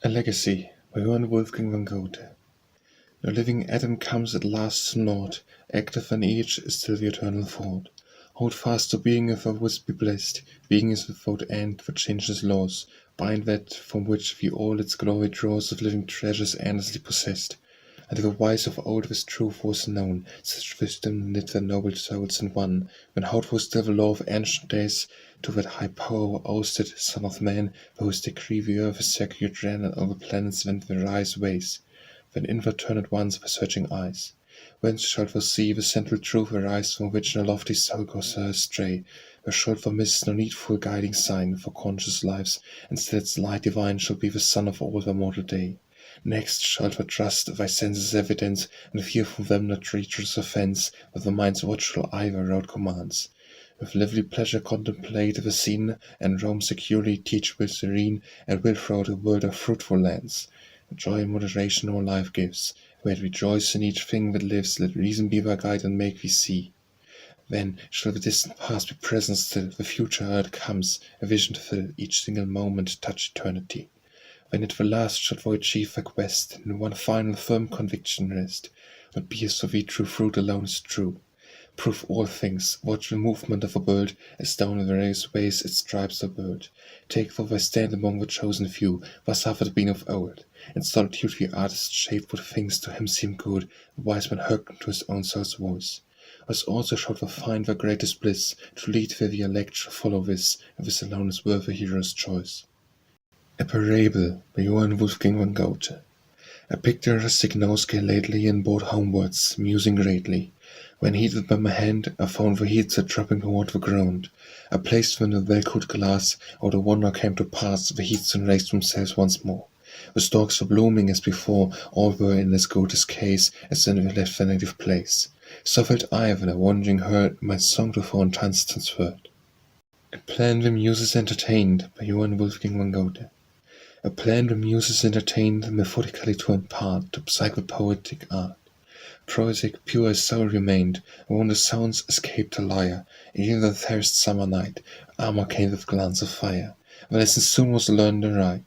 A Legacy by Johann Wolfgang von Goethe. No living atom comes at last to naught, active in each is still the eternal thought. Hold fast to being if thou wouldst be blessed, being is without end for changeless laws, bind that from which we all its glory draws of living treasures endlessly possessed. And the wise of old with truth was known, such wisdom knit their noble souls in one, when out was still the law of ancient days, to that high power ousted, Son of Man, by whose decree the earth is circuit ran, and all the planets went their rise ways, when inward turn at once by searching eyes. Whence shalt thou see the central truth arise, from which no lofty soul goes astray? Where shalt thou miss no needful guiding sign for conscious lives, and still its light divine shall be the sun of all the mortal day? Next shalt thou trust thy senses' evidence, and fear from them no treacherous offence, with the mind's watchful eye their road commands. With lively pleasure contemplate the scene, and roam securely, teach with serene, and will throughout a world of fruitful lands. Joy and moderation all life gives, where it rejoice in each thing that lives, let reason be thy guide and make thee see. Then shall the distant past be present still, the future ere it comes, a vision to fill, each single moment touch eternity. When at the last shalt thou achieve thy quest, in one final firm conviction rest, what bears for thee true fruit alone is true. Prove all things, watch the movement of a bird, as down the various ways its stripes are burnt. Take thou thy stand among the chosen few, thus hath it been of old. In solitude the artist shaped what things to him seem good, the wise man hearkened to his own soul's voice. Thus also shalt thou find thy greatest bliss, to lead where the elect shall follow this, and this alone is worth a hero's choice. A Parable by Johann Wolfgang von Goethe. I picked a rustic nosegay lately, and bore homewards, musing greatly. When heated by my hand, I found the heats are dropping toward the ground. I placed them in a well-cooled glass, or the wonder came to pass, the heats soon raised themselves once more. The stalks were blooming as before, all were in as good as case, as when we left their native place. So felt I, when I wandering heard my song to foreign tongues transferred. A Plan the Muses entertained by Johann Wolfgang von Goethe. A plan the Muses entertained, methodically to impart, to psychopoetic art. Prosaic, pure as soul remained, and when the sounds escaped a lyre, even the thirst summer night, armor came with glance of fire. The lesson soon was learned aright.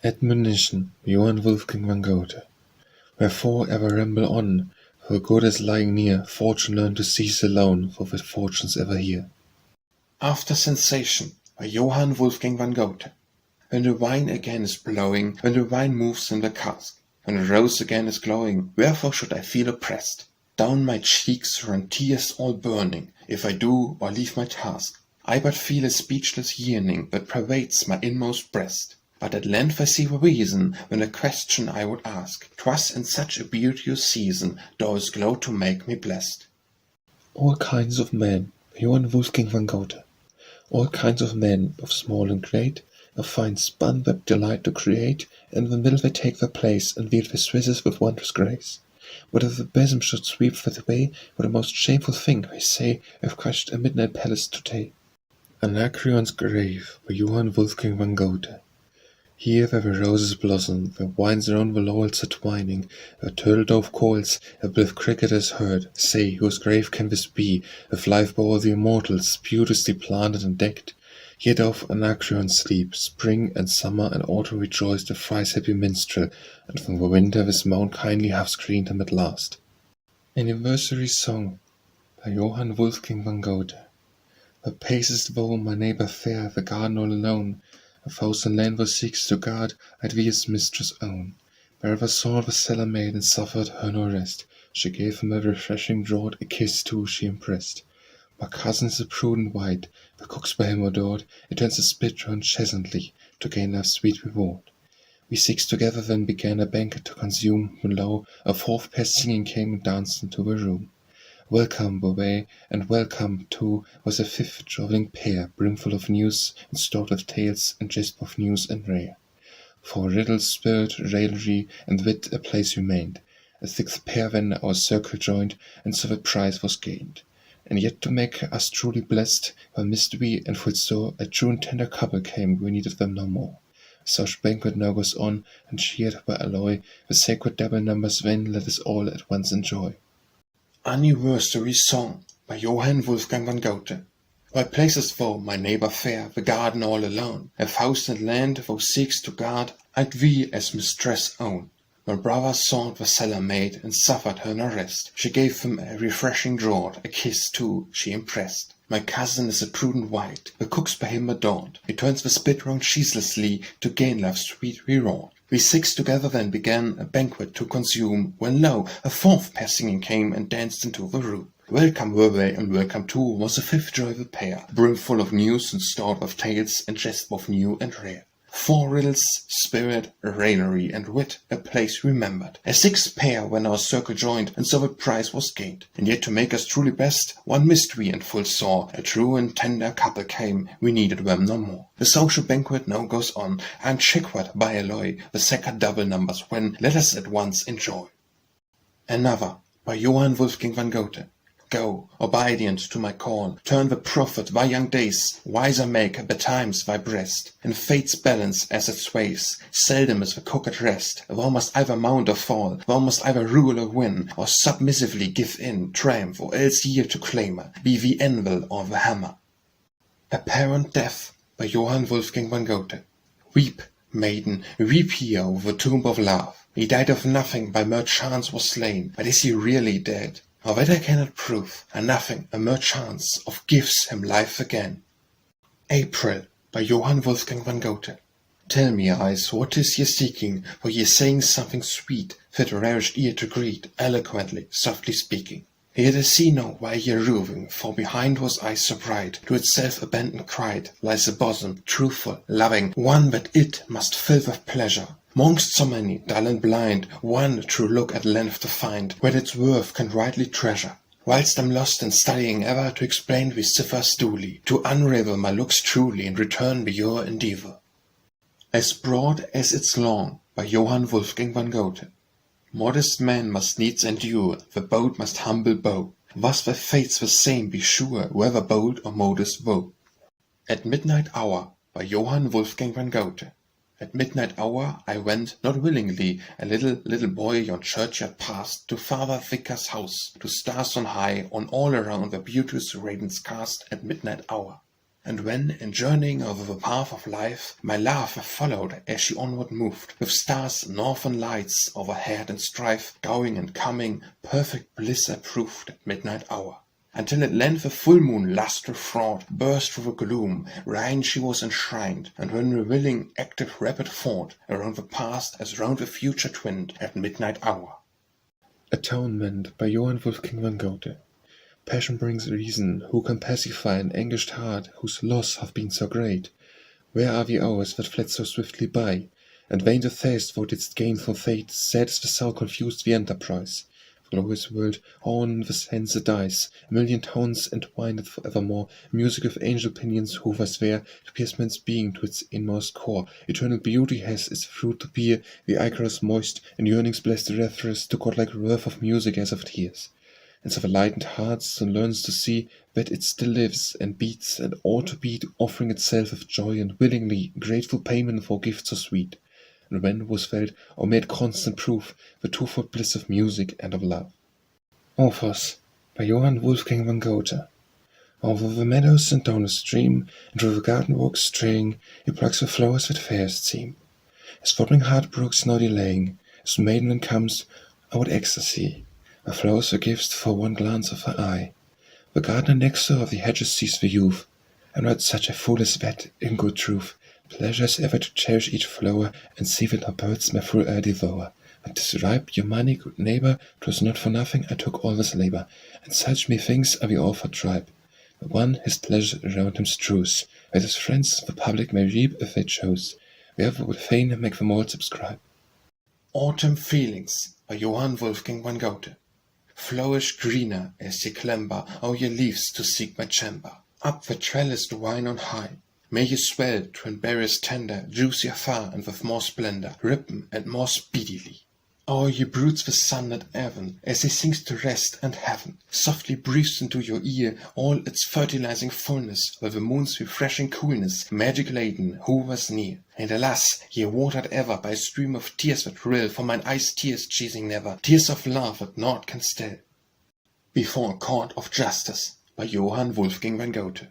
Admonition by Johann Wolfgang von Goethe. Wherefore ever ramble on, for good is lying near, fortune learn to cease alone, for with fortune's ever here. After Sensation by Johann Wolfgang von Goethe. When the wine again is blowing, when the wine moves in the cask, when the rose again is glowing, wherefore should I feel oppressed? Down my cheeks run tears all burning, if I do or leave my task. I but feel a speechless yearning that pervades my inmost breast. But at length I see the reason, when a question I would ask. 'Twas in such a beauteous season, doors glow to make me blessed. All kinds of men by Johann Wolfgang von Goethe. All kinds of men, both small and great, a fine spun-web delight to create, and in the middle they take their place, and wield their Swisses with wondrous grace. Whether the besom should sweep that way, were the most shameful thing, they say, have crushed a midnight palace today. Anacreon's Grave by Johann Wolfgang von Goethe. Here where the roses blossom, where vines around the laurels are twining, where turtle-dove calls, a blithe cricket is heard, say, whose grave can this be, if life by all the immortals, beauteously planted and decked? Here doth Anacreon sleep, spring and summer and autumn rejoice the thrice happy minstrel, and from the winter this mount kindly hath screened him at last. Anniversary Song by Johann Wolfgang von Goethe. Where pacest thou, my neighbour fair, the garden all alone? A thousand land thou seekst to guard, I'd thee as mistress own. Wherever saw the cellar maid and suffered her no rest, she gave him a refreshing draught, a kiss too she impressed. My cousin is a prudent wight, the cooks by him adored, it turns a spit round chesantly, to gain life's sweet reward. We six together then began a banquet to consume, when lo, a fourth pair singing came and danced into the room. Welcome, Beauvais, and welcome, too, was a fifth travelling pair, brimful of news, and stored with tales, and jest of news and rare. For riddle, spirit, raillery, and wit a place remained. A sixth pair then our circle joined, and so the prize was gained. And yet to make us truly blessed, while missed we, and full sore, a true and tender couple came, we needed them no more. Such banquet now goes on, and cheered by alloy, the sacred double numbers then let us all at once enjoy. Anniversary Song by Johann Wolfgang von Goethe. Why placest thou, my neighbour fair, the garden all alone? If house and land thou seek'st to guard, I'd thee as mistress own. My brother sought the cellar maid, and suffered her no rest. She gave him a refreshing draught, a kiss too she impressed. My cousin is a prudent wight, the cook's by him adored. He turns the spit round ceaselessly, to gain love's sweet reward. We six together then began a banquet to consume, when lo, a fourth pair singing came, and danced into the room. Welcome were they, and welcome too was the fifth joyful pair, brimful of news and stored of tales, and jest both new and rare. 4 riddles, spirit, raillery, and wit, a place remembered. A 6th pair when our circle joined, and so a prize was gained. And yet to make us truly best, one mystery and full sore, a true and tender couple came, we needed them no more. The social banquet now goes on, and checkward by alloy, the second double numbers when, let us at once enjoy. Another, by Johann Wolfgang van Goethe. Go, obedient to my call, turn the prophet thy young days, wiser make betimes thy breast. In fate's balance as it sways, seldom is the cook at rest. Thou must either mount or fall, thou must either rule or win, or submissively give in, triumph, or else yield to claimer, be the anvil or the hammer. Apparent Death, by Johann Wolfgang van Goethe. Weep, maiden, weep here over the tomb of love. He died of nothing, by mere chance was slain, but is he really dead? Or that I cannot prove, and nothing, a mere chance, of gives him life again. April, by Johann Wolfgang van Goethe. Tell me, eyes, what is ye seeking, for ye saying something sweet, fit ravished ear to greet, eloquently, softly speaking. Yet I see no why ye roving, for behind was eyes so bright, to itself abandoned cried, lies a bosom, truthful, loving, one that it must fill with pleasure. Mongst so many, dull and blind, one true look at length to find, where its worth can rightly treasure. Whilst I'm lost in studying ever to explain these ciphers duly, to unravel my looks truly, and return be your endeavour. As broad as it's long, by Johann Wolfgang van Goethe. Modest man must needs endure, the bold must humble bow. Thus the fates the same, be sure, whether bold or modest woe. At midnight hour, by Johann Wolfgang van Goethe. At midnight hour I went, not willingly, a little boy yon churchyard past, to Father Vicar's house, to stars on high, on all around the beauteous radiance cast at midnight hour. And when, in journeying over the path of life, my love followed as she onward moved, with stars, northern lights, overhead and strife, going and coming, perfect bliss I proved at midnight hour. Until at length a full moon, lustre fraught, burst through the gloom, wherein she was enshrined, and when revealing active rapid thought, around the past as round the future twinned, at midnight hour. Atonement, by Johann Wolfgang van Goethe. Passion brings reason, who can pacify an anguished heart, whose loss hath been so great? Where are the hours that fled so swiftly by? And vain the thirst thou didst gain from fate, sad is the soul confused the enterprise. Glorious world, on the sense it dies, a million tones entwined for evermore, music of angel pinions hovers there, to pierce man's being to its inmost core. Eternal beauty has its fruit to bear, the ichorus moist, and yearnings bless the rapturous, to godlike worth of music as of tears. And so the lightened heart soon learns to see that it still lives and beats, and ought to beat, offering itself with joy and willingly, grateful payment for gifts so sweet. And when was felt, or made constant proof, the twofold bliss of music and of love. Orphos, by Johann Wolfgang van Goethe. Over the meadows and down the stream, and through the garden walks straying, he plucks the flowers that fairest seem. His throbbing heart brooks no delaying, as maiden comes, oh what ecstasy! The flowers were gifts for one glance of her eye. The gardener next her of the hedges sees the youth, and not such a fool as that, in good truth. Pleasure is ever to cherish each flower, and see that our birds may full air devour. When 'tis ripe, your money, good neighbour, 'twas not for nothing I took all this labour, and such methinks are we all for tribe. The one his pleasure around him strews, that his friends the public may reap if they choose. Wherefore would fain make them all subscribe. Autumn Feelings, by Johann Wolfgang van Goethe. Flourish greener as ye clamber o'er your leaves to seek my chamber. Up the trellised vine on high, may ye swell to berries tender, juicy far and with more splendor, ripen and more speedily. O'er ye broods the sun at even, as he sinks to rest, and heaven softly breathes into your ear all its fertilizing fullness, while the moon's refreshing coolness, magic laden, hovers near. And alas, ye watered ever by a stream of tears that rill, for mine eyes tears ceasing never, tears of love that naught can still. Before a court of justice, by Johann Wolfgang van Goethe.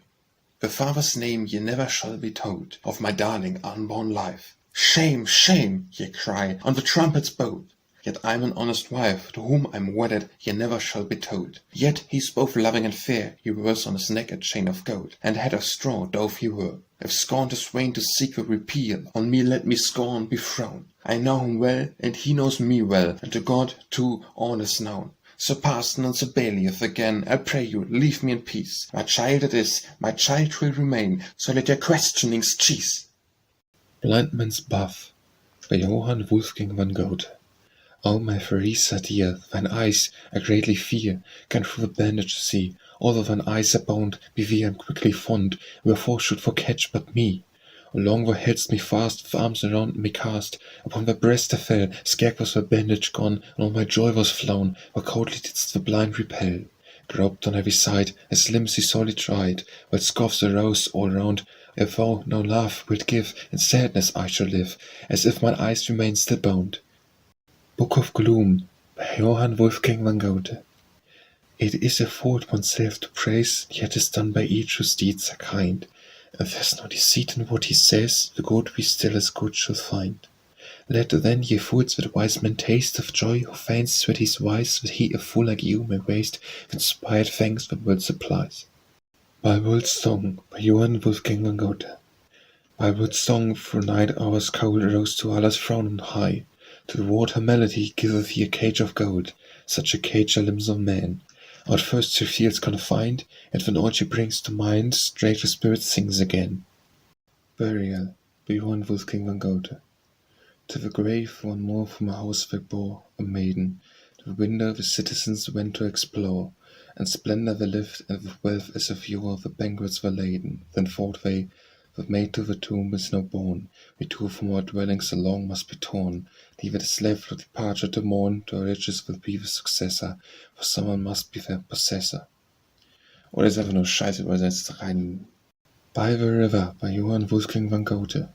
A father's name ye never shall be told, of my darling unborn life. Shame, shame, ye cry, on the trumpet's bolt. Yet I'm an honest wife, to whom I'm wedded, ye never shall be told. Yet he's both loving and fair, he wears on his neck a chain of gold, and head of straw doth he wear. If scorn to swain to seek the repeal, on me let me scorn be thrown. I know him well, and he knows me well, and to God, too, all is known. Sir Parson and Sir Bailiff, again, I pray you, leave me in peace. My child it is, my child will remain, so let your questionings cease. Blindman's Buff by Johann Wolfgang van Goethe. O my Theresa dear, thine eyes I greatly fear, can through the bandage see. Although thine eyes are bound, be thee I'm quickly fond, wherefore should thou catch but me? Along thou held me fast, with arms around me cast, upon thy breast I fell, scarce was the bandage gone, and all my joy was flown, thou coldly didst the blind repel. Groped on every side, as limbs he sorely tried, while scoffs arose all round. If thou no love wilt give, in sadness I shall live, as if mine eyes remain still bound. Book of Gloom by Johann Wolfgang van Goethe. It is a fault oneself to praise, yet is done by each whose deeds are kind. If there's no deceit in what he says, the good we still as good shall find. Let then ye fools that wise men taste of joy, who fancies that he's wise, that he a fool like you may waste, with inspired thanks the world supplies. Bulbul Song by Johann Wolfgang van Goethe. Bulbul Song through night hours cold rose to Allah's throne on high. To the water melody giveth he a cage of gold, such a cage are limbs of man. Out first her fields confined, and when all she brings to mind, straight her spirit sings again. Burial by Johann Wolfgang van Goethe. To the grave one more from a house they bore, a maiden. To the window the citizens went to explore, and splendor they lived, and with wealth as a viewer the banquets were laden. Then thought they, the maid to the tomb is no born, we too from our dwellings along must be torn. Leave it a slave for departure to mourn, to our riches will be the successor, for someone must be their possessor. Oder ist einfach nur Scheiße übersetzt rein. By the River by Johann Wolfgang van Goethe.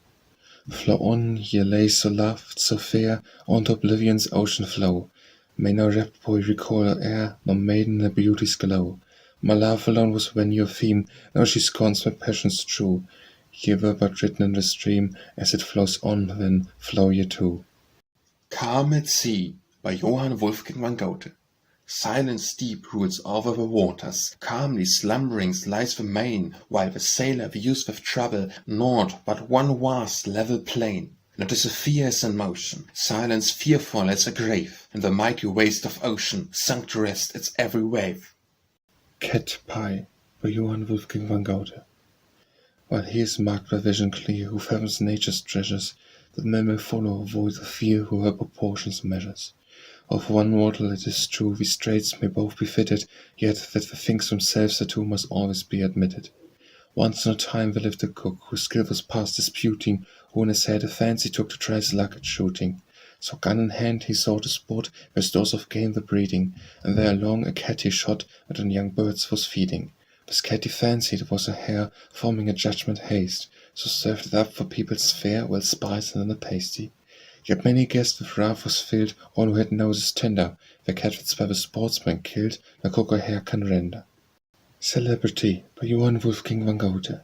Flow on, ye lay so loved, so fair, on to oblivion's ocean flow. May no rapt boy recall her air, nor maiden her beauty's glow. My love alone was when your theme, now she scorns my passions true. Ye were but written in the stream, as it flows on, then flow ye too. Calm at Sea by Johann Wolfgang van Goethe. Silence deep rules over the waters, calmly slumbering lies the main, while the sailor views with trouble naught but one vast level plain. Not as a fear is in motion, silence fearful as a grave, in the mighty waste of ocean, sunk to rest its every wave. Cat Pie by Johann Wolfgang van Goethe. While he is marked by vision clear, who fathoms nature's treasures, that men may follow, avoid the fear, who her proportions measures. Of one mortal it is true, we straits may both be fitted, yet that the things themselves are two must always be admitted. Once on a time there lived a cook, whose skill was past disputing, who in his head a fancy took to try his luck at shooting. So gun in hand he sought a spot, where stores of game were breeding, and there along a cat he shot, that on young birds was feeding. This cat he fancied was a hare, forming a judgment haste, so served it up for people's fare, well spiced and in a pasty. Yet many guessed with wrath was filled, all who had noses tender, their cat that's by the sportsman killed, no cook or hare can render. Celebrity by Johann Wolfgang van Goethe.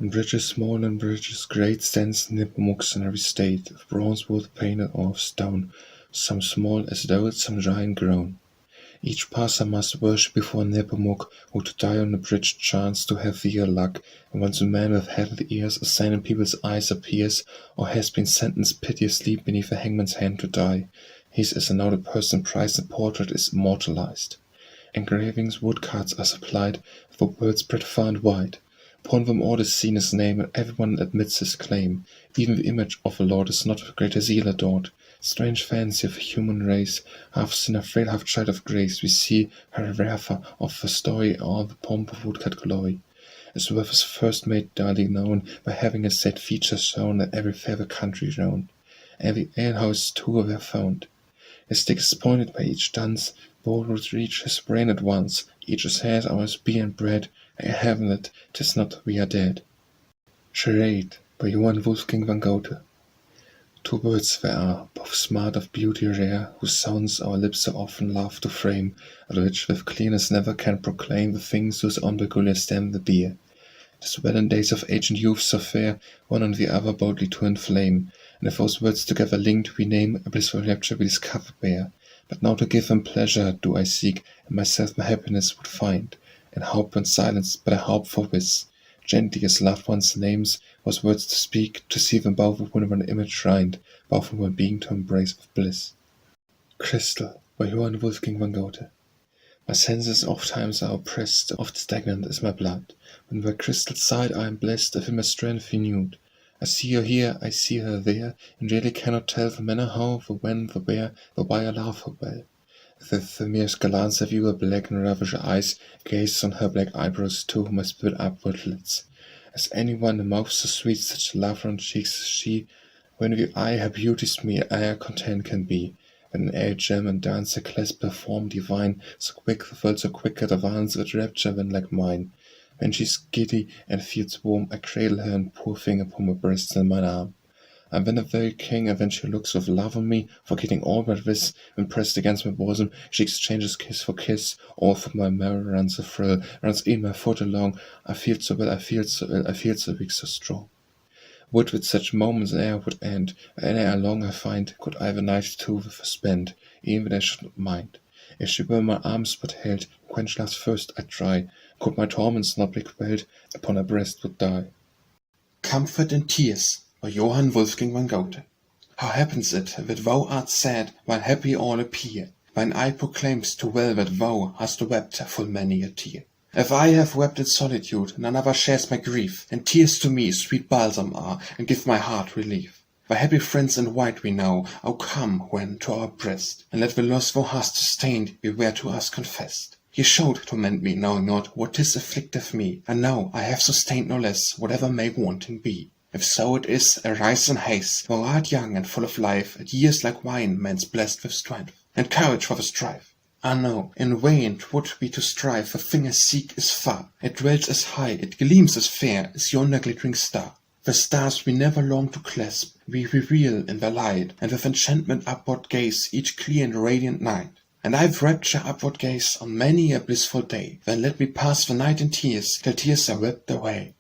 On bridges small and bridges great stands Nepomuk's in every state, of bronze wood painted or of stone, some small as those, some giant grown. Each passer must worship before Nepomuk, who to die on the bridge chanced to have the ill luck, and once a man with headed ears, a sign in people's eyes appears, or has been sentenced piteously beneath a hangman's hand to die, his as another person prized and portrait is immortalized. Engravings, woodcuts are supplied, for words spread far and wide. Upon them all is seen his name, and everyone admits his claim. Even the image of the Lord is not with greater zeal adored. Strange fancy of a human race, half sinner, frail, half child of grace, we see her rarfer of the story, all the pomp of woodcut glory. His worth is first made darkly known, by having his set features shown, and every fair country round. Every alehouse too were found. His stick is pointed by each dunce, bold would reach his brain at once. Each is head, ours beer and bread, I heaven that 'tis not we are dead. Charade by Johann Wolfgang van Goethe. Two birds there are, both smart of beauty rare, whose sounds our lips so often love to frame, and which with clearness never can proclaim the things whose own peculiar stem the beer. 'Tis well in days of age and youth so fair, one on the other boldly to inflame, and if those words together linked we name, a blissful rapture we discover bare. But now to give them pleasure do I seek, and myself my happiness would find, in hope and silence, but a hope for this, gently as loved ones' names, those words to speak, to see them both within one image shrined, both in one being to embrace with bliss. Christel, by Johann Wolfgang von Goethe. My senses oft times are oppressed, oft stagnant is my blood. When by Christel's side I am blessed, I feel my strength renewed. I see her here, I see her there, and really cannot tell the manner how, the when, the where, the why I love her well. With the merest glance I view her black and ravish eyes, gaze on her black eyebrows too, my spirit upward lets. As anyone a mouth so sweet, such love on cheeks as she, when the eye her beauty's me, ere content can be. When an air gem and dancer clasp her form divine, so quick the world so quick at advance with rapture when like mine. When she's giddy and feels warm, I cradle her and pour finger upon my breast and mine arm. And when the very king, and when she looks with love on me, forgetting all but this, when pressed against my bosom, she exchanges kiss for kiss, all for my marrow runs a thrill, runs in my foot along. I feel so well, I feel so ill, I feel so weak, so strong. Would with such moments e'er would end, and ere long I find, could I the night too with her spend, even I should not mind. If she were my arms but held, quench love's thirst I'd try, could my torments not be quelled, upon her breast would die. Comfort in Tears, by Johann Wolfgang von Goethe. How happens it that thou art sad, while happy all appear? Thine eye proclaims too well that thou hast wept full many a tear. If I have wept in solitude, none other shares my grief, and tears to me sweet balsam are, and give my heart relief. Thy happy friends in white we know, O come when to our breast, and let the loss thou hast sustained be where to us confessed. Ye showed torment me, knowing not what 'tis afflicteth me, and now I have sustained no less, whatever may wanting be. If so it is, arise in haste, thou art young and full of life, and years like wine man's blessed with strength, and courage for the strife. Ah no, in vain 'twould be to strive, the thing I seek is far, it dwells as high, it gleams as fair, as yonder glittering star. The stars we never long to clasp, we reveal in their light, and with enchantment upward gaze each clear and radiant night. And I've rapture upward gaze on many a blissful day, then let me pass the night in tears, till tears are wept away.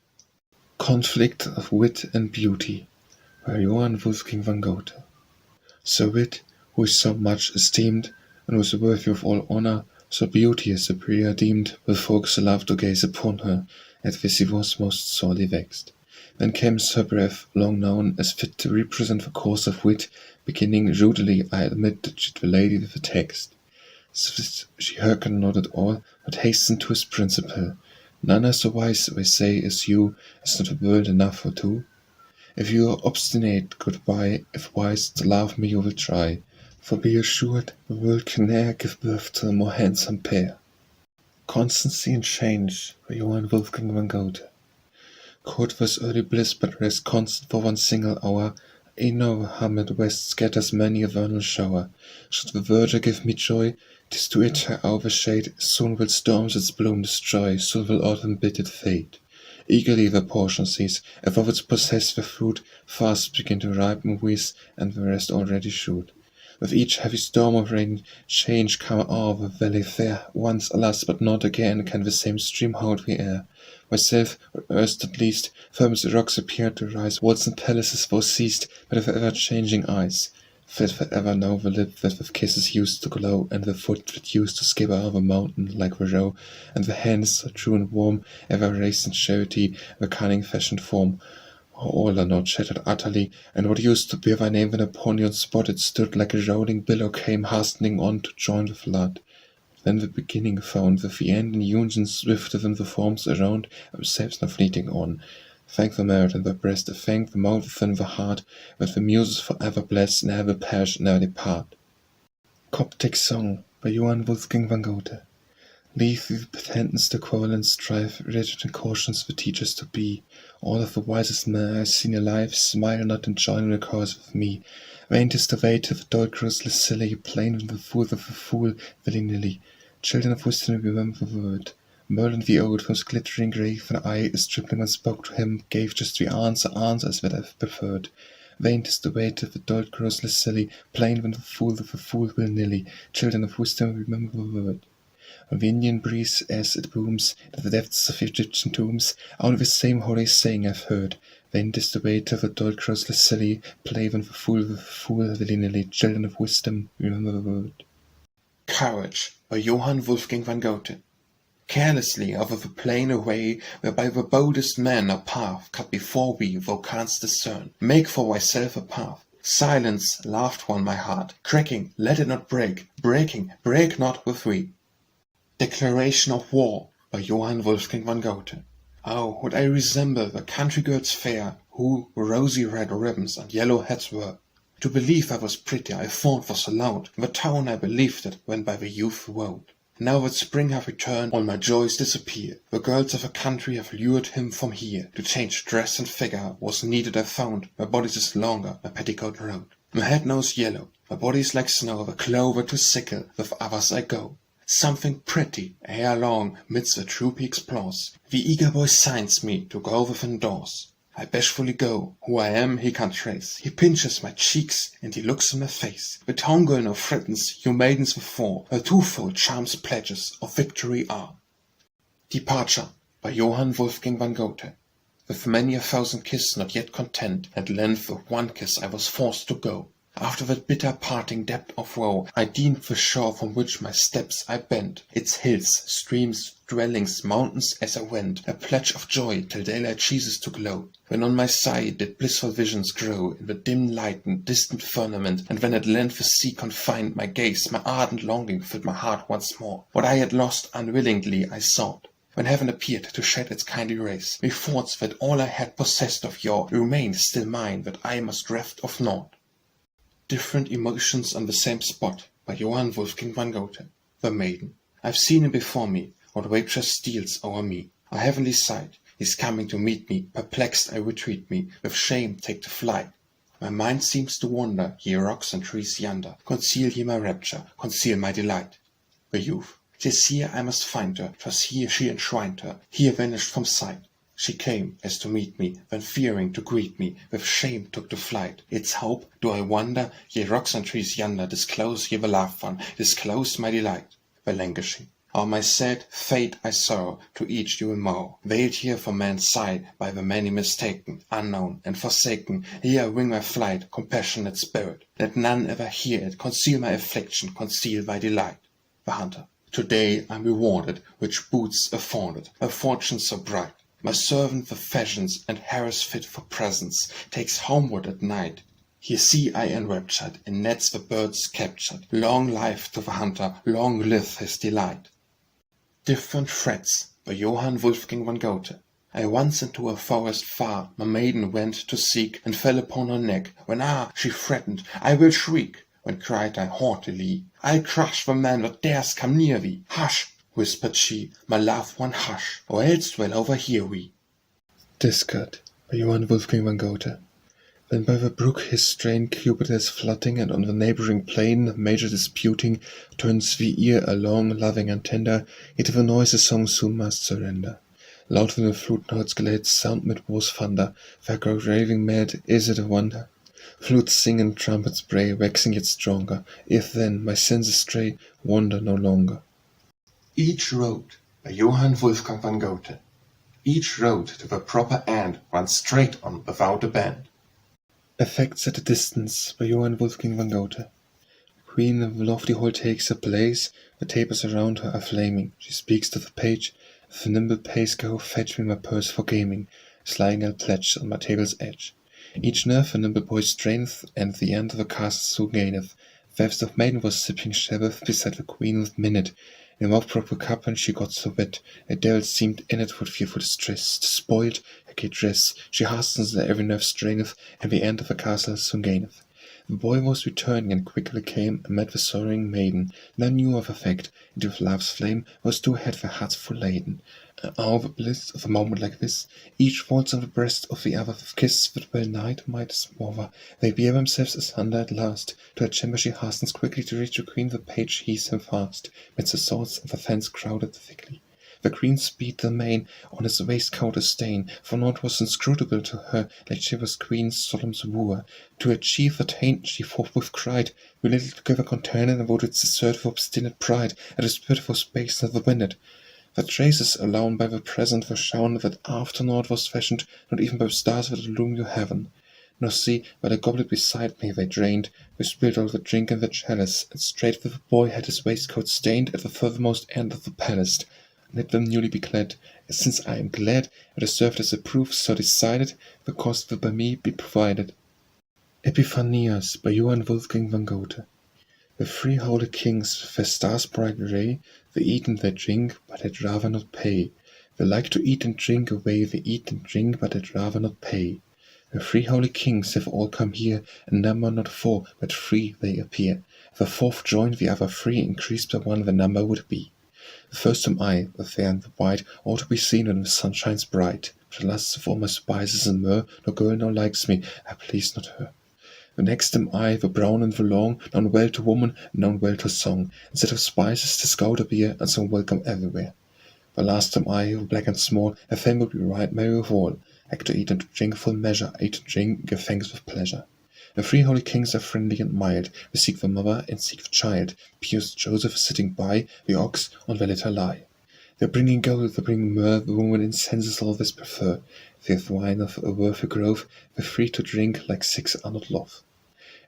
Conflict of Wit and Beauty, by Johann Wolfgang von Goethe. So wit, who is so much esteemed, and who is worthy of all honour, so beauty is superior deemed, with folks love to gaze upon her, at this he was most sorely vexed. Then came her breath, long known as fit to represent the course of wit, beginning rudely, I admit that she'd the lady with the text. Swift she hearkened not at all, but hastened to his principle. None are so wise, they say, as you, is not the world enough for two? If you are obstinate, goodbye, if wise, to love me you will try, for be assured, the world can ne'er give birth to a more handsome pair. Constancy and Change, by Johann Wolfgang von Goethe. Court was early bliss, but rest constant for one single hour. I know how mid-west scatters many a vernal shower. Should the verdure give me joy, 'tis to it her hour shade. Soon will storms its bloom destroy, soon will autumn bid it fade. Eagerly the portion sees, if of its possess the fruit, fast begin to ripen weeds, and the rest already shoot. With each heavy storm of rain, change come o'er the valley fair. Once, alas, but not again, can the same stream hold the air. Myself, or erst at least, firm as the rocks appeared to rise, walls and palaces thou seest, but with ever-changing eyes. Fed for ever now the lip that with kisses used to glow, and the foot that used to skip o'er the mountain like the roe, and the hands so true and warm, ever raised in charity, the cunning fashioned form. All are now shattered utterly, and what used to bear thy name when upon yon spot it stood like a rolling billow came hastening on to join the flood. Then the beginning found, with the end in union swifter than the forms around, themselves now fleeting on. Thank the merit in thy breast, thank the mouth within the heart, that the Muses forever bless, never perish, never depart. Coptic Song, by Johann Wolfgang von Goethe. Leave the pretenders to quarrel and strive, rigid and cautious the teachers to be. All of the wisest men I've seen alive smile not and join in course with me. Vain 'tis to wait till the dolt grows less silly, plain with the fool willy-nilly. Children of wisdom remember the word. Merlin the old, whose glittering grave an eye a stripling once spoke to him, gave just the answer as that I've preferred. Vain 'tis to wait till the dolt grows less silly, plain when the fool willy-nilly. Children of wisdom remember the word. of the Indian breeze as it booms to the depths of Egyptian tombs. Out of the same holy saying I've heard, then 'tis the way to the dull crossless silly, play when the fool willy-nilly, children of wisdom, remember the word. Courage by Johann Wolfgang van Goethe. Carelessly over the plain away, whereby the boldest man a path cut before thee thou canst discern. Make for thyself a path. Silence, laughed one my heart, cracking, let it not break, breaking, break not with thee. Declaration of War by Johann Wolfgang van Goethe. Oh, would I resemble the country girls fair, who rosy red ribbons and yellow hats wore. To believe I was pretty I thought was allowed, in the town I believed it when by the youth rode. Now that spring hath returned, all my joys disappear. The girls of the country have lured him from here. To change dress and figure was needed I found. My bodice is longer, my petticoat round. My head knows yellow, my body is like snow, the clover to sickle, with others I go. Something pretty, hair long, midst the true peaks applause. The eager boy signs me to go within doors. I bashfully go, who I am he can't trace. He pinches my cheeks, and he looks in my face. The town girl now threatens you maidens before. Her twofold charms pledges of victory are. Departure by Johann Wolfgang van Goethe. With many a thousand kiss not yet content, at length with one kiss I was forced to go. After that bitter parting depth of woe, I deemed the shore from which my steps I bent, its hills, streams, dwellings, mountains as I went, a pledge of joy till daylight ceases to glow. When on my side did blissful visions grow in the dim lightened distant firmament, and when at length the sea confined my gaze, my ardent longing filled my heart once more. What I had lost unwillingly I sought. When heaven appeared to shed its kindly rays, methought that all I had possessed of yore remained still mine, that I must reft of naught. Different Emotions on the Same Spot by Johann Wolfgang van Goethe. The Maiden. I've seen him before me, what rapture steals o'er me. A heavenly sight, he's coming to meet me. Perplexed I retreat me, with shame take to flight. My mind seems to wander, ye rocks and trees yonder. Conceal ye my rapture, conceal my delight. The Youth. 'Tis here I must find her, 'twas here she enshrined her, here vanished from sight. She came as to meet me, then fearing to greet me, with shame took to flight. Its hope, do I wonder, ye rocks and trees yonder, disclose ye the loved one, disclose my delight. The Languishing. All my sad fate I sorrow, to each due more. Veiled here from man's sight, by the many mistaken, unknown and forsaken, here I wing my flight, compassionate spirit. Let none ever hear it, conceal my affliction, conceal my delight. The Hunter. Today I'm rewarded, which boots afforded, a fortune so bright. My servant the fashions and harass fit for presents, takes homeward at night. Here see I enraptured, in nets the birds captured. Long life to the hunter, long live his delight. Different Threats by Johann Wolfgang van Goethe. I once into a forest far my maiden went to seek, and fell upon her neck, when she threatened, I will shriek. When cried I haughtily, I'll crush the man that dares come near thee. Hush! Whispered she, my loved one, hush, or else they'll overhear we. Discard by Johann Wolfgang van Goethe. When by the brook his strain Cupid is flooding, and on the neighbouring plain, major disputing, turns the ear along, loving and tender, yet the noise a song soon must surrender. Loud from the flute notes glad sound mid war's thunder, their grow raving mad, is it a wonder? Flutes sing and trumpets bray, waxing yet stronger, if then my senses stray, wander no longer. Each road by Johann Wolfgang van Goethe. Each road to the proper end runs straight on without a bend. Effects at a Distance by Johann Wolfgang van Goethe. The queen of the lofty hall takes her place, the tapers around her are flaming. She speaks to the page, with a nimble pace go fetch me my purse for gaming, slying I'll pledge on my table's edge. Each nerve a nimble boy straineth, and the end of the castle soon gaineth. Thefts of maiden was sipping sherbeth beside the queen with minute. In mouth broke the cup, and she got so wet, a devil seemed in it with fearful distress. Despoiled her gay dress, she hastens that every nerve straineth, and the end of the castle soon gaineth. The boy was returning, and quickly came, and met the sorrowing maiden. None knew of her fact, and with love's flame was two had their hearts full laden. Oh, the bliss of a moment like this! Each falls on the breast of the other with kiss that well nigh to might smother. They bear themselves asunder at last. To her chamber she hastens quickly to reach the queen. The page he's him fast, midst the swords and the fence crowded thickly. The green speed the main, on his waistcoat a stain, for naught was inscrutable to her, like she was queen's solemn wooer. To achieve the taint she forthwith cried, we little together contended, and would desert for obstinate pride, at a spirit for space never winded. The traces alone by the present were shown, that after naught was fashioned, not even by stars that illume your heaven. Nor see, by the goblet beside me they drained, we spilled all the drink in the chalice, and straight the boy had his waistcoat stained at the furthermost end of the palace. Let them newly be glad, since I am glad it has served as a proof so decided, the cost will by me be provided. Epiphanias by Johann Wolfgang van Goethe. The three holy kings, with their stars bright ray, they eat and they drink, but they'd rather not pay. They like to eat and drink away, they eat and drink, but they'd rather not pay. The three holy kings have all come here, and number not four, but three they appear. If the fourth joined the other three, increased by one the number would be. The first am I, the fair and the white, ought to be seen when the sun shines bright. But the lusts of all my spices and myrrh, no girl now likes me, I please not her. The next am I, the brown and the long, known well to woman, and known well to song. Instead of spices, 'tis gouda beer, and so welcome everywhere. The last am I, the black and small, a fame would be right merry of all. Like to eat and to drink full measure, eat and drink, give thanks with pleasure. The three holy kings are friendly and mild, we seek the mother and seek the child. Pious Joseph is sitting by, the ox on the litter lie. They're bringing gold, they're bringing myrrh, the woman incenses all this prefer. They have wine of a worthy grove, they're free to drink, like six are not loth.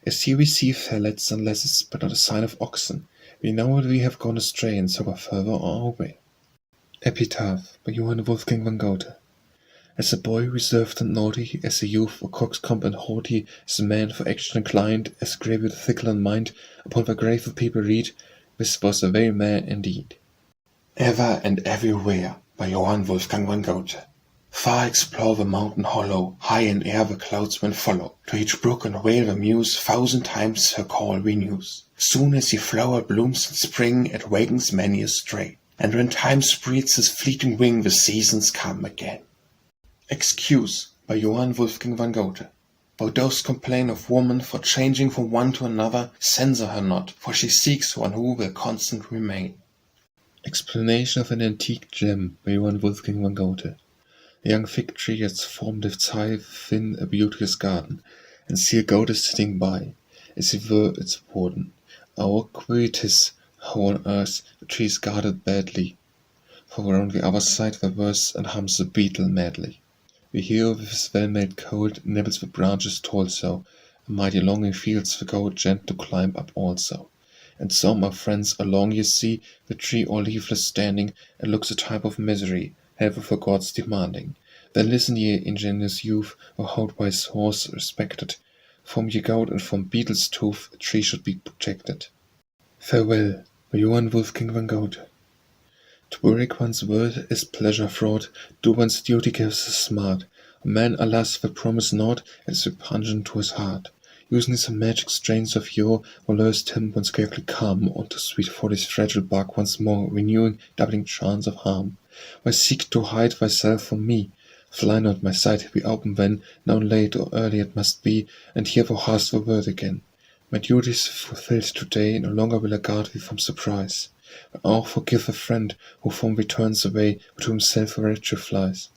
As here we see fair lads and lasses, but not a sign of oxen. We know that we have gone astray, and so are further on our way. Epitaph by Johann Wolfgang van Goethe. As a boy reserved and naughty, as a youth a coxcomb and haughty, as a man for action inclined, as grave with fickle in mind, upon the grave the people read, this was a very man indeed. Ever and everywhere by Johann Wolfgang van Goethe. Far explore the mountain hollow, high in air the clouds when follow. To each brook and vale the muse 1,000 times her call renews. Soon as the flower blooms in spring, it wakens many a stray. And when time spreads his fleeting wing, the seasons come again. Excuse by Johann Wolfgang van Goethe. Thou dost complain of woman for changing from one to another, censure her not, for she seeks one who will constant remain. Explanation of an antique gem by Johann Wolfgang van Goethe. A young fig tree has formed its high within a beauteous garden, and see a goddess sitting by, as if were its warden. Our quietus, how on earth the tree is guarded badly, for around the other side there whirs and hums the beetle madly. We hear with his well-made cold nibbles the branches tall so, a mighty longing feels the goat gent to climb up also. And so, my friends, along ye see the tree all leafless standing, and looks a type of misery, heaven for God's demanding. Then listen ye, ingenious youth, O wise horse respected, from ye goat and from beetle's tooth a tree should be protected. Farewell, by Johann Wolfgang van Goethe. To break one's word is pleasure fraught, do one's duty gives a smart. A man, alas, that promise naught, is repugnant to his heart. Using some magic strains of yore, or lures him when scarcely calm, on to sweet folly's fragile bark once more, renewing, doubling chance of harm. Why seek to hide thyself from me? Fly not, my sight be open when, now late or early it must be, and here thou hast the word again. My duties fulfilled today, no longer will I guard thee from surprise. But oh, forgive a friend, who from thee turns away, but to himself a wretched flies.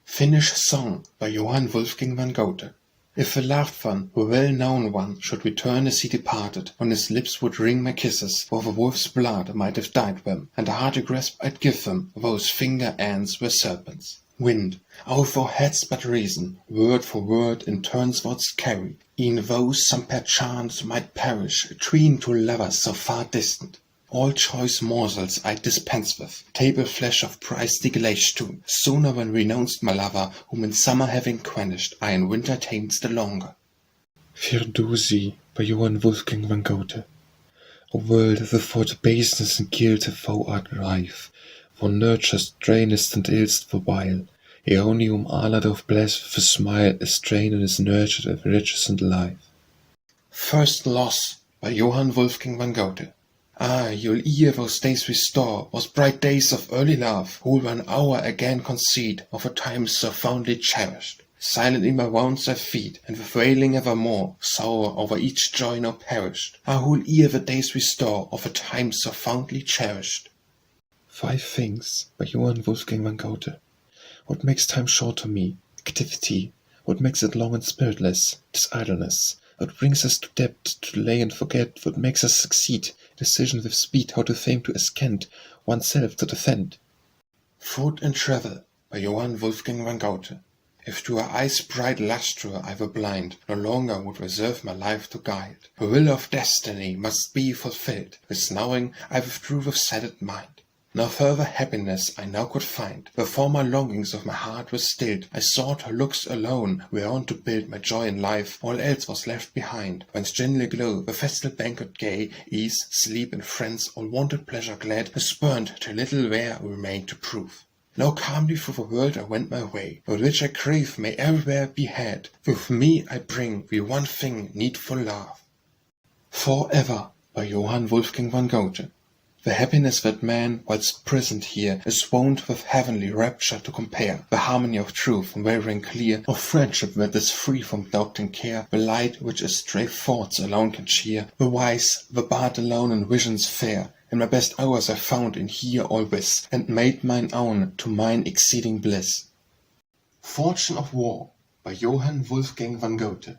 Finnish Song by Johann Wolfgang van Goethe. If the loved one, the well-known one, should return as he departed, on his lips would ring my kisses, for the wolf's blood might have dyed them, and a hearty grasp I'd give them, though his finger ends were serpents. Wind, oh, if thou hadst but reason, word for word in turns thou'dst carry, e'en those some perchance might perish, atween two lovers so far distant. All choice morsels I'd dispense with, table flesh of price deglaze too, sooner than renounced my lover, whom in summer having quenched, I in winter taints the longer. Firdusi by Johann Wolfgang van Goethe. O world, the thought baseness and guilt of thou art rife, thou nurturest, drainest, and illst the while. Aeonium Allah doth bless with a smile, a strain and is nurtured of riches and life. First Loss by Johann Wolfgang van Goethe. Ah, you'll ere those days restore, those bright days of early love, who'll 1 hour again concede of a time so fondly cherished. Silently my wounds I feed, and with wailing evermore, sour over each joy now perished. Ah, who'll ere the days restore of a time so fondly cherished. 5 Things by Johann Wolfgang van Goethe. What makes time short to me? Activity. What makes it long and spiritless? 'Tis idleness. What brings us to depth, to delay and forget? What makes us succeed? Decision with speed, how to fame to askant, oneself to defend. Food and Travel by Johann Wolfgang van Goethe. If to her eyes' bright lustre I were blind, no longer would reserve my life to guide. The will of destiny must be fulfilled. This knowing I withdrew with saddened mind. No further happiness I now could find. The former longings of my heart were stilled. I sought her looks alone, whereon to build my joy in life. All else was left behind. Whence genial glow, the festal banquet gay, ease, sleep, and friends, all wonted pleasure glad, is spurned till little there remained to prove. Now calmly through the world I went my way, that which I crave may everywhere be had. With me I bring the one thing needful love. Forever by Johann Wolfgang van Goethe. The happiness that man, whilst present here, is wont with heavenly rapture to compare, the harmony of truth unwavering clear, of friendship that is free from doubt and care, the light which a stray thoughts alone can cheer, the wise, the bard alone in visions fair. In my best hours I found in here all this, and made mine own to mine exceeding bliss. Fortune of War by Johann Wolfgang van Goethe.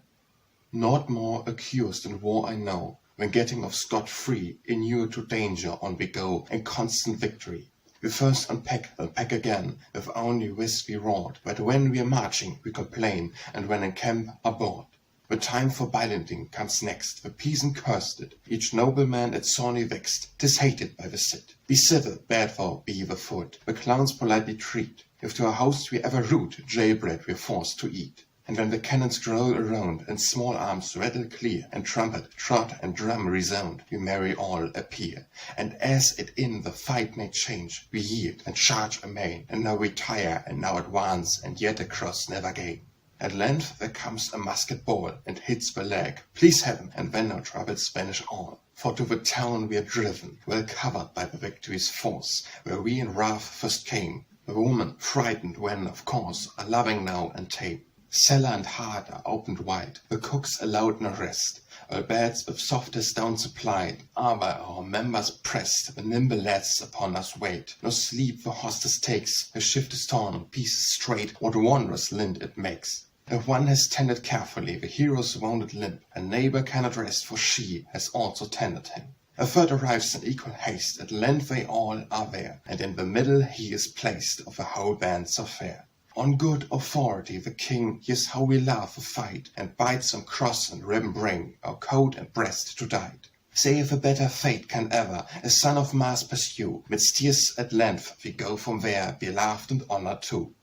Naught more accused in war I know, when getting off scot-free, inured to danger on we go, and constant victory. We first unpack, then pack again, with only this we wrought, but when we're marching we complain, and when in camp are bored. The time for billeting comes next, the peasant cursed it, each nobleman at sorely vexed, 'tis hated by the cit. Be civil, bad thou be the foot, the clowns politely treat, if to our host we ever root, jailbread we're forced to eat. And when the cannons growl around, and small arms rattle clear, and trumpet, trot, and drum resound, we merry all appear. And as it in the fight may change, we yield, and charge amain, and now retire, and now advance, and yet across never gain. At length there comes a musket ball, and hits the leg, please heaven, and then our troubles vanish all. For to the town we are driven, well covered by the victory's force, where we in wrath first came. The woman, frightened when, of course, are loving now and tame. Cellar and heart are opened wide, the cooks allowed no rest. All beds with softest down supplied are by our members pressed. The nimble lads upon us wait. No sleep the hostess takes, her shift is torn, pieces straight. What wondrous lint it makes! If one has tended carefully the hero's wounded limb, a neighbor cannot rest, for she has also tended him. A third arrives in equal haste, at length they all are there, and in the middle he is placed of the whole band so fair. On good authority the king hears how we love the fight, and bids some cross and ribbon bring, our coat and breast to dight. Say if a better fate can ever a son of Mars pursue, midst tears at length we go from there, beloved and honored too.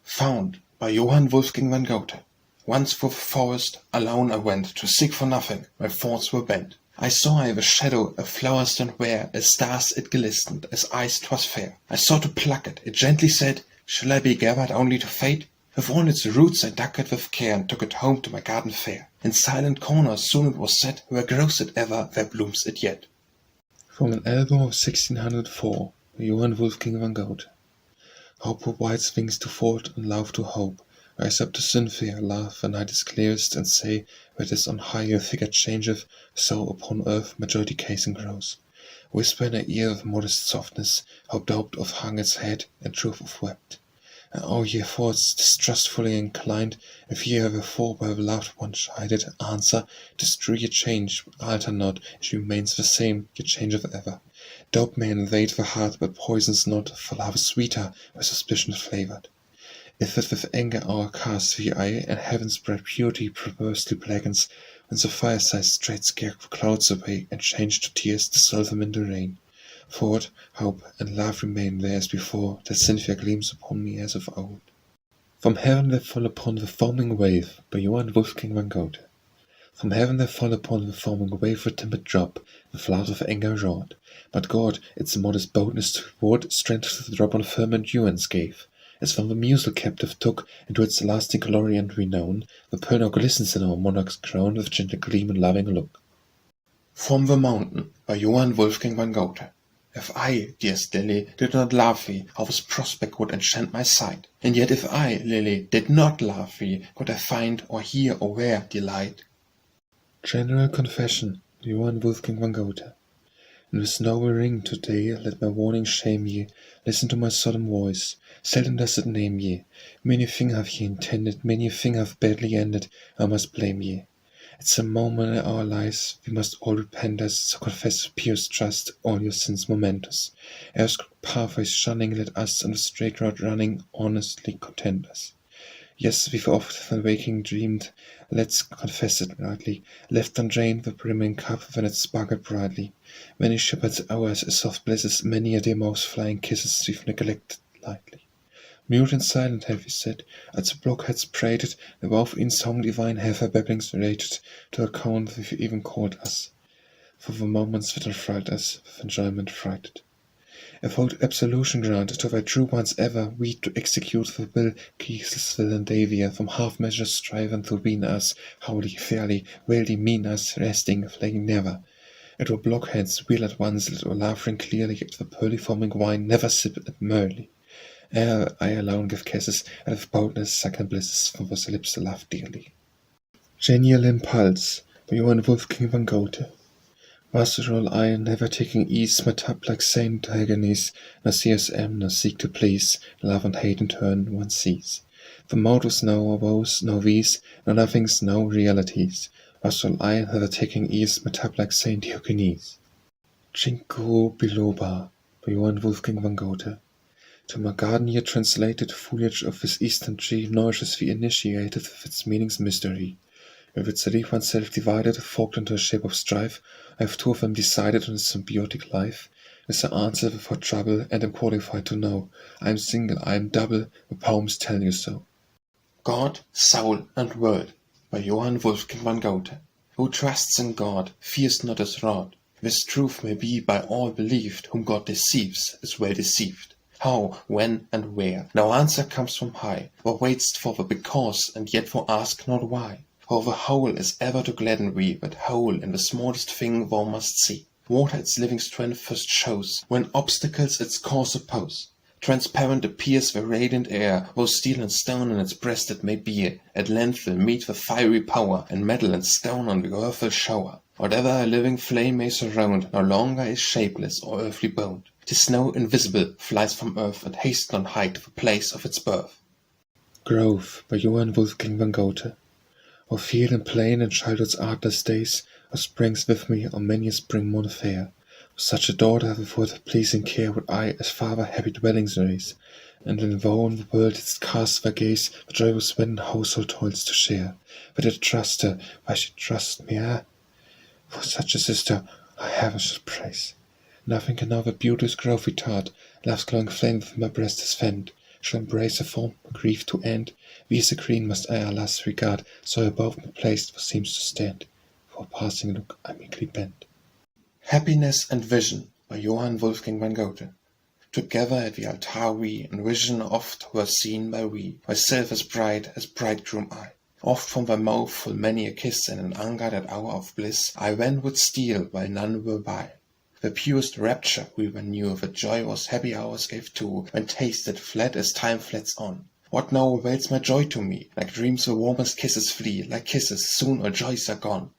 Found by Johann Wolfgang van Goethe. Once through the forest alone I went, to seek for nothing, my thoughts were bent. I saw I the shadow of flowers stand where, as stars it glistened, as ice 'twas fair. I sought to pluck it, it gently said, shall I be gathered only to fade? With all its roots I dug it with care, and took it home to my garden fair. In silent corners soon it was set, where grows it ever, there blooms it yet. From an album of 1604 by Johann Wolfgang van Goethe. Hope provides wings to thought and love to hope. Rise up to Cynthia, love, the night is clearest, and say that as on high your figure changeth, so upon earth my joy decays and grows. Whisper in her ear with modest softness, how doubt of hung its head, and truth of wept. And all ye thoughts distrustfully inclined, if ye have before by the loved one chided, answer, 'tis true ye change, but alter not, she remains the same, ye changeth ever. Doubt may invade the heart, but poisons not, for love is sweeter, by suspicion flavoured. If it with anger our cast the eye, and heaven's bright purity perversely blackens, when the fireside straight scare the clouds away, and change to tears dissolve them into rain. Thought, hope, and love remain there as before, that Cynthia gleams upon me as of old. From heaven there fall upon the foaming wave, by Johann Wolfgang van Goethe. From heaven there fall upon the foaming wave the timid drop, the flood of anger wrought. But God, its modest boldness to reward, strength to the drop on firm endurance gave. As from the muse the captive took into its lasting glory and renown, the pearl now glistens in our monarch's crown with gentle gleam and loving look. From the Mountain by Johann Wolfgang van Goethe. If I, dearest Lily, did not love thee, how this prospect would enchant my sight. And yet if I, Lily, did not love thee, could I find, or hear, or wear delight? General Confession by Johann Wolfgang van Goethe. And with no ring today, let my warning shame ye. Listen to my solemn voice. Seldom does it name ye. Many thing have ye intended, many thing have badly ended. I must blame ye. It's a moment in our lives we must all repent us, so confess with pious trust all your sins momentous. Erst pathways shunning, let us on the straight road running honestly content us. Yes, we've oft when waking dreamed, let's confess it rightly, left undrained the brimming cup when it sparkled brightly. Many shepherd's hours, soft blisses, many a dear mouth's flying kisses we've neglected lightly. Mute and silent have we sat, as the blockheads prated, above in song divine have our babblings rated, to account we've even called us, for the moments that affright us, with enjoyment frighted. If hold absolution granted to thy true ones ever, we to execute the will, Keith's will and Davia, from half measures striven to wean us, howly, fairly, wellly mean us, resting, flaying never. At our blockheads we'll at once let our laughing clearly at the pearly foaming wine never sip it merrily. Ere I alone give kisses, and with boldness second blisses from those lips love dearly. Genial Impulse by Johann Wolfgang van Goethe. Pastoral I, never taking ease, met up like Saint Diogenes, nor CSM, nor seek to please, love and hate in turn one sees. The motives no woes, no these, no nothings, no realities. Pastoral I, never taking ease, met up like Saint Diogenes. Ginkgo Biloba by Johann Wolfgang van Goethe. To my garden here translated, foliage of this eastern tree nourishes the initiated with its meaning's mystery. With its leaf oneself divided, forked into a shape of strife, I have two of them decided on a symbiotic life. Is the answer without trouble, and am qualified to know. I am single, I am double, the poems tell you so. God, Soul, and World by Johann Wolfgang van Goethe. Who trusts in God, fears not his rod. This truth may be by all believed, whom God deceives, is well deceived. How, when, and where, no answer comes from high, or waits for the because, and yet for ask not why. For the whole is ever to gladden we, but whole in the smallest thing thou must see. Water its living strength first shows, when obstacles its course oppose. Transparent appears the radiant air, though steel and stone in its breast it may bear, at length will meet the fiery power, and metal and stone on the earth will shower. Whatever a living flame may surround, no longer is shapeless or earthly bound. 'Tis now invisible, flies from earth, and hastes on high to the place of its birth. Growth by Johann Wolfgang van Goethe. O field and plain in childhood's artless days, O springs with me on many a spring morn fair. With such a daughter with pleasing care would I as father happy dwellings raise, and when woe on the world didst cast thy gaze, the joy was when household toils to share. But I trust her, why she trust me, for such a sister I heaven should praise. Nothing can now the beauteous growth retard, love's glowing flame within my breast is fanned, shall embrace a form, grief to end. Wie as a green must I alas regard, so above me placed what seems to stand, for a passing look I meekly bend. Happiness and Vision by Johann Wolfgang van Goethe. Together at the altar we, in vision oft were seen by we, myself as bride, as bridegroom I. Oft from thy mouth full many a kiss, and in anger that hour of bliss I then would steal while none were by. The purest rapture we were knew, the joy was happy hours gave to, when tasted fled as time fleds on. What now avails my joy to me? Like dreams the warmest kisses flee, like kisses soon all joys are gone.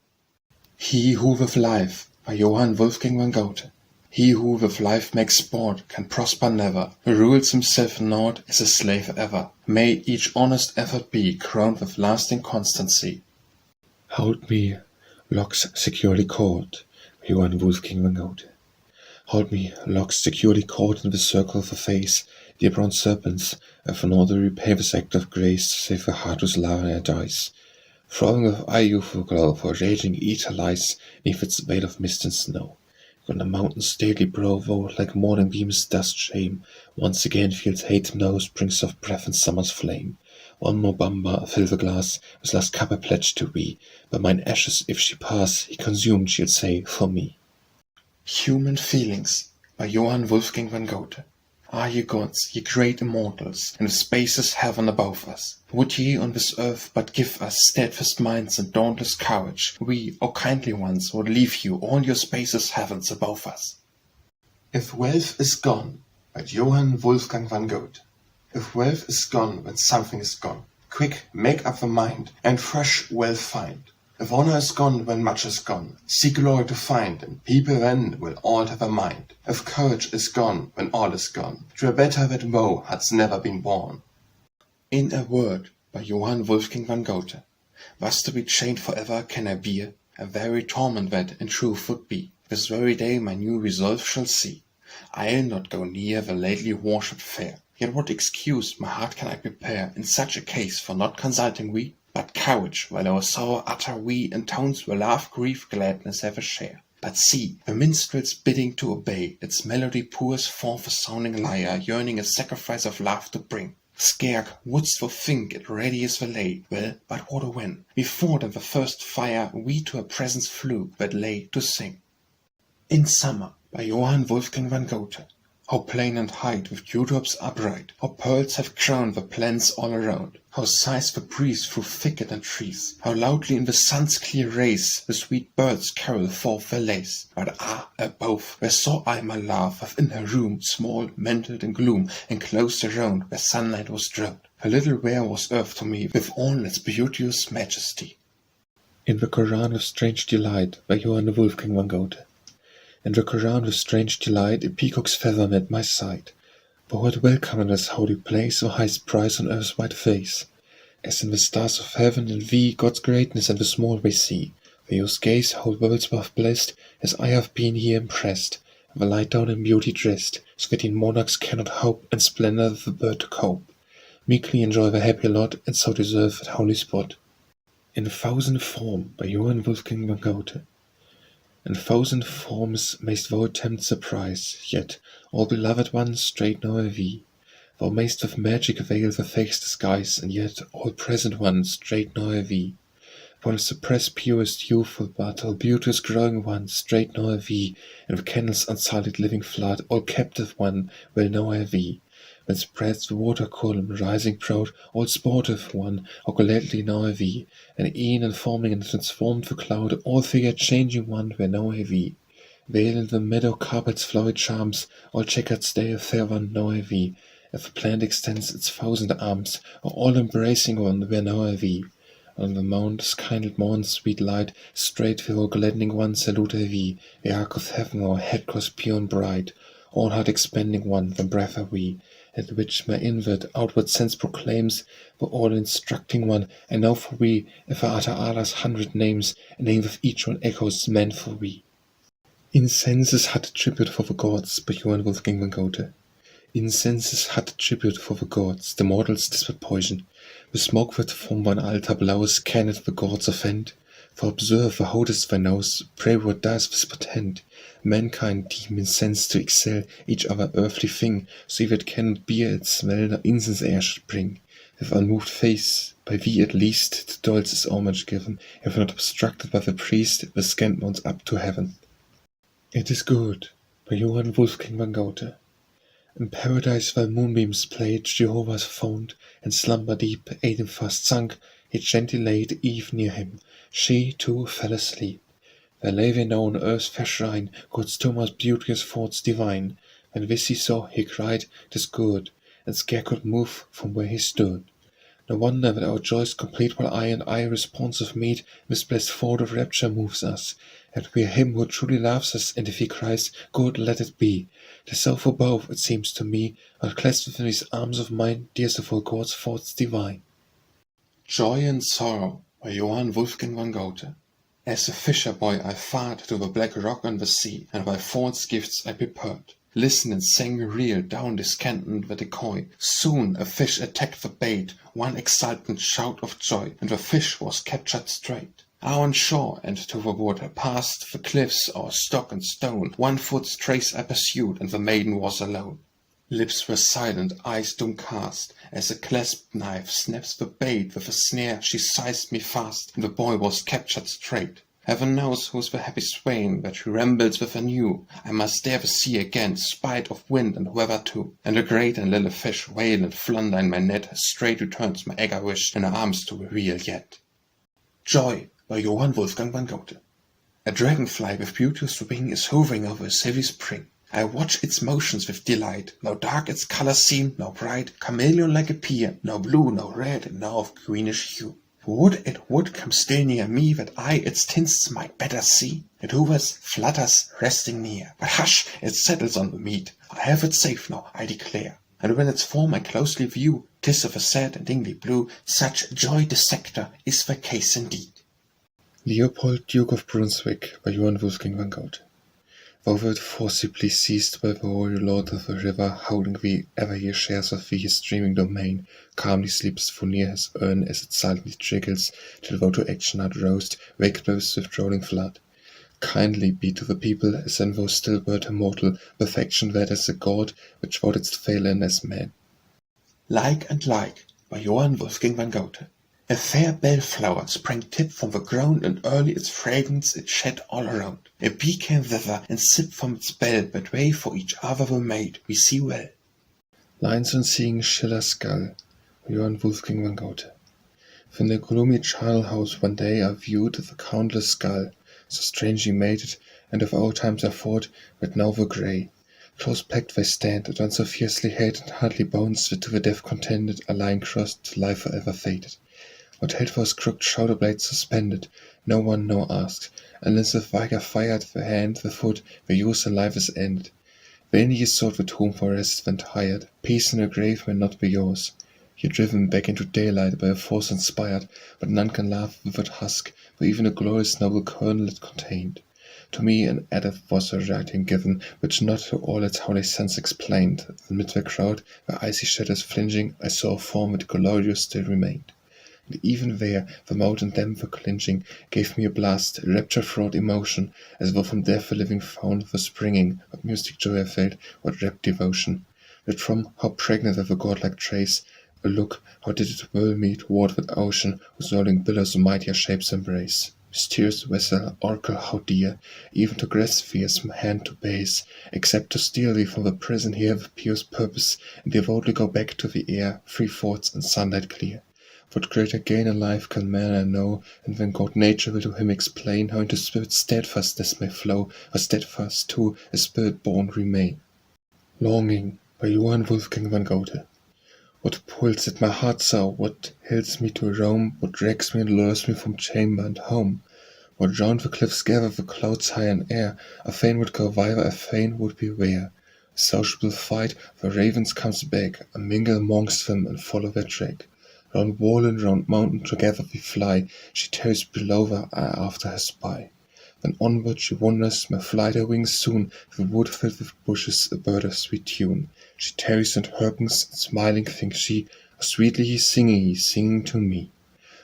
He who with life by Johann Wolfgang van Goethe. He who with life makes sport can prosper never, who rules himself in naught is a slave ever. May each honest effort be crowned with lasting constancy. Hold me, locks securely caught by Johann Wolfgang van Goethe. Hold me, locks securely caught in the circle of a face, dear brown serpents, and for no repay this act of grace, save the heart whose love ere dies. Throbbing with eye youthful glow, for raging ether lies neath its veil of mist and snow. On the mountain's stately brow, though like morning beams dust shame, once again feels hate no springs of breath and summer's flame. One more bumper, fill the glass, his last cup I pledge to be, but mine ashes if she pass, he consumed, she'll say, for me. Human Feelings by Johann Wolfgang van Goethe. Are ye gods, ye great immortals, in the spaces heaven above us? Would ye on this earth but give us steadfast minds and dauntless courage, we, O kindly ones, would leave you all your spacious heavens above us. If wealth is gone by Johann Wolfgang van Goethe. If wealth is gone when something is gone, quick make up the mind, and fresh wealth find. If honour is gone when much is gone, seek glory to find, and people then will all have a mind. If courage is gone when all is gone, 'twere better that woe hadst never been born. In a word, by Johann Wolfgang van Goethe. Was to be chained forever can I bear, a very torment that in truth would be. This very day my new resolve shall see. I'll not go near the lately worshipped fair. Yet what excuse my heart can I prepare in such a case for not consulting we? But courage, while our sorrow utter we in tones where love, grief, gladness have a share. But see, the minstrel's bidding to obey, its melody pours forth a sounding lyre, yearning a sacrifice of love to bring. Scarce wouldst thou think it ready is the lay, well, but what a when, before than the first fire, we to her presence flew, that lay to sing. In Summer, by Johann Wolfgang van Goethe. How plain and height with dewdrops upright, how pearls have crowned the plants all around, how sighs the breeze through thicket and trees, how loudly in the sun's clear rays the sweet birds carol forth their lays. But above, where saw I my love within her room, small, mantled in gloom, enclosed around, where sunlight was drowned. Her little ware was earth to me, with all its beauteous majesty. In the Koran with strange delight, by Johann Wolfgang van Goethe. In the Koran with strange delight, a peacock's feather met my sight. For it welcome in this holy place, the highest prize on earth's white face. As in the stars of heaven, in thee God's greatness and the small we see. For whose gaze whole worlds were blessed, as I have been here impressed, the light down in beauty dressed, so that in monarchs cannot hope, and splendor the bird to cope. Meekly enjoy the happy lot, and so deserve that holy spot. In a thousand form, by Johann Wolfgang van Goethe. In thousand forms mayst thou attempt surprise, yet, all beloved one, straight now are thee. Thou mayst with magic veil the face disguise, and yet, all present one, straight now are thee. While suppress purest youthful bud, all beauteous growing one, straight now are thee, and with candles unsullied living flood, all captive one, well now are thee. When spreads the water column, rising proud, all sportive one, how gladly now are thee, and e'en informing and transformed the cloud, all figure changing one, where now are thee. Veil in the meadow carpet's flowery charms, all checkered stay a fair one, now are thee. If the plant extends its thousand arms, or all embracing one, where now are thee. On the mount's kindled morn's sweet light, straight for all gladdening one, salute I thee, the ark of heaven, our head-cross pure and bright, all heart expanding one, the breath are we. At which my inward, outward sense proclaims, for all instructing one, and now for we, if I utter Allah's 100 names, a name with each one echoes, man for we. Incense had a tribute for the gods, by Johann Wolfgang van Goethe. Incense had a tribute for the gods, the mortals desperate poison. The smoke that from one altar blows, can it the gods offend? For observe, the holdest thy nose, pray what does this portend? Mankind deem incense to excel each other earthly thing, so if it cannot bear its smell, no incense air should bring. With unmoved face, by thee at least, to dolls is homage given, if not obstructed by the priest, the scant mounts up to heaven. It is good, by Johann Wolfgang van Goethe. In paradise while moonbeams played, Jehovah's found, and slumber deep, Adam fast sunk, yet gently laid Eve near him. She, too, fell asleep. There lay they now on earth's fair shrine, God's Thomas' beauteous thoughts divine. When this he saw, he cried, "'Tis good," and scarce could move from where he stood. No wonder that our joys complete, while I responsive meet, this blessed thought of rapture moves us, that we are him who truly loves us, and if he cries, "Good, let it be," 'tis so for both, it seems to me, are clasped within these arms of mine, dearest of all God's thoughts divine. Joy and Sorrow, by Johann Wolfgang van Goethe. As a fisher boy I fared to the black rock on the sea, and by false gifts I prepared. Listened and sang a reel down descantant the decoy. Soon a fish attacked the bait, one exultant shout of joy, and the fish was captured straight. On shore and to the water, past the cliffs or stock and stone, 1 foot's trace I pursued, and the maiden was alone. Lips were silent, eyes downcast, as a clasped knife snaps the bait with a snare she seized me fast, and the boy was captured straight. Heaven knows who's the happy swain that she rambles with anew. I must dare the sea again, spite of wind and weather too. And the great and little fish wail and flounder in my net, as straight returns my eager wish in her arms to reel yet. Joy, by Johann Wolfgang van Goethe. A dragonfly with beauteous wing is hovering over a heavy spring. I watch its motions with delight. Now dark its colours seem, now bright, chameleon like a peer, now blue, now red, and now of greenish hue. It would come still near me, that I its tints might better see. It hovers, flutters, resting near. But hush, it settles on the meat. I have it safe now, I declare. And when its form I closely view, 'tis of a sad and dingy blue. Such joy dissector is the case indeed. Leopold, Duke of Brunswick, by Johann Wolfgang van Goethe. Thou wert forcibly seized by the hoary lord of the river, howling thee, ever he shares of thee his streaming domain, calmly sleeps full near his urn as it silently trickles, till thou to action art roused, waked by the swift rolling flood. Kindly be to the people, as then thou still wert immortal, perfection that as a god, which thou didst fail in as man. Like and Like, by Johann Wolfgang van Goethe. A fair bellflower sprang tip from the ground, and early its fragrance it shed all around. A bee came thither, and sipped from its bell, but way for each other were made, we see well. Lines on seeing Schiller's skull, by Johann Wolfgang van Goethe. From the gloomy charnel house one day I viewed the countless skull, so strangely mated, and of old times I thought, but now were grey. Close packed they stand, and on so fiercely hated hardly bones that to the death contended are lying crossed to life forever fated. What held those crooked shoulder blades suspended, no one no asked, unless the vigour fired the hand, the foot, the use and life is ended. Vainly ye sought the tomb for rest when tired, peace in the grave may not be yours. You're driven back into daylight by a force inspired, but none can laugh with that husk, for even the glorious noble kernel it contained. To me an Epitaph was a writing given, which not to all its holy sense explained. Amid the crowd, where icy shadows flinging, I saw a form that glorious still remained. And even there, the mountain dam for clinching, gave me a blast, a rapture-fraught emotion, as though from death a living fount was springing. What mystic joy I felt, what rapt devotion! That from how pregnant of a godlike trace, a look, how did it whirl me toward that ocean, whose rolling billows mightier shapes embrace. Mysterious vessel, oracle, how dear, even to grasp thee as hand to base, except to steal thee from the prison here with pious purpose, and devoutly go back to the air, free thoughts and sunlight clear. What greater gain in life can man know, and when God nature will to him explain, how into spirit steadfastness may flow, how steadfast too a spirit born remain. Longing, by Johann Wolfgang van Goethe. What pulls at my heart so, what hills me to roam, what drags me and lures me from chamber and home? What round the cliffs gather the clouds high in air, I fain would go thither, I fain would beware. A sociable fight, the ravens comes back, I mingle amongst them and follow their track. Round wall and round mountain together we fly, she tarries below her, I after her spy. Then onward she wanders, may flight her wings soon, the wood filled with bushes, a bird of sweet tune. She tarries and hearkens, and smiling thinks she, how sweetly he's singing to me.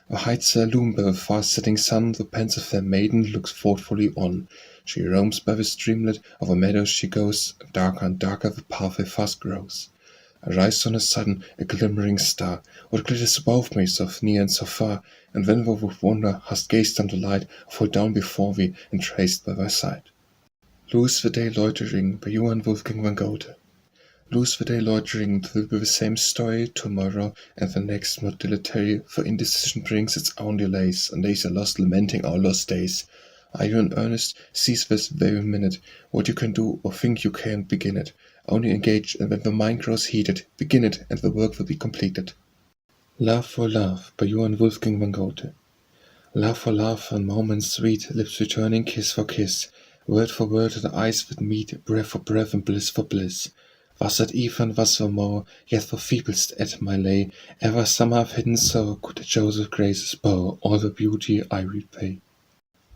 The heights are illumined by the fast setting sun, the pensive fair maiden looks thoughtfully on. She roams by the streamlet, over meadows she goes, and darker the pathway fast grows. I rise on a sudden, a glimmering star, what glitters above me, so near and so far, and when thou with wonder hast gazed on the light, I fall down before thee, and traced by thy side. Lose the day loitering, by Johann Wolfgang van Goethe. Lose the day loitering, it will be the same story tomorrow, and the next more dilatory, for indecision brings its own delays, and days are lost lamenting our lost days. Are you in earnest? Seize this very minute, what you can do, or think you can, begin it. Only engage, and when the mind grows heated, begin it, and the work will be completed. Love for love, by Johann Wolfgang van Goethe. Love for love, and moments sweet, lips returning kiss for kiss, word for word, and eyes that meet, breath for breath, and bliss for bliss. Was at eve and was for more, yet for feeblest at my lay, ever some have hidden so, could Joseph Grace's bow, all the beauty I repay.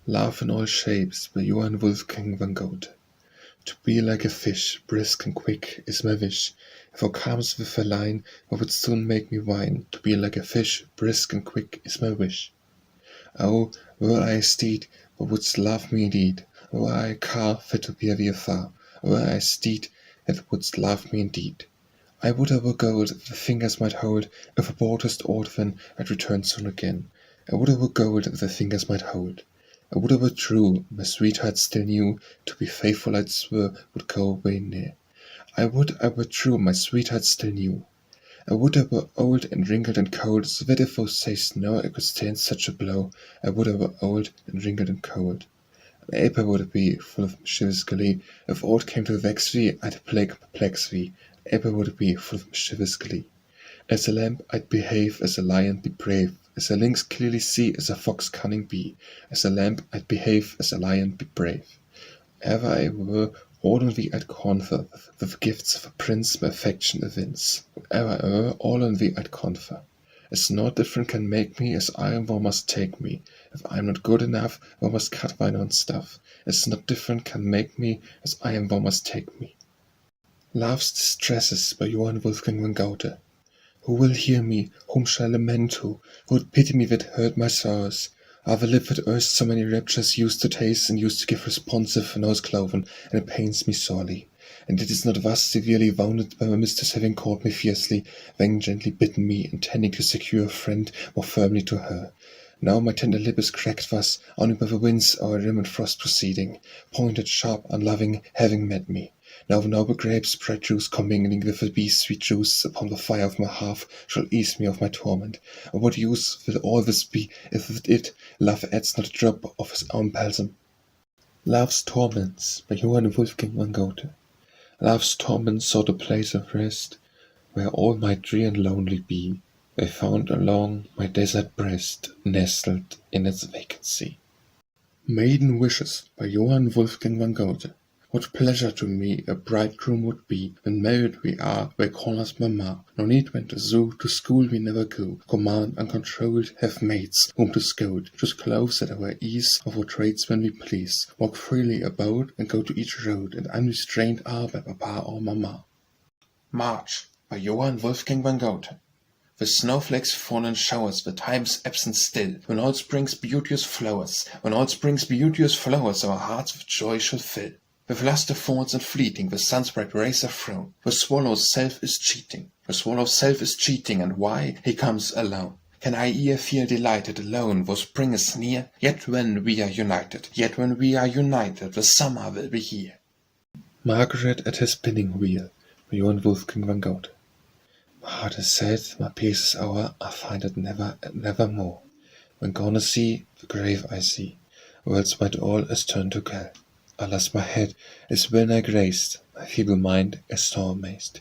Love in all shapes, by Johann Wolfgang van Goethe. To be like a fish, brisk and quick, is my wish. If thou camest with a line, thou would soon make me whine. To be like a fish, brisk and quick, is my wish. Oh, were I a steed, thou wouldst love me indeed. Were I a car, fit to bear thee afar. Were I a steed, that wouldst love me indeed. I would I were gold, the fingers might hold. If thou broughtest aught, then I'd return soon again. I would I were gold, the fingers might hold. I would I were true, my sweetheart still knew, to be faithful I'd swear, would go away near. I would I were true, my sweetheart still knew. I would I were old and wrinkled and cold, so that if thou say'st no, I could stand such a blow. I would I were old and wrinkled and cold. An ape I would be, full of mischievous glee. If aught came to vex thee, I'd plague and perplex thee. An ape I would be, full of mischievous glee. As a lamb I'd behave, as a lion be brave. as a lynx clearly see, as a fox cunning be, as a lamb I'd behave, as a lion be brave. Ever I were, all on thee I'd confer, with the gifts of a prince my affection evince. Wherever I were, all on thee I'd confer. As naught different can make me, as I am thou must take me. If I am not good enough, thou must cut thine own stuff. As not different can make me, as I am thou must take me. Love's Distresses by Johann Wolfgang van Goethe. Who will hear me? Whom shall I lament to? Who would pity me that heard my sorrows? Are the lip that erst so many raptures used to taste and used to give responsive nose cloven, and it pains me sorely. And it is not thus severely wounded by my mistress having caught me fiercely, then gently bitten me, intending to secure a friend more firmly to her. Now my tender lip is cracked thus, only by the winds o'er rim and frost proceeding, pointed, sharp, unloving, having met me. Now the noble grapes, bright juice commingling with the bee's sweet juice upon the fire of my hearth, shall ease me of my torment. Of what use will all this be, if with it love adds not a drop of his own balsam? Love's Torments by Johann Wolfgang van Goethe. Love's torments sought a place of rest, where all might drear and lonely be. They found along my desert breast, nestled in its vacancy. Maiden Wishes by Johann Wolfgang van Goethe. What pleasure to me a bridegroom would be, when married we are, they call us mamma. No need when to zoo, to school we never go, command uncontrolled, have maids, whom to scold, choose clothes at our ease, of our trades when we please, walk freely about, and go to each road, and unrestrained are by papa or mamma. March by Johann Wolfgang van Goethe. The snowflakes fall in showers, the time's absent still, when all spring's beauteous flowers, our hearts with joy shall fill. With lustre false and fleeting, the sun's bright rays are thrown. The swallow's self is cheating. And why? He comes alone. Can I e'er feel delighted alone, though spring is near? Yet when we are united, the summer will be here. Margaret at her spinning wheel by Johann Wolfgang van Goethe. My heart is sad, my peace is o'er, I find it never more. When gone is he, the grave I see, worlds might all as turn to gall. Alas, my head is well nigh graced, my feeble mind is sore amazed.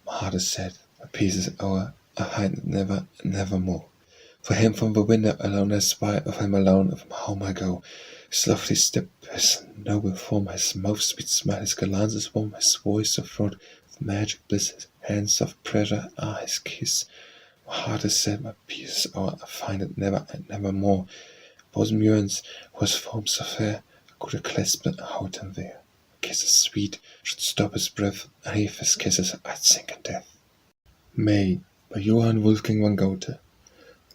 My heart is sad, my peace is o'er, I find it never more. For him from the window alone I spy, of him alone, of home I go. His lofty step, his noble form, his mouth sweet smile, his glance is warm, his voice so fraught with magic bliss, his hands of pressure, his kiss. My heart is sad, my peace is o'er, I find it never more. Bosom yearns, whose form so fair, could I clasp and hold him there. Kisses sweet should stop his breath, and if his kisses I'd sink in death. May by Johann Wolfgang van Goethe.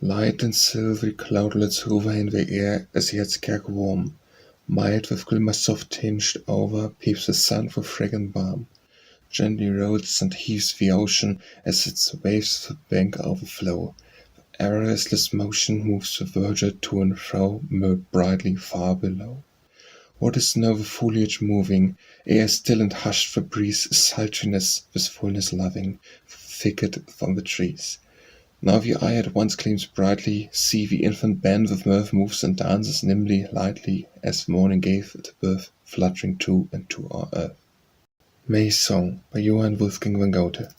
Light and silvery cloudlets hover in the air as yet scarce warm. Mild with glimmer soft tinged over peeps the sun for fragrant balm. Gently rolls and heaves the ocean as its waves the bank overflow. The restless motion moves the verdure to and fro, mirrored brightly far below. What is now the foliage moving? Air still and hushed the breeze, sultriness with fullness loving, thicket from the trees. Now the eye at once gleams brightly, see the infant band with mirth moves and dances nimbly, lightly, as morning gave it birth, fluttering to and to our earth. May Song by Johann Wolfgang van Goethe.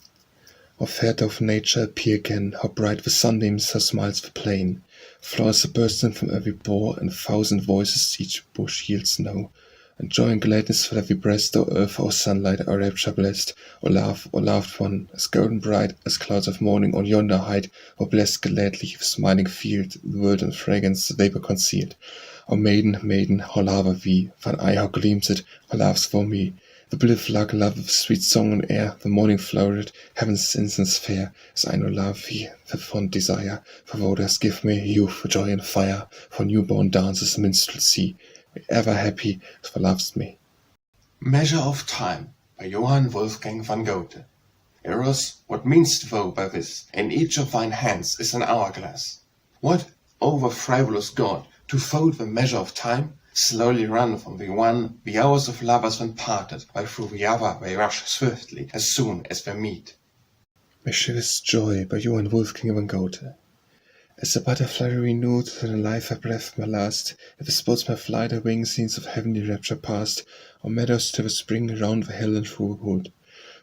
How fair doth nature appear again, how bright the sunbeams, how smiles the plain. Flowers are bursting from every pore, and 1,000 voices each bush yields know. And joy and gladness fill every breast, O earth, O sunlight, O rapture blessed, O love, O loved one, as golden bright as clouds of morning on yonder height, O blessed gladly with smiling field, the world in fragrance, the vapor concealed. O maiden, maiden, how love thee, thine eye how gleams it, how loves for me. The blithe lark love with sweet song and air, the morning flowered, heaven's incense fair, as I know love thee, the fond desire, for thou dost give me youth, joy and fire, for newborn dances minstrelsy, be ever happy, as thou lovest me. Measure of Time by Johann Wolfgang van Goethe. Eros, what mean'st thou by this? In each of thine hands is an hourglass. What, over frivolous God, to fold the measure of time? Slowly run from the one the hours of lovers when parted, while through the other they rush swiftly, as soon as they meet. Mischievous Joy by Johann Wolfgang van Goethe. As a butterfly renewed, than a life I breathed my last, if sports my flight or wing scenes of heavenly rapture past, or meadows to the spring round the hill and through the wood.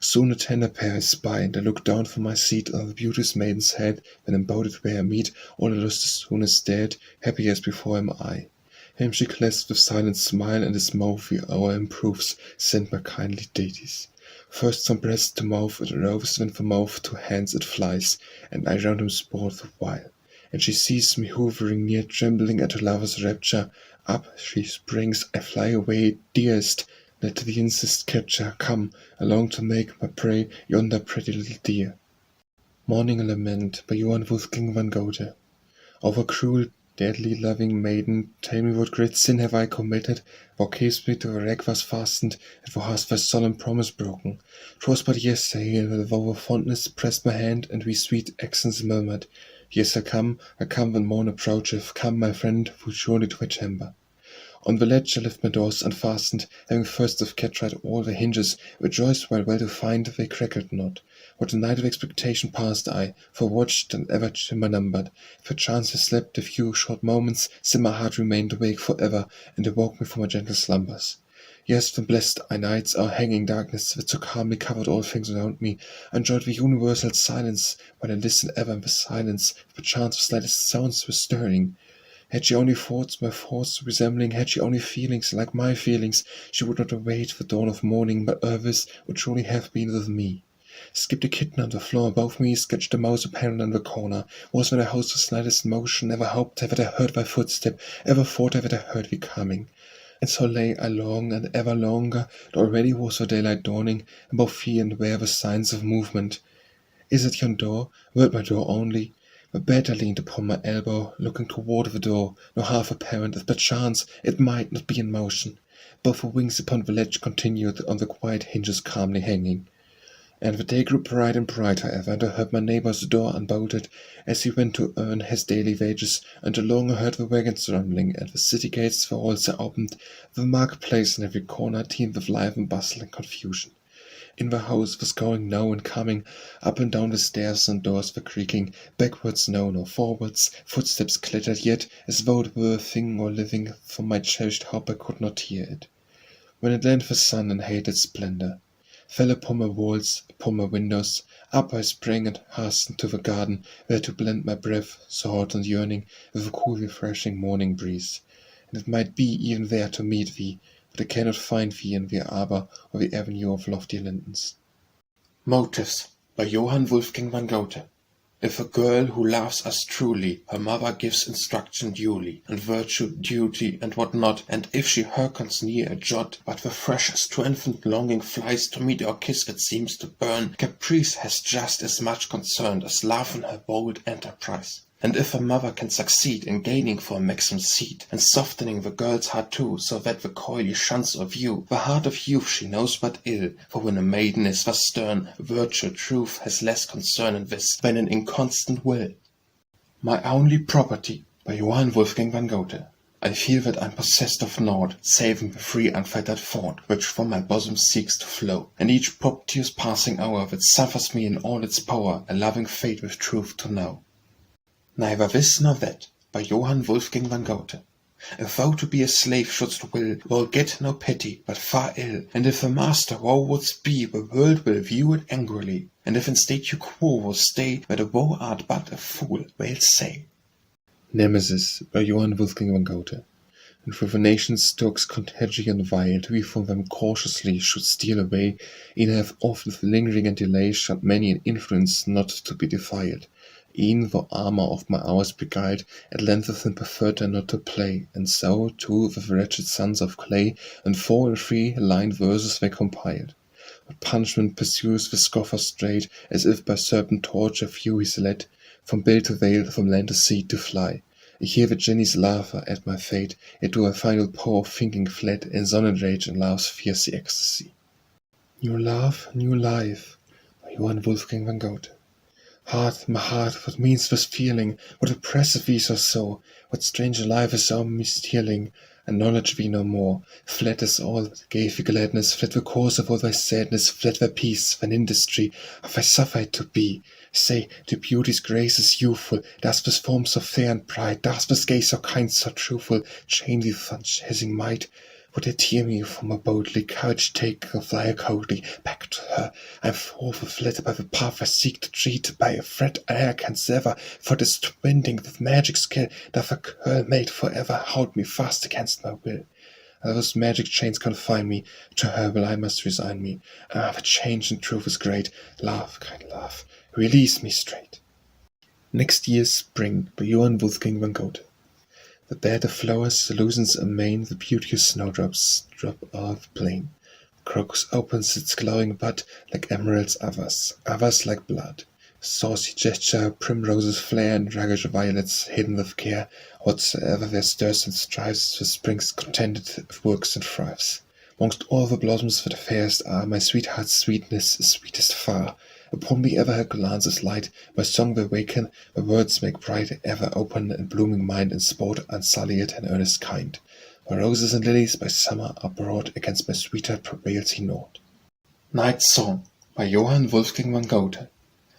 Soon a tender pair I spy, and I look down from my seat on the beauteous maiden's head, when embodied where I meet, all the lust as soon as dead, happy as before am I. Him she clasps with silent smile, and his mouth the hour improves, sent by kindly deities. First from breast to mouth it roves, then from mouth to hands it flies, and I round him sport the while. And she sees me hovering near, trembling at her lover's rapture. Up she springs, I fly away, dearest, let the incest capture. Come along to make my prey, yonder pretty little deer. Morning Lament by Johann Wolfgang van Goethe. Over cruel, deadly loving maiden, tell me what great sin have I committed? Thou camest me to the rack was fastened, and thou hast thy solemn promise broken. 'Twas but yesterday that thou with fondness pressed my hand, and we sweet accents murmured. Yes, I come when morn approacheth, come, my friend, full surely to my chamber. On the ledge I left my doors unfastened, having first of tried all the hinges, rejoiced while well to find they cracked not. What a night of expectation passed I, for watched and ever timber numbered. Perchance I slept a few short moments, still my heart remained awake for ever, and awoke me from my gentle slumbers. Yes, the blessed nights are hanging darkness that so calmly covered all things around me, enjoyed the universal silence, while I listened ever in the silence, perchance the slightest sounds were stirring. Had she only thoughts, my thoughts resembling, had she only feelings like my feelings, she would not await the dawn of morning, but Irvis would surely have been with me. Skipped a kitten on the floor above me, sketched a mouse apparent in the corner, was when I housed the slightest motion, never hoped that I heard thy footstep, ever thought that I heard thee coming. And so lay I long and ever longer, though already was the daylight dawning, and both fear and wear the signs of movement. Is it yon door? Were it my door only? My bed I leaned upon my elbow, looking toward the door, nor half apparent, if perchance it might not be in motion. Both the wings upon the ledge continued, on the quiet hinges calmly hanging. And the day grew bright and brighter ever, and I heard my neighbour's door unbolted, as he went to earn his daily wages, and along I heard the wagons rumbling, and the city gates were also opened, the market-place in every corner teemed with life and bustle and confusion. In the house was going now and coming, up and down the stairs and doors were creaking, backwards no nor forwards, footsteps clattered yet, as though it were a thing or living, from my cherished hope I could not hear it. When at length the sun in hated splendour fell upon my walls, upon my windows, up I sprang and hastened to the garden, where to blend my breath, so hot and yearning, with the cool refreshing morning breeze. And it might be even there to meet thee, but I cannot find thee in the arbour or the avenue of lofty lindens. Motives by Johann Wolfgang van Goethe. If a girl who loves us truly, her mother gives instruction duly, and virtue, duty, and what not, and if she hearkens near a jot, but the freshest to infant longing flies to meet our kiss it seems to burn, caprice has just as much concern as love in her bold enterprise. And if a mother can succeed in gaining for a maxim seat, and softening the girl's heart too, so that the coily shuns her view, the heart of youth she knows but ill, for when a maiden is thus stern, virtue, truth has less concern in this than an inconstant will. My only property by Johann Wolfgang van Goethe. I feel that I'm possessed of naught, saving the free unfettered thought, which from my bosom seeks to flow, and each propitious passing hour that suffers me in all its power, a loving fate with truth to know. Neither this nor that, by Johann Wolfgang van Goethe. If thou to be a slave shouldst will, thou'll get no pity, but far ill, and if a master thou wouldst be, the world will view it angrily, and if in statu quo will stay, where thou art but a fool, they'll say. Nemesis by Johann Wolfgang van Goethe. And for the nation's stokes contagion wild, we from them cautiously should steal away, e'en have oft with lingering and delay shut many an influence not to be defiled. E'en the armour of my hours beguiled, at length with them preferred I not to play, and so, too, with the wretched sons of clay, and 4 and 3 lined verses they compiled. But punishment pursues the scoffer straight, as if by serpent torture few he's led, from bill to veil, from land to sea to fly. I hear the Jenny's laughter at my fate, yet do I find with poor thinking fled, in sonnet rage and love's fierce ecstasy. New love, new life, by Johann Wolfgang van Goethe. Heart, my heart, what means this feeling? What oppresseth thee so? What strange life is so mysterious? Acknowledge thee no more. Fled is all that gave thee gladness, fled the cause of all thy sadness, fled thy peace, thine industry, of thy suffered to be. Say, to beauty's grace is youthful, does this form so fair and bright, does this gaze so kind, so truthful, chain thee with unchasing might? Would they tear me from her boldly, courage take, or fly coldly back to her? I'm forth fled by the path I seek to treat, by a thread air can sever, for this twinning with magic skill, doth a curl made forever hold me fast against my will. And those magic chains confine me, to her will I must resign me. Ah, the change in truth is great, love, kind love, release me straight. Next year's spring, by Johann Wolfgang van Goethe. The bed of flowers loosens amain, the beauteous snowdrops drop off the plain. Crocus opens its glowing bud, like emeralds others like blood. Saucy gesture, primroses flare, and roguish violets hidden with care. Whatsoever there stirs and strives, the spring's contented works and thrives. Mongst all the blossoms that fairest are, my sweetheart's sweetness is sweetest far. Upon me ever her glances light, my song will waken, my words make bright, ever open and blooming mind, and sport unsullied and earnest kind. My roses and lilies by summer are brought, against my sweetheart prevails he naught. Night Song by Johann Wolfgang van Goethe.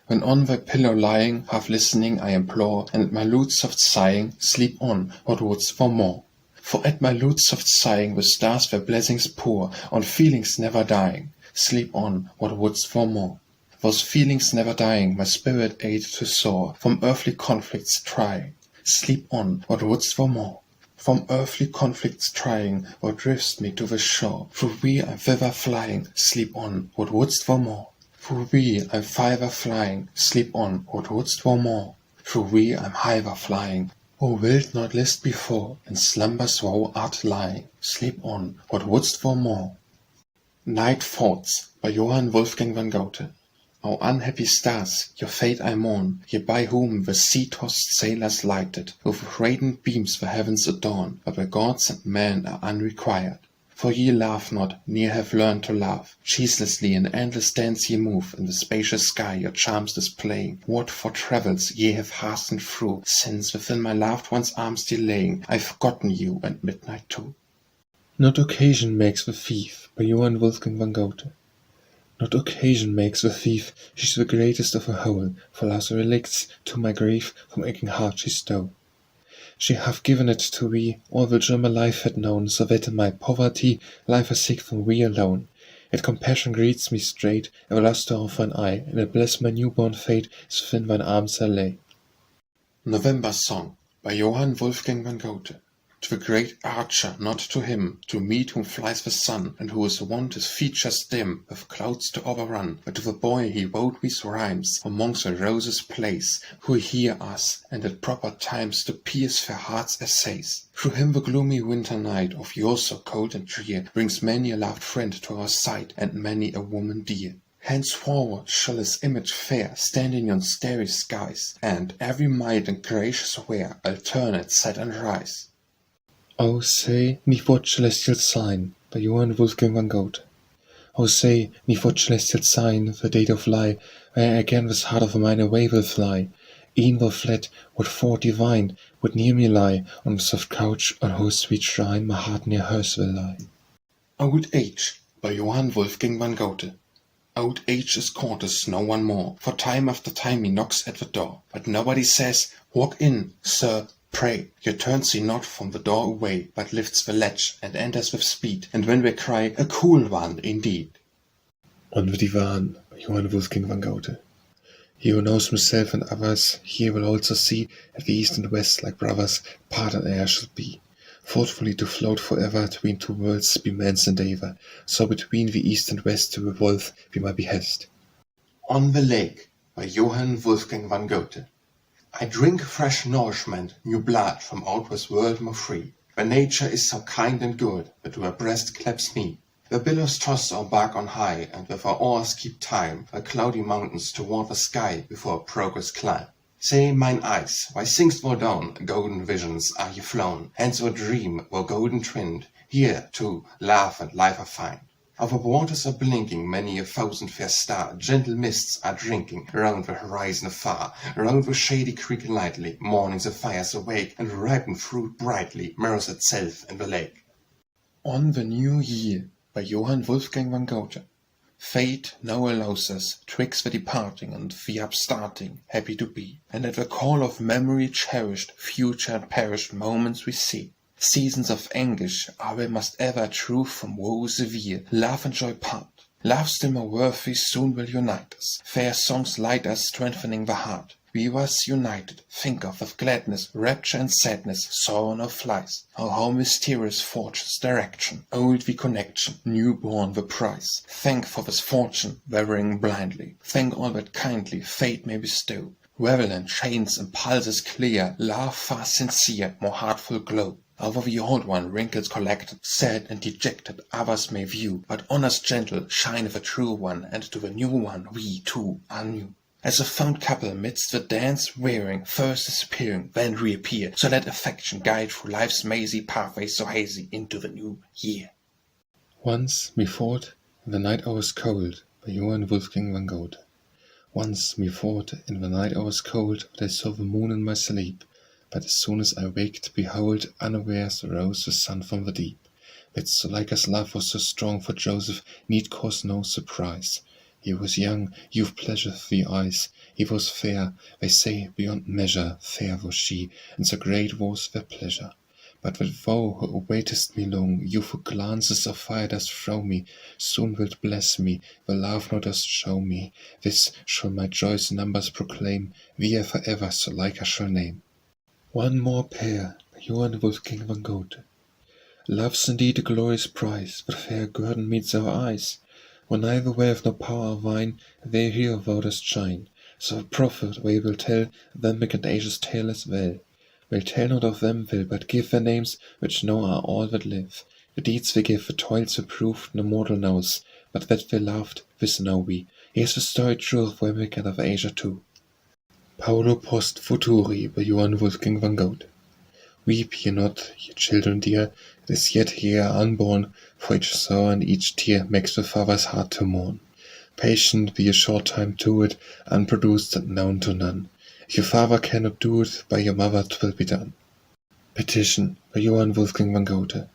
When on thy pillow lying, half listening I implore, and at my lute's soft sighing, sleep on, what wouldst for more? For at my lute's soft sighing, the stars their blessings pour, on feelings never dying. Sleep on, what wouldst for more? Those feelings never dying, my spirit aid to soar, from earthly conflicts trying. Sleep on, what wouldst for more? From earthly conflicts trying, what drifts me to the shore? Through thee I'm thither flying, sleep on, what wouldst for more? Through thee I'm thither flying, sleep on, what wouldst for more? Through thee I'm hither flying, O wilt not list before, in slumber's woe art lying, sleep on, what wouldst for more? Night Thoughts by Johann Wolfgang van Goethe. O unhappy stars, your fate I mourn, ye by whom the sea-tossed sailors lighted, with radiant beams the heavens adorn, but where gods and men are unrequired. For ye laugh not, ne'er have learned to laugh. Ceaselessly in endless dance ye move, in the spacious sky your charms displaying. What for travels ye have hastened through, since within my loved one's arms delaying, I've forgotten you and midnight too. Not occasion makes the thief, by Johann Wolfgang van Goethe. Not occasion makes the thief, she's the greatest of her whole, for love's relicts to my grief from aching heart she stole. She hath given it to we, all which my life had known, so that in my poverty life I seek from we alone. Yet compassion greets me straight, ever lustre of thine eye, and it bless my newborn fate, as within thine arms I lay. November Song by Johann Wolfgang van Goethe. To the great archer, not to him, to meet whom flies the sun, and who is wont his features dim, with clouds to overrun, but to the boy he wrote these rhymes, amongst the roses place, who hear us, and at proper times to pierce their hearts' essays. Through him the gloomy winter night, of yore so cold and drear, brings many a loved friend to our sight, and many a woman dear. Henceforward shall his image fair stand in yon starry skies, and every mild and gracious wear alternate set and rise. O say, 'neath what celestial sign, by Johann Wolfgang van Goethe. O say, 'neath what celestial sign, the date of lie, where again this heart of mine away will fly. E'en though fled, what thought divine would near me lie, on the soft couch, on whose sweet shrine my heart near hers will lie. Old Age by Johann Wolfgang van Goethe. Old age is courteous, no one more, for time after time he knocks at the door, but nobody says, "Walk in, sir, pray." Yet turns he not from the door away, but lifts the latch and enters with speed, and when we cry, "A cool one, indeed." On the divan, by Johann Wolfgang van Goethe. He who knows himself and others, here will also see, at the east and west, like brothers, part and heir shall be. Thoughtfully to float forever, between two worlds be man's endeavour, so between the east and west to revolve be my behest. On the Lake by Johann Wolfgang van Goethe. I drink fresh nourishment, new blood from out this world more free, where nature is so kind and good, that to her breast claps me. The billows toss our bark on high, and with our oars keep time, the cloudy mountains toward the sky before our progress climb. Say, mine eyes, why sink'st thou down? Golden visions are ye flown, hence our dream were golden twinned, here, too, love and life are fine. Our waters are blinking, many a thousand fair star, gentle mists are drinking, round the horizon afar, round the shady creek lightly, morning's fires awake, and ripened fruit brightly mirrors itself in the lake. On the New Year by Johann Wolfgang van Goethe. Fate now allows us, twixt the departing and the upstarting, happy to be, and at the call of memory cherished, future and perished moments we see. seasons of anguish, are we must ever truth from woe severe, love and joy part. Love still more worthy soon will unite us, fair songs light us, strengthening the heart. We was united, think of with gladness, rapture and sadness, sorrow no flies. How mysterious fortune's direction, old the connection, new-born the price. Thank for this fortune, varying blindly, thank all that kindly fate may bestow. Revel in chains and pulses clear, love far sincere, more heartful glow. Over the old one wrinkles collected, sad and dejected, others may view, but honor's gentle shine of the true one, and to the new one we too are new. As a fond couple midst the dance wearing, first disappearing, then reappear, so let affection guide through life's mazy pathways so hazy into the new year. Once me thought in the night I was cold, by Johann Wolfgang van Goethe. Once me thought in the night I was cold, but I saw the moon in my sleep. But as soon as I waked, behold, unawares arose the sun from the deep. Which Zuleika's love was so strong for Joseph need cause no surprise. He was young, youth pleasured the eyes, he was fair, they say beyond measure, fair was she, and so great was their pleasure. But that thou who awaitest me long, youthful glances of fire dost throw me, soon wilt bless me, the love thou dost show me, this shall my joy's numbers proclaim, thee for ever Zuleika shall name. One more pair, Johann Wolfgang van Goethe. Love's indeed a glorious prize, but fair guerdon meets our eyes. When neither wealth nor power are thine, they here thou dost shine. So a prophet we will tell them and age's tale as well. We'll tell not of them will, but give their names, which know are all that live. The deeds they give, the toils they proved, no mortal knows, but that they loved, this know we. Here's the story truth where we get of Asia too. Paulo post futuri by Johann Wolfgang van Goethe. Weep ye not, ye children dear, it is yet ye are unborn, for each sorrow and each tear makes the father's heart to mourn. Patient be a short time to it, unproduced and known to none. If your father cannot do it, by your mother 'twill be done. Petition by Johann Wolfgang van Goethe.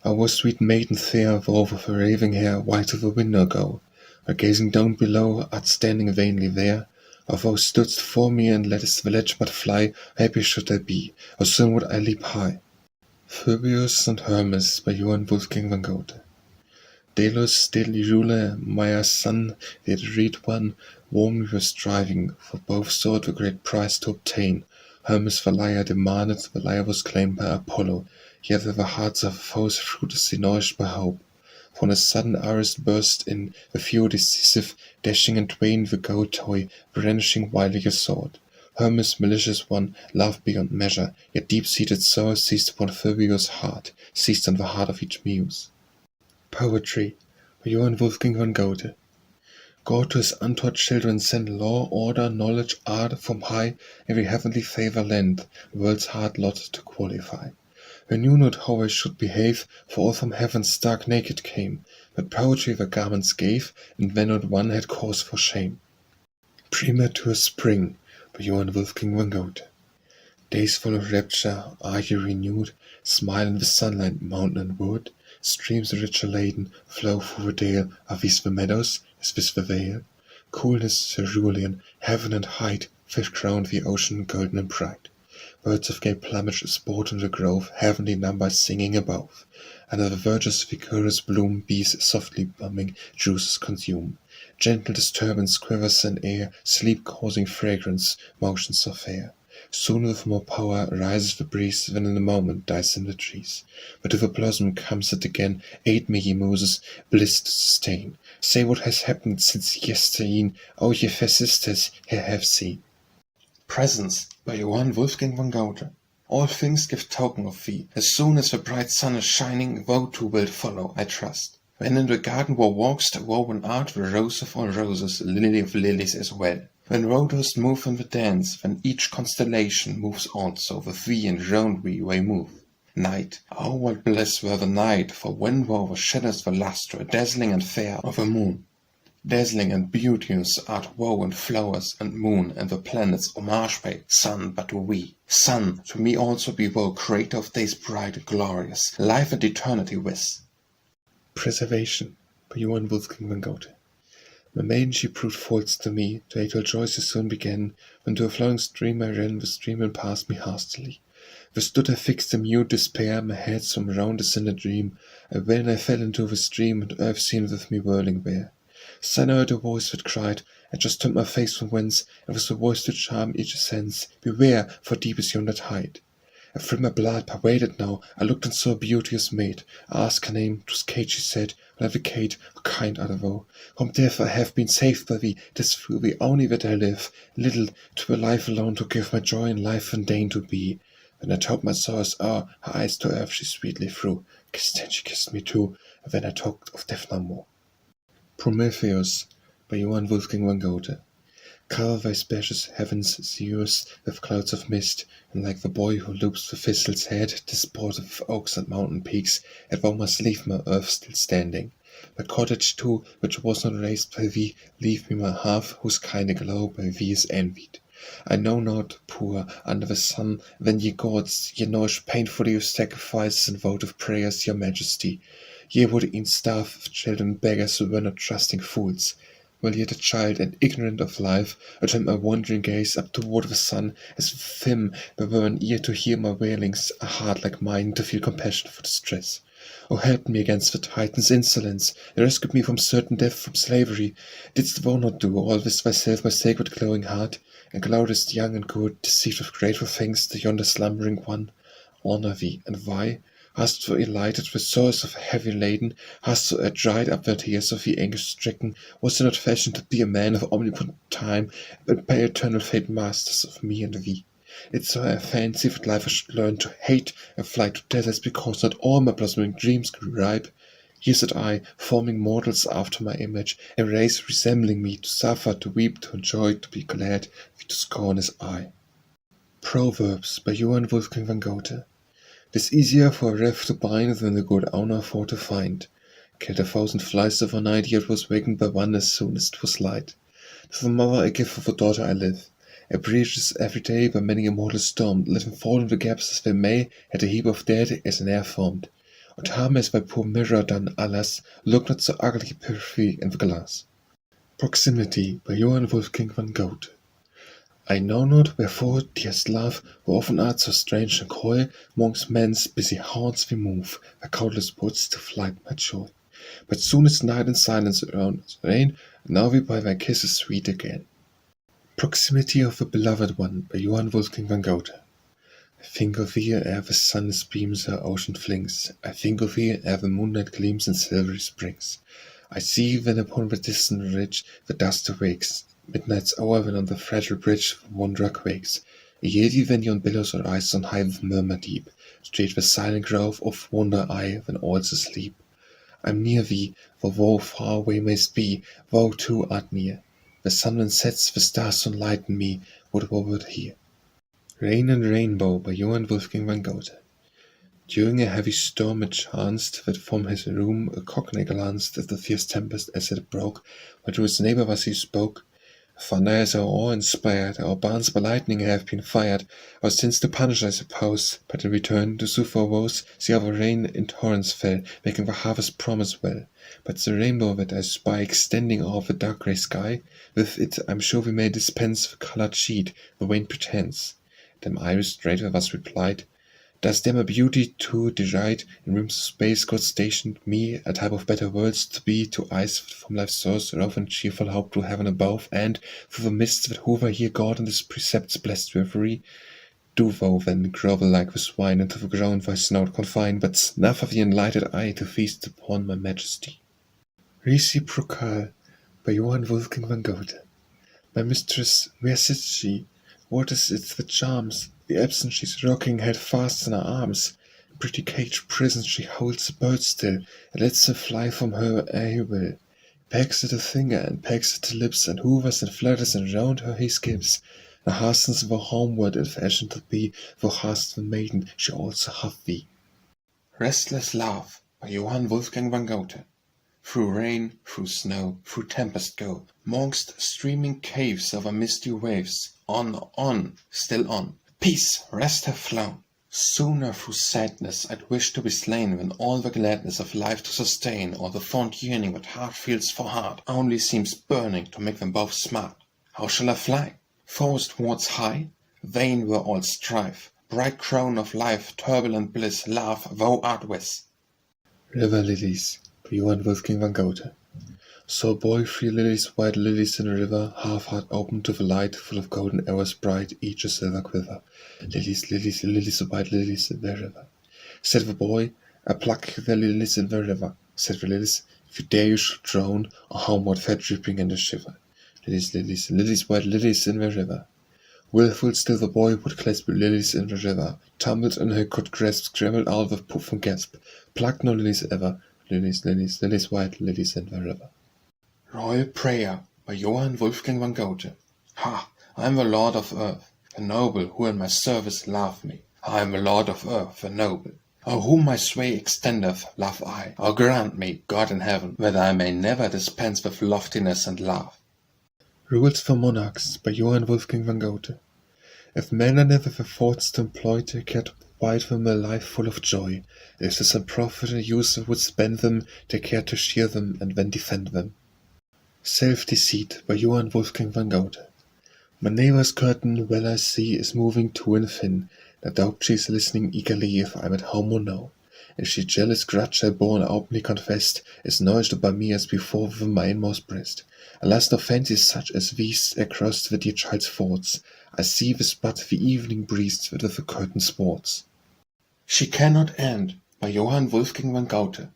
Our sweet maiden fair, wove of her raving hair, why to the window go? Or gazing down below, art standing vainly there? Or thou stoodst for me and lettest the ledge but fly, happy should I be, or soon would I leap high. Firdusi and Hermes by Johann Wolfgang van Goethe. Delos, deadly ruler, Maia's son, the dread one, warmly were striving, for both sought the great prize to obtain. Hermes the lyre demanded, the lyre was claimed by Apollo, yet the hearts of foes fruitlessly nourished by hope. For a sudden Ares burst in, the few decisive, dashing in twain the gold toy, brandishing wildly a sword. Hermes, malicious one, loved beyond measure, yet deep-seated sorrow seized upon Firdusi's heart, seized on the heart of each muse. Poetry by Johann Wolfgang van Goethe. God to his untaught children sent law, order, knowledge, art, from high, every heavenly favor lent, the world's hard lot to qualify. We knew not how I should behave, for all from heaven's dark naked came, but poetry the garments gave, and when not one had cause for shame. Premature Spring by Johann Wolfgang van Goethe. Days full of rapture, are ye renewed, smile in the sunlight, mountain and wood, streams richer laden, flow through the dale, are these the meadows, is this the vale? Coolness cerulean, heaven and height, fish crowned the ocean golden and bright. Birds of gay plumage sport in the grove, heavenly numbers singing above. Under the verge's vigorous bloom, bees softly bumming, juices consume. Gentle disturbance quivers in air, sleep-causing fragrance, motions of air. Soon with more power rises the breeze, when in a moment dies in the trees. But to the blossom comes it again, aid me, ye Muses, bliss to sustain. Say what has happened since yestereen, O ye fair sisters, here have seen. Presence by Johann Wolfgang van Goethe. All things give token of thee. As soon as the bright sun is shining, thou too wilt follow, I trust. When in the garden thou walkst, woven art the rose of all roses, lily of lilies as well. When thou dost move in the dance, when each constellation moves also, with thee and round thee they move. Night, oh what bliss were the night, for when thou the shadows the lustre, dazzling and fair, of a moon. Dazzling and beauteous art thou and flowers and moon and the planets homage pay, sun but to we. Sun, to me also be thou, creator of days bright and glorious, life and eternity with. Preservation by Johann Wolfgang van Goethe. My maiden she proved false to me, to hateful joys soon began, when to a flowing stream I ran, the stream and passed me hastily. We stood I fixed in mute despair, my head swam round as in a dream. And when I fell into the stream, and earth seemed with me whirling there. Then I heard a voice that cried, I just turned my face from whence, it was the voice to charm each sense. Beware, for deep is yonder tide. I thrilled my blood, pervaded now, I looked and saw a beauteous maid. I asked her name, 'twas Kate, she said, I'll advocate, O kind art thou. From death I have been saved by thee, 'tis through thee only that I live. Little to a life alone to give my joy in life and deign to be. When I told my sorrows o'er, her eyes to earth she sweetly threw. Kissed and she kissed me too, and then I talked of death no more. Prometheus by Johann Wolfgang von Goethe. Cover thy spacious heavens, Zeus, with clouds of mist, and like the boy who loops the thistle's head, disport of oaks and mountain peaks, yet thou must leave my earth still standing. My cottage too, which was not raised by thee, leave me my hearth, whose kindly glow by thee is envied. I know not, poor, under the sun, than ye gods, ye nourish painfully with sacrifices and votive prayers your majesty. Ye would e'en starve if children beggars who were not trusting fools. While yet a child and ignorant of life, I turned my wandering gaze up toward the sun, as with him there were an ear to hear my wailings, a heart like mine to feel compassion for distress. O help me against the Titan's insolence, and rescue me from certain death, from slavery. Didst thou not do all this thyself, my sacred glowing heart, and glorious young and good, deceived with grateful thanks to yonder slumbering one? Honor thee, and why? Hast thou alighted with souls of heavy laden? Hast thou dried up the tears of the anguish-stricken? Was thou not fashioned to be a man of omnipotent time, and by eternal fate masters of me and thee? Didst thou fancy that life I should learn to hate, and fly to deserts because not all my blossoming dreams grew ripe? Here sat I, forming mortals after my image, a race resembling me, to suffer, to weep, to enjoy, to be glad, to scorn as I. Proverbs by Johann Wolfgang von Goethe. 'Tis easier for a reef to bind than a good owner for to find. Killed 1,000 flies overnight, yet was wakened by one as soon as 'twas light. To the mother I give, for the daughter I live. A breach is every day by many a mortal stormed. Let them fall in the gaps as they may, at a heap of dead as an air formed. What harm has thy poor mirror done, alas? Look not so ugly perfectly in the glass. Proximity by Johann Wolfgang von Goethe. I know not wherefore, dearest love, who often art so strange and coy, mongst men's busy haunts we move, where countless woods to flight my joy. But soon as night and silence around us reign, now we by thy kisses sweet again. Proximity of the beloved one by Johann Wolfgang von Goethe. I think of thee ere the sun's beams her ocean flings. I think of thee ere the moonlight gleams in silvery springs. I see when upon the distant ridge the dust awakes. Midnight's hour when on the fragile bridge the wanderer quakes. I hear thee when yon billows rise on high with murmur deep. Straight the silent grove of wonder I when all's asleep. I'm near thee, though thou far away mayst be, thou too art near. The sun when sets, the stars enlighten me, would thou wert here. Rain and Rainbow by Johann Wolfgang von Goethe. During a heavy storm it chanced that from his room a cockney glanced at the fierce tempest as it broke, but to his neighbour thus he spoke. Thunder has our awe inspired, our barns by lightning have been fired, our sins to punish I suppose, but in return to soothe our woes, see our rain in torrents fell, making the harvest promise well. But the rainbow that I spy extending o'er the dark grey sky, with it I'm sure we may dispense the coloured sheet, the vain pretence. Them Iris straightway thus replied, does there my beauty too deride? In realms of space God stationed me, a type of better worlds to be, to eyes that from life's source rough and cheerful hope to heaven above, and, through the mists that hover here God in this precept's blessed reverie, do thou then grovel like the swine, and to the ground thy snout confine, but snuff of the enlightened eye to feast upon my majesty. Reciprocal by Johann Wolfgang von Goethe. My mistress, where sits she? What is it that charms? The absent she's rocking head fast in her arms. In pretty cage prison she holds a bird still, and lets him fly from her ere he will. Pecks at a finger and pecks at the lips, and hoovers and flutters, and round her he skips. And hastens thou homeward in fashion to be, thou hast the maiden, she also hath thee. Restless Love by Johann Wolfgang von Goethe. Through rain, through snow, through tempest go, mongst streaming caves over misty waves, on, still on. Peace, rest have flown. Sooner through sadness I'd wish to be slain than all the gladness of life to sustain, or the fond yearning that heart feels for heart only seems burning to make them both smart. How shall I fly? Forest towards high? Vain were all strife. bright crown of life, turbulent bliss, love, thou art with. River Lilies by Johann Wolfgang van Goethe. Saw a boy 3 lilies, white lilies in a river, half heart open to the light, full of golden arrows bright, each a silver quiver. Lilies, lilies, lilies, white lilies in the river. Said the boy, I pluck the lilies in the river. Said the lilies, if you dare you should drown, or homeward fat dripping in the shiver. Lilies, lilies, lilies, white lilies in the river. Willful still the boy would clasp the lilies in the river, tumbled and he could grasp, scrambled out with puff and gasp, plucked no lilies ever, lilies, lilies, lilies, white lilies in the river. Royal Prayer by Johann Wolfgang van Goethe. Ha! I am the Lord of earth, the noble who in my service love me. I am the Lord of earth, the noble. O whom my sway extendeth, love I. O grant me, God in heaven, that I may never dispense with loftiness and love. Rules for Monarchs by Johann Wolfgang van Goethe. If men are never the thoughts to employ to care to provide them a life full of joy, if the some prophet or user would spend them, take care to shear them and then defend them. Self-Deceit by Johann Wolfgang van Goethe. My neighbor's curtain, well I see, is moving to and thin. I doubt she's listening eagerly if I'm at home or no. If she jealous grudge I born openly confessed, is nourished by me as before with my inmost breast. Alas, no fancies such as these across the dear child's thoughts. I see with but the evening breeze that with the curtain sports. She cannot end by Johann Wolfgang van Goethe.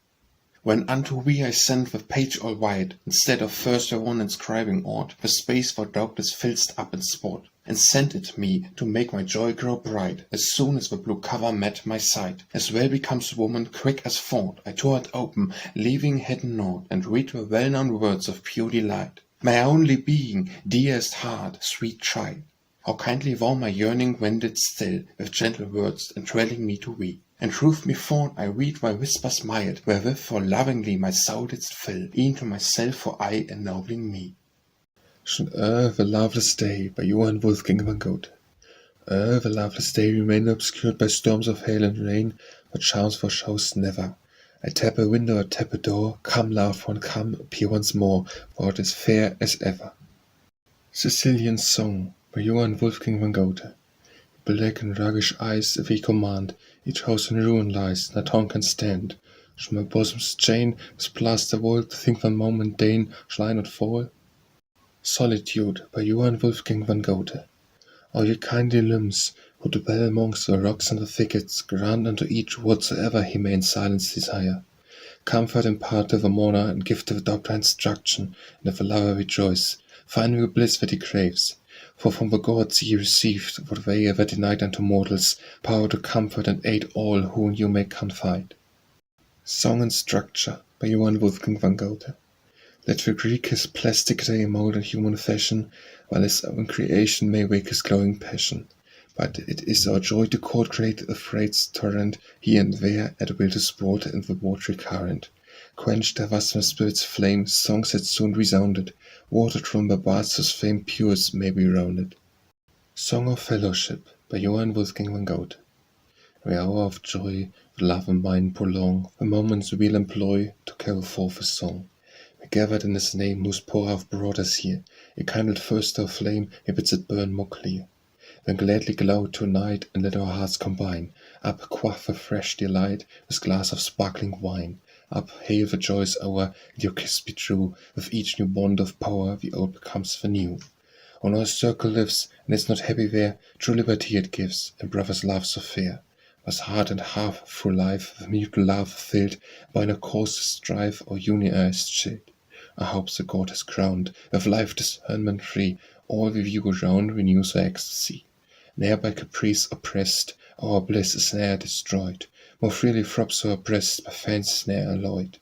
When unto thee I send the page all white, instead of first a one inscribing aught, the space for doubtless fillst up in sport, and send it me to make my joy grow bright, as soon as the blue cover met my sight. As well becomes woman quick as thought, I tore it open, leaving hidden naught, and read the well-known words of pure delight. My only being, dearest heart, sweet child, how kindly thou my yearning wended still, with gentle words entreating me to thee. And truth methought I read thy whispers mild, wherewith for lovingly my soul didst fill, e'en to myself for aye ennobling me. Schon the loveless day by Johann Wolfgang van Goethe. The loveless day remained obscured by storms of hail and rain, but charms for shows never. I tap a window, I tap a door, come loved one, come, appear once more, for it is fair as ever. Sicilian Song by Johann Wolfgang van Goethe. Black and roguish eyes, if he command, each house in ruin lies, not tongue can stand. Shall my bosom's chain, with plaster walled, think one moment deign, shall I not fall? Solitude by Johann Wolfgang van Goethe. O ye kindly limbs, who dwell amongst the rocks and the thickets, grant unto each whatsoever he may in silence desire. Comfort impart to the mourner, and give to the doctor instruction, and if the lover rejoice, finding the bliss that he craves. For from the gods ye received, what they ever denied unto mortals, power to comfort and aid all whom you may confide. Song and Structure by Johann Wolfgang van Goethe. Let the Greek his plastic day mold in human fashion, while his own creation may wake his glowing passion. But it is our joy to court create the freight's torrent, here and there at will to sport in the watery current. Quenched their vast spirit's flame, songs had soon resounded, watered from the baths whose fame purest may be rounded. Song of Fellowship by Johann Wolfgang van Goethe. The hour of joy, the love and mine prolong, the moments we'll employ to carry forth his song. We gathered in his name, whose pour hath brought us here, a kindled first of flame, he bids it burn more clear. Then gladly glow tonight, and let our hearts combine, up quaff the fresh delight, with glass of sparkling wine. Up hail the joyous hour, and your kiss be true, with each new bond of power the old becomes the new. On our circle lives, and is not happy there, true liberty it gives, and brothers' love so fair. Was heart and half through life with mutual love filled, by no cause to strive or union is chilled. Our hopes the God has crowned, with life discernment free, all we view around renews our ecstasy. Ne'er by caprice oppressed, our bliss is ne'er destroyed, more freely throbs our breast by fancies ne'er alloyed.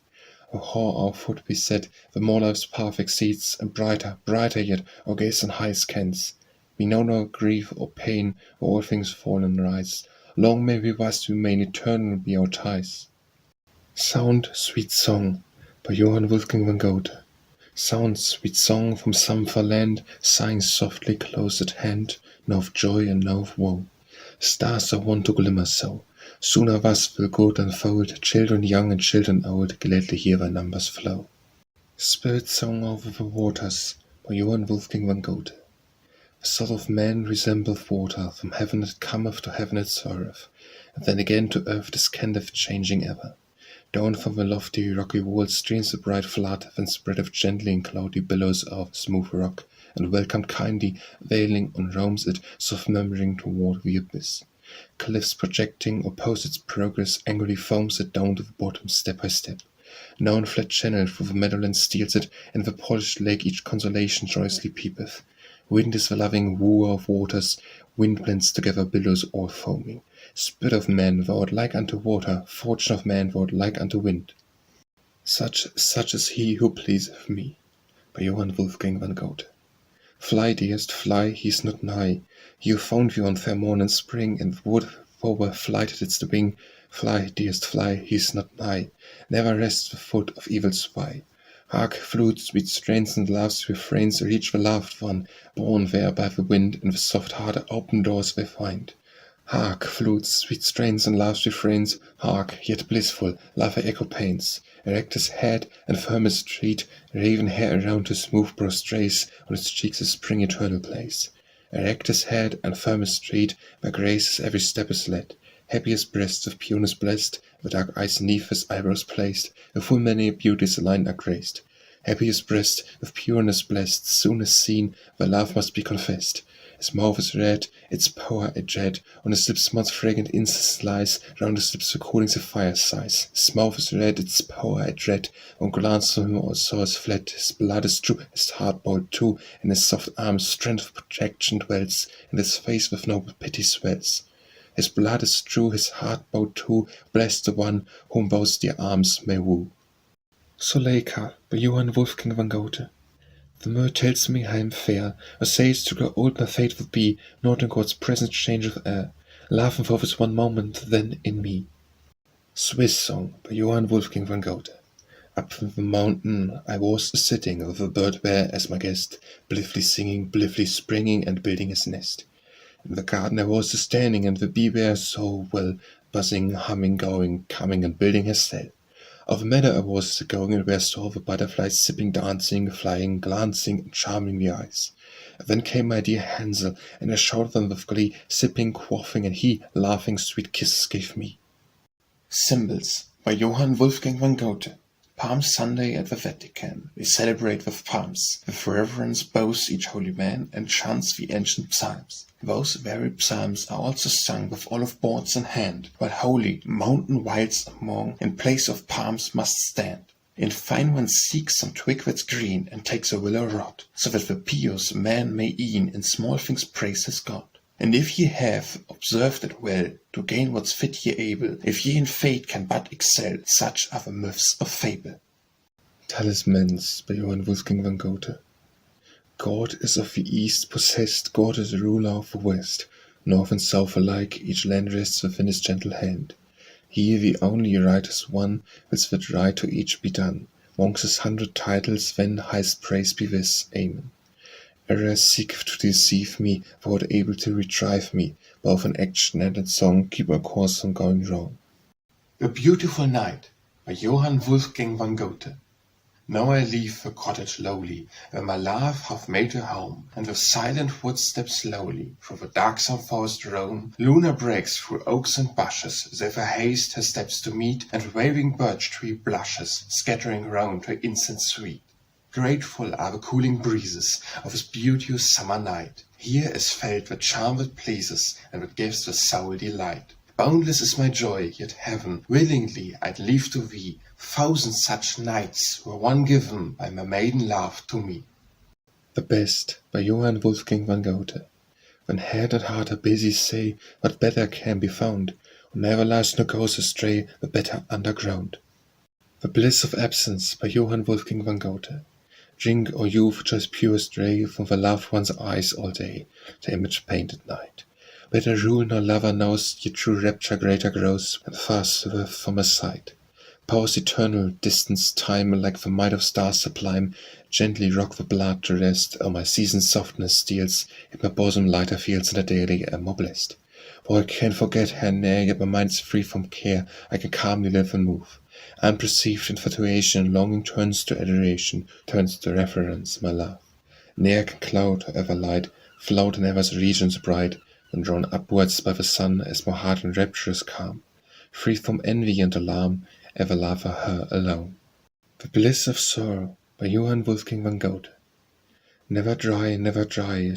O how our foot beset, the more life's path exceeds, and brighter, brighter yet, our gaze on highest kens. We know no grief or pain, or all things fall and rise. Long may we thus remain, eternal be our ties. Sound, Sweet Song by Johann Wolfgang van Goethe. Sound, sweet song from some far land, sighing softly close at hand, now of joy and now of woe. Stars are wont to glimmer so. Sooner thus will good unfold, children young and children old gladly hear their numbers flow. Spirit Song over the Waters by Johann Wolfgang van Goethe. Sort of man resembleth water, from heaven it cometh, to heaven it soareth, and then again to earth descendeth, changing ever. Down from the lofty rocky wall streams the bright flood, then spreadeth gently in cloudy billows of smooth rock, and welcomed kindly, veiling and roams it, soft murmuring toward the abyss. Cliffs projecting oppose its progress, angrily foams it down to the bottom step by step. Now in flat channel through the meadowland steals it, and the polished lake each consolation joyously peepeth. Wind is the loving wooer of waters, wind blends together billows all foaming. Spirit of man, thou art like unto water, fortune of man, thou art like unto wind. Such is he who pleaseth me. By Johann Wolfgang van Goethe. Fly, dearest, fly, he is not nigh. He who found thee on fair morn and spring, and would thou flighted its wing. Fly, dearest, fly, he is not nigh. Never rests the foot of evil spy. Hark, flutes, sweet strains and love's refrains reach the loved one, borne there by the wind, and the soft heart open doors they find. Hark, flutes, sweet strains and love's refrains, hark, yet blissful, love her echo pains. Erect his head and firm his tread, raven hair around his smooth brow strays, on his cheeks a spring eternal place. Erect his head and firm his tread, where grace every step is led. Happy his breast with pureness blessed, the dark eyes neath his eyebrows placed, with full many beauties aligned are graced. Happy his breast with pureness blessed, soon as seen, where love must be confessed. His mouth is red, its power a jet, on his lips much fragrant incense lies, round his lips the cooling sapphire sighs. His mouth is red, its power a dread, one glance from him all soul is fled. His blood is true, his heart bold too, in his soft arms strength of protection dwells, and his face with noble pity swells. His blood is true, his heart bowed too, blessed the one whom those dear arms may woo. Zuleika, by Johann Wolfgang van Goethe. The myrrh tells me I am fair, or says to grow old my fate would be, not in God's presence change of air, laughing for this one moment then in me. Swiss Song, by Johann Wolfgang van Goethe. Up from the mountain I was sitting, with a bird there as my guest, blithely singing, blithely springing, and building his nest. In the garden I was standing, and the bee there so well, buzzing, humming, going, coming, and building his cell. Of a meadow I was going, and where saw the butterflies sipping, dancing, flying, glancing, and charming the eyes. And then came my dear Hansel, and I shouted them with glee, sipping, quaffing, and he, laughing, sweet kisses gave me. Symbols, by Johann Wolfgang van Goethe. Palm Sunday at the Vatican, we celebrate with palms, with reverence boast each holy man, and chants the ancient psalms. Those very psalms are also sung with olive boards in hand, while holy mountain wilds among, in place of palms must stand. In fine one seeks some twig that's green, and takes a willow rod, so that the pious man may e'en in small things praise his God. And if ye have observed it well, to gain what's fit ye able, if ye in fate can but excel, such are the myths of fable. Talismans, by Johann Wolfgang van Goethe. God is of the east possessed, God is the ruler of the west. North and south alike, each land rests within his gentle hand. He, the only righteous one, wills that right to each be done. Monks his 100 titles, then highest praise be this. Amen. Error seeketh to deceive me, thou art able to retrieve me, both in action and in song, keep our course from going wrong. A Beautiful Night, by Johann Wolfgang van Goethe. Now I leave the cottage lowly, where my love hath made her home, and with silent footsteps slowly through the darksome forest roam. Luna breaks through oaks and bushes, as if I haste her steps to meet, and waving birch tree blushes, scattering round her incense sweet. Grateful are the cooling breezes of this beauteous summer night. Here is felt the charm that pleases, and that gives the soul delight. Boundless is my joy, yet heaven, willingly I'd leave to thee 1,000 such nights were one given by my maiden love to me. The Best, by Johann Wolfgang van Goethe. When head and heart are busy, say, what better can be found, who never lies nor goes astray, the better underground. The Bliss of Absence, by Johann Wolfgang van Goethe. Drink, O youth, just purest ray, from the loved one's eyes all day, the image painted night. Better rule nor lover knows, yet true rapture greater grows, and far swerve from a sight. Powers eternal, distance, time, like the might of stars sublime, gently rock the blood to rest, oh my season's softness steals, yet my bosom lighter feels, and I daily am more blessed. For I can forget her ne'er, yet my mind's free from care, I can calmly live and move. Unperceived infatuation, longing turns to adoration, turns to reverence, my love. Ne'er can cloud, however light, float in ever's regions bright, when drawn upwards by the sun as more heart and rapturous calm, free from envy and alarm, ever love for her alone. The Bliss of Sorrow by Johann Wolfgang van Goethe. Never dry,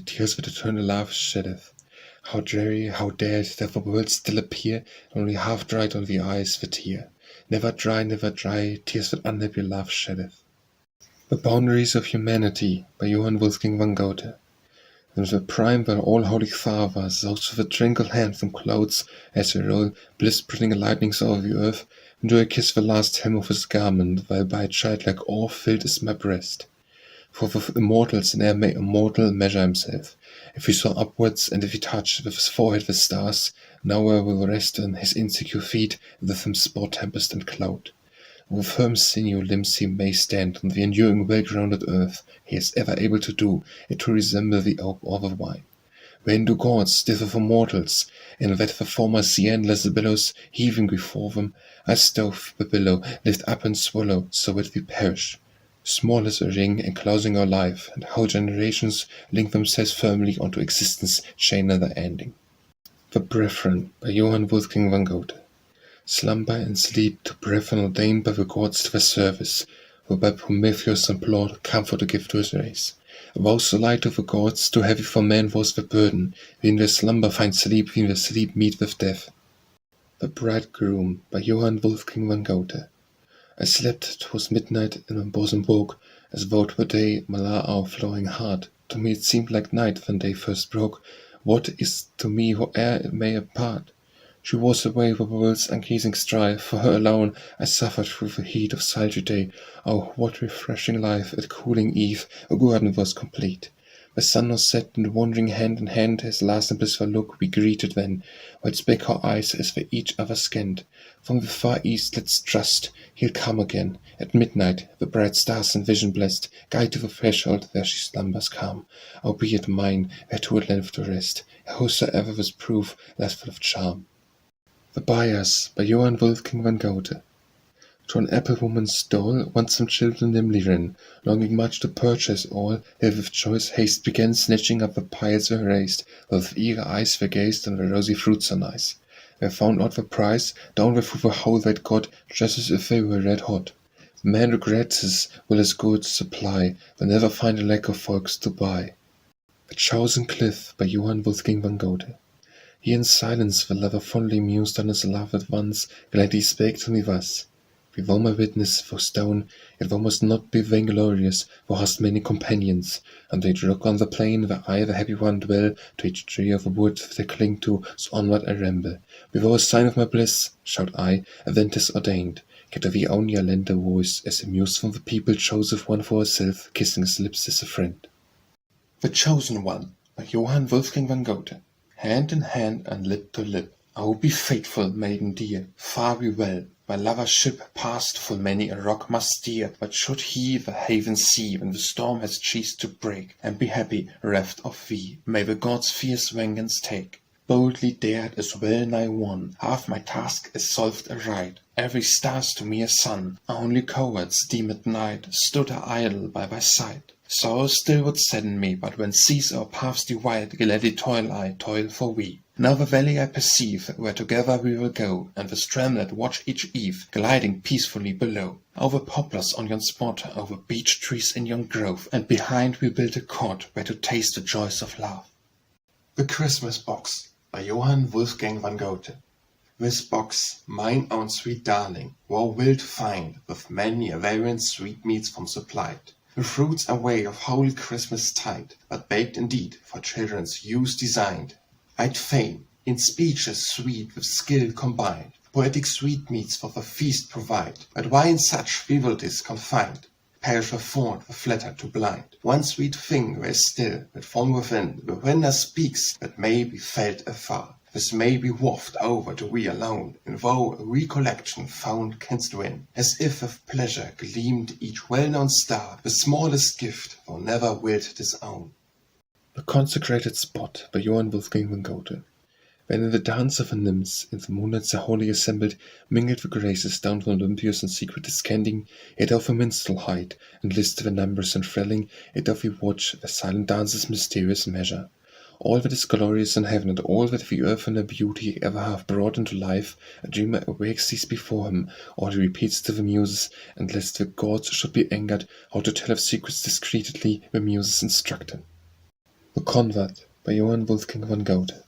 tears that eternal love sheddeth. How dreary, how dead, that the world still appear, only half dried on the eyes the tear. Never dry, tears that unhappy love sheddeth. The Boundaries of Humanity by Johann Wolfgang van Goethe. In the prime where all holy Father, those with a tranquil hand from clouds, as they roll, bliss-spreading lightnings over the earth, and do I kiss the last hem of his garment, while by a childlike awe filled is my breast. For with immortals ne'er may a mortal measure himself. If he soar upwards, and if he touch with his forehead the stars, nowhere will rest on his insecure feet, with him sport tempest and cloud. With firm sinew limbs he may stand on the enduring well-grounded earth, he is ever able to do, it to resemble the oak or the vine. When do gods differ from mortals, in that the former see endless billows heaving before them, as stove the billow lift up and swallow, so that we perish. Small is a ring enclosing our life, and whole generations link themselves firmly onto existence, chain never ending. The Brethren by Johann Wolfgang van Goethe. Slumber and sleep to brethren ordained by the gods to their service, who by Prometheus implored comfort to give to his race. A vow so light to the gods, too heavy for man was the burden, we in their slumber find sleep, we in their sleep meet with death. The Bridegroom by Johann Wolfgang van Goethe. I slept, 'twas midnight, and my bosom woke, as though 'twere day, my hour flowing hard. To me it seemed like night when day first broke. What is to me whoe'er it may apart? She was away with the world's unceasing strife, for her alone I suffered through the heat of sultry day. Oh, what refreshing life at cooling eve, a garden was complete. The sun was set, and wandering hand in hand, his last and blissful look we greeted then, while spake our eyes as they each other scanned. From the far east let's trust, he'll come again. At midnight, the bright stars in vision blessed, guide to the threshold where she slumbers calm. Oh, be it mine, where to at length to rest, whosoever this prove lies full of charm. The Buyers by Johann Wolfgang van Goethe. To an apple woman's stall once some children nimbly ran, longing much to purchase all, there with choice haste began, snatching up the piles they raised, while with eager eyes they gazed on the rosy fruits so nice. They found out the price, down they threw the whole they'd got, just as if they were red hot. The man regrets his will his goods supply, will never find a lack of folks to buy. The Chosen Cliff by Johann Wolfgang van Goethe. He in silence the lover fondly mused on his loved ones, gladly spake to me thus. Be thou my witness, for stone, yet thou must not be vainglorious, thou hast many companions, and they look on the plain where I the happy one dwell, to each tree of the wood they cling to, so onward I ramble. Be thou a sign of my bliss, shout I, event is ordained, yet to thee only I lend a voice, as a muse from the people chooseth one for herself, kissing his lips as a friend. The Chosen One by Johann Wolfgang van Goethe. Hand in hand and lip to lip. Oh, be faithful, maiden dear, far be well. My lover's ship past full many a rock must steer, but should he the haven see when the storm has ceased to break, and be happy, reft of thee, may the gods fierce vengeance take. Boldly dared is well nigh won, half my task is solved aright. Every star's to me a sun, only cowards deem it night, stood I idle by thy side. Sorrow still would sadden me, but when seas our paths divide, gladly I toil for we. Now the valley I perceive, where together we will go, and the streamlet watch each eve, gliding peacefully below. Over poplars on yon spot, over beech trees in yon grove, and behind we build a court, where to taste the joys of love. The Christmas Box by Johann Wolfgang van Goethe. This box, mine own sweet darling, thou wilt find, with many a variant sweetmeats from supplied. The fruits are way of holy Christmas tide, but baked indeed for children's use designed. I'd fain, in speeches sweet with skill combined, poetic sweetmeats for the feast provide, but why in such frivolities confined? Perish the fond, the flattered to blind. One sweet thing there is still, that from within the window speaks, that may be felt afar. This may be wafted over to we alone, and thou a recollection found canst win, as if with pleasure gleamed each well-known star, the smallest gift thou never wilt disown. The Consecrated Spot by Johann Wolfgang van Goethe. When in the dance of the nymphs, in the moonlights are wholly assembled, mingled the graces down from Olympus and secret descending, yet of a minstrel height, and list the numbers and thrilling, yet of we watch the silent dance's mysterious measure. All that is glorious in heaven, and all that the earth and her beauty ever have brought into life, a dreamer awakes these before him, or he repeats to the Muses, and lest the gods should be angered, how to tell of secrets discreetly, the Muses instruct him. The Convert by Johann Wolfgang von Goethe.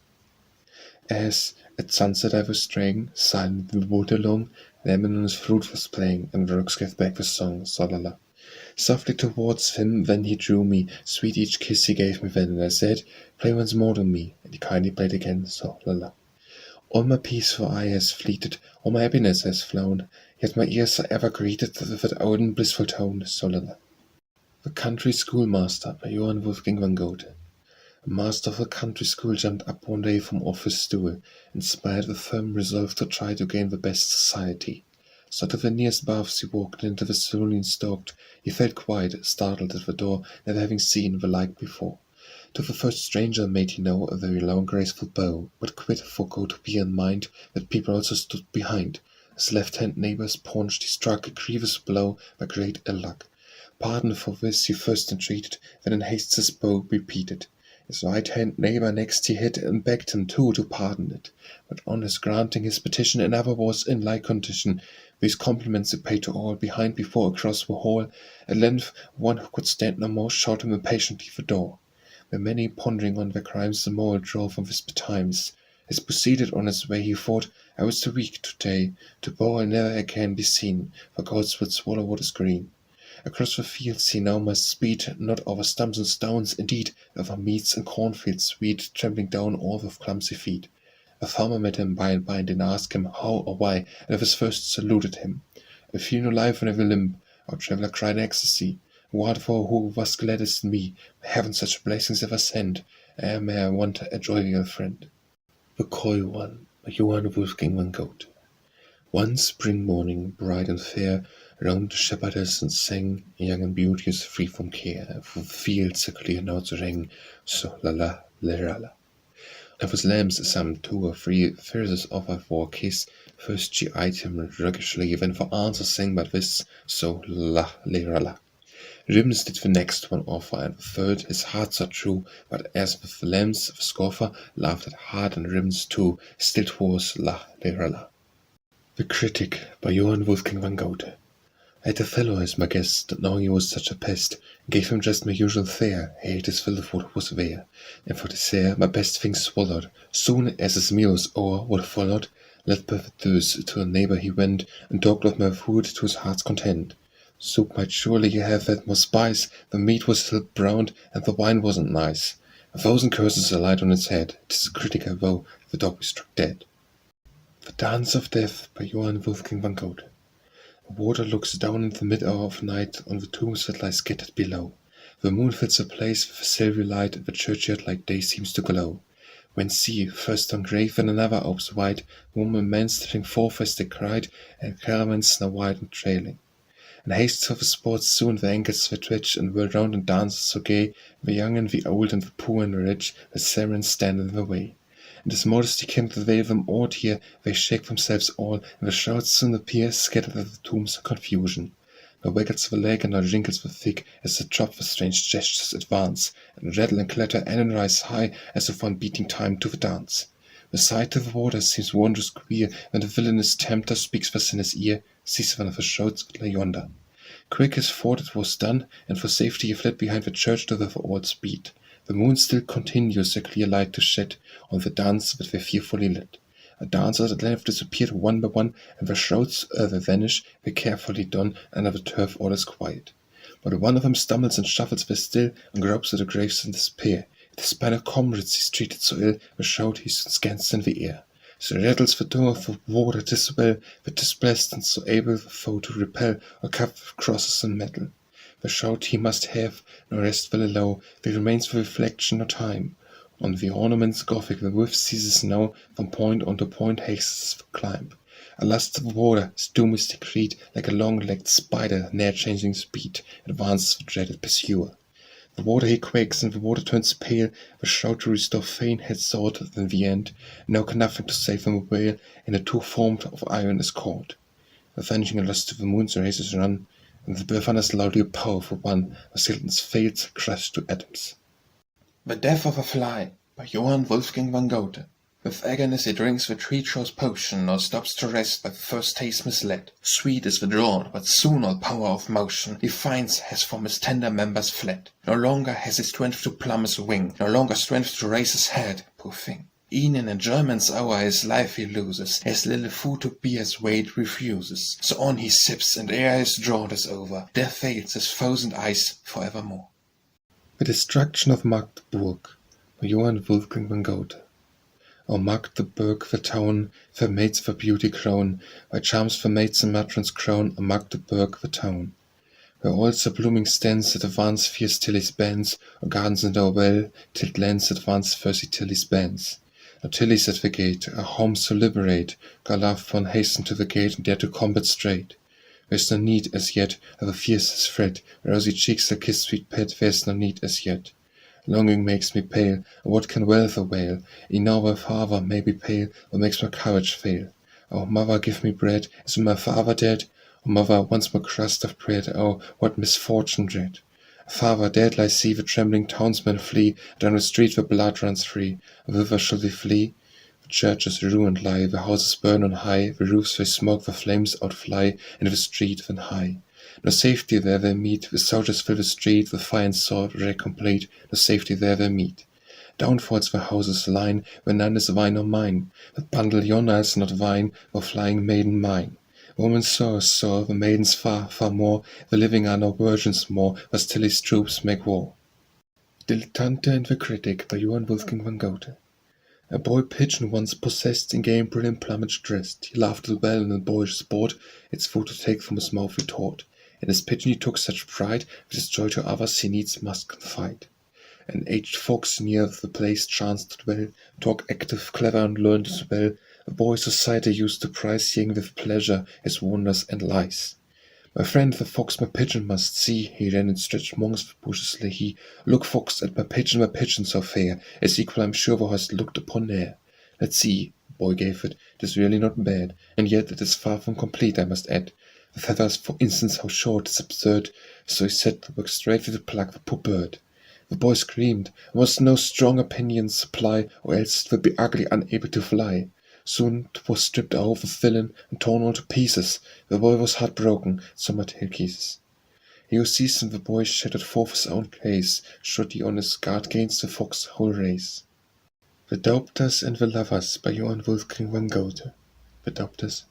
As at sunset I was straying, silent in the wood alone, lemon on his flute was playing, and rooks gave back the song, solala. Softly towards him then he drew me, sweet each kiss he gave me then, and I said, play once more to me, and he kindly played again, solala. All my peaceful eye has fleeted, all my happiness has flown, yet my ears are ever greeted with that old blissful tone, solala. The Country Schoolmaster by Johann Wolfgang von Goethe. A master of a country school jumped up one day from off his stool, inspired with firm resolve to try to gain the best society. So to the nearest baths he walked, and into the saloon stalked. He felt quite startled at the door, never having seen the like before. To the first stranger made he know a very long graceful bow, but quit forgo to bear in mind that people also stood behind. His left-hand neighbour's paunched he struck a grievous blow by great ill luck. Pardon for this he first entreated, then in haste his bow repeated. His right-hand neighbour next he hit, and begged him too to pardon it. But on his granting his petition, another was in like condition. These compliments he paid to all behind before across the hall. At length one who could stand no more showed him impatiently the door. The many pondering on their crimes the more drove from this betimes. As proceeded on his way he thought, I was too weak to-day, to bow I'll never again be seen, for gods will swallow what is green. Across the fields he now must speed, not over stumps and stones, indeed, over meads and cornfields sweet, trampling down all with clumsy feet. A farmer met him by and by, and did ask him how or why, and of his first saluted him. I feel no life in every limb, our traveller cried in ecstasy. Wherefore who was gladdest in me? May heaven such blessings ever send, may I want a jovial friend. The Coy One by Johann Wolfgang von Goethe. One spring morning, bright and fair, round the shepherdess sang, young and beauteous, free from care, for the fields are clear now to ring, so la la, la la. Of his lambs some 2 or 3 verses offer for a kiss, first she eyed him roguishly, then for answer sang but this, so la la la. Ribbons did the next one offer, and the third his heart so true, but as with the lambs the scoffer laughed at heart and ribbons too, still 'twas la la. The Critic by Johann Wolfgang von Goethe. I had a fellow as my guest, not knowing he was such a pest, gave him just my usual fare, he ate his fill of what was there, and for dessert my best things swallowed. Soon as his meal was o'er, what followed, led by the deuce to a neighbour he went, and talked of my food to his heart's content. Soup might surely have had more spice, the meat was still browned, and the wine wasn't nice. 1,000 curses alight on its head, 'tis a critic I vow, the dog we struck dead. The Dance of Death by Johann Wolfgang von Goethe. The water looks down in the mid-hour of night on the tombs that lie scattered below. The moon fills the place with a silvery light, and the churchyard like day seems to glow. When see, first one grave and another opes wide, women and men stepping forth as they cried, and caravans now wide and trailing. In haste for the sports soon the ankles they twitch, and whirl round in dances so gay, the young and the old and the poor and the rich, the sirens stand in the way. And as modesty cannot veil them aught here, they shake themselves all, and the shouts soon appear, scattered at the tombs in confusion. Nor waggles the leg, and nor jingles the thick, as the drop with strange gestures advance, and rattle and clatter and rise high, as if one beating time to the dance. The sight of the water seems wondrous queer, when the villainous tempter speaks thus in his ear, sees one of the shouts that lay yonder. Quick as thought it was done, and for safety he fled behind the church door with all speed. The moon still continues her clear light to shed on the dance that they fearfully lit. The dancers at length disappeared one by one, and the shouts, they vanish, they carefully done, under the turf all is quiet. But one of them stumbles and shuffles there still, and gropes at the graves in despair. It is by no comrades he's treated so ill, the shout he soon scans in the air. So rattles the door of the water, 'tis well, that 'tis blessed, and so able the foe to repel, or cut with crosses and metal. The shout he must have, no rest will allow, there remains for reflection no time. On the ornaments Gothic the whiff ceases now, from point unto point hastens the climb. Alas to the water, his doom is decreed, like a long-legged spider, ne'er changing speed, advances the dreaded pursuer. The water he quakes, and the water turns pale, the shout to restore fain had sought than the end, now can nothing to save them avail, and the two formed of iron is caught. The vanishing lust of the moon's rays is run, and the Epiphanias loudly powerful one, the Satan's fates crushed to atoms. The Death of a Fly by Johann Wolfgang van Goethe. With eagerness he drinks the tree-chose potion, nor stops to rest by the first taste misled. Sweet is the draught, but soon all power of motion he finds has from his tender members fled. No longer has he strength to plumb his wing, no longer strength to raise his head, poor thing. E'en in enjoyment's hour his life he loses, as little food to bear his weight refuses. So on he sips, and ere his draught is over, there fails his frozen ice for evermore. The Destruction of Magdeburg by Johann Wolfgang van Goethe. O Magdeburg, the town, where maids for beauty crown, where charms for maids and matrons crown, O Magdeburg, the town. Where also blooming stands at advance fierce Tilly's bands, or gardens in our well, till glens advance furzy Tilly's bands. No Tilly's at the gate, our homes to liberate, go love one hasten to the gate and dare to combat straight. There's no need as yet of a fiercest threat, rosy cheeks that kiss sweet pet, there's no need as yet. Longing makes me pale, and what can wealth avail? E'en now my father may be pale, what makes my courage fail? Oh, mother, give me bread, is my father dead? Oh, mother, once more crust of bread, oh, what misfortune dread! Father, dead, I see the trembling townsmen flee, down the street the blood runs free. Whither shall they flee? The churches ruined lie, the houses burn on high, the roofs they smoke, the flames outfly, and the street then high. No safety there they meet, the soldiers fill the street, the fire and sword wreck complete, no safety there they meet. Downfalls the houses line, where none is thine or mine, that bundle yonder is not thine, or flying maiden mine. Woman saw, the maidens far, far more, the living are no virgins more, but still his troops make war. Dilettante and the Critic by Johann Wolfgang van Goethe. A boy pigeon once possessed, in gay and brilliant plumage dressed, he laughed at well in the boyish sport, its food to take from his mouth retort. In his pigeon he took such pride, with his joy to others he needs must confide. An aged fox near the place chanced to dwell, talk active, clever, and learned as well. A boy's society used to prize, seeing with pleasure his wonders and lies. My friend the fox my pigeon must see, he ran and stretched amongst the bushes lay he. Look, fox, at my pigeon so fair, as equal I'm sure thou hast looked upon ne'er. Let's see, the boy gave it is really not bad, and yet it is far from complete, I must add. The feathers, for instance, how short, it's absurd. So he set to work straightly to pluck the poor bird. The boy screamed, and was no strong opinion supply, or else it would be ugly, unable to fly. Soon 'twas stripped off the villain, and torn all to pieces. The boy was heartbroken, so my tale ceases. He who sees in the boy shattered forth his own case, should he on his guard gainst the fox's whole race. The Doubters and the Lovers by Johann Wolfgang van Goethe. The Doubters.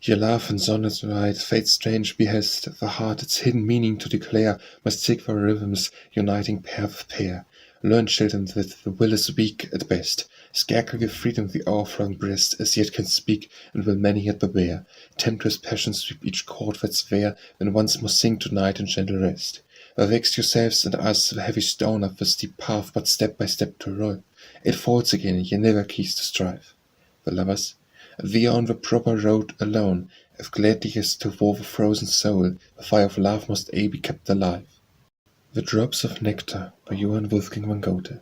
Your love and sonnets write, fate's strange behest, the heart its hidden meaning to declare, must seek for rhythms, uniting pair with pair. Learn, children, that the will is weak at best. Scarcely give freedom the o'erflung breast, as yet can speak, and will many yet beware. Tempestuous passions sweep each chord that's fair, then once more sing tonight in gentle rest. Thou vexed yourselves and us, the heavy stone up the steep path, but step by step to roll. It falls again, ye never cease to strive. The Lovers. We are on the proper road alone, if gladly as to war the frozen soul, the fire of love must aye be kept alive. The Drops of Nectar by Johann Wolfgang van Goethe.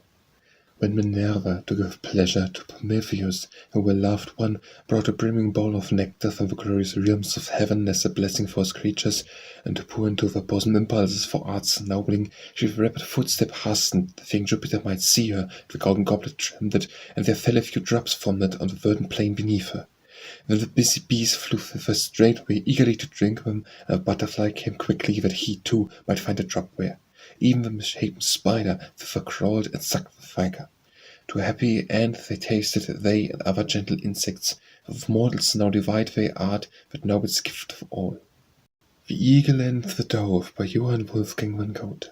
When Minerva, to give pleasure to Prometheus, her well-loved one, brought a brimming bowl of nectar from the glorious realms of heaven as a blessing for his creatures, and to pour into their bosom impulses for art's ennobling, she with rapid footstep hastened, that young Jupiter might see her, the golden goblet trimmed it, and there fell a few drops from it on the verdant plain beneath her. Then the busy bees flew thither straightway, eagerly to drink them, and a butterfly came quickly, that he, too, might find a drop where. Even the misshapen spider thither crawled and sucked the vicar. To a happy end they tasted, they and other gentle insects. Of mortals now divide they art, that noblest gift of all. The Eagle and the Dove by Johann Wolfgang van Goethe.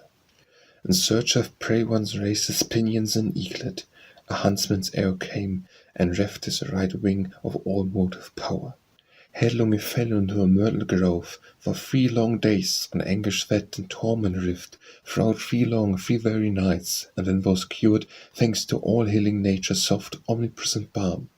In search of prey one's raised his pinions and eaglet. A huntsman's arrow came, and reft his right wing of all motive power. Headlong he fell into a myrtle grove, for 3 long days, on anguish sweat and torment rived, throughout 3 very nights, and then was cured, thanks to all-healing nature's soft, omnipresent balm.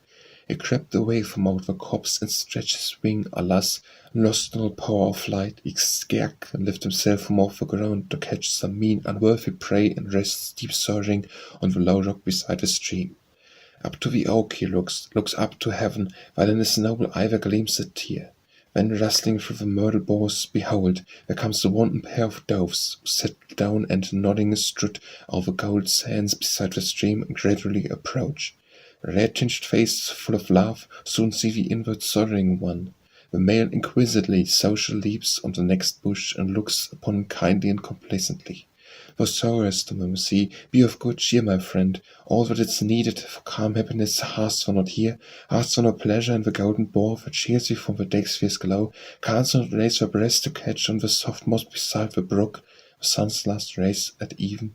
He crept away from out the copse, and stretched his wing, alas, lost in all power of flight, he scarce can lift himself from off the ground to catch some mean, unworthy prey, and rests deep soaring on the low rock beside the stream. Up to the oak he looks up to heaven, while in his noble eye there gleams a tear. Then rustling through the myrtle boughs, behold, there comes the wanton pair of doves, who settle down and nodding strut over gold sands beside the stream and gradually approach. Red-tinged faces full of love soon see the inward soaring one. The male inquisitively social leaps on the next bush and looks upon him kindly and complacently. Thou sorrowest, see, be of good cheer, my friend. All that is needed for calm happiness hast thou not here? Hast thou no pleasure in the golden boar that cheers thee from the day's fierce glow? Canst thou not raise thy breast to catch on the soft moss beside the brook, the sun's last rays at even?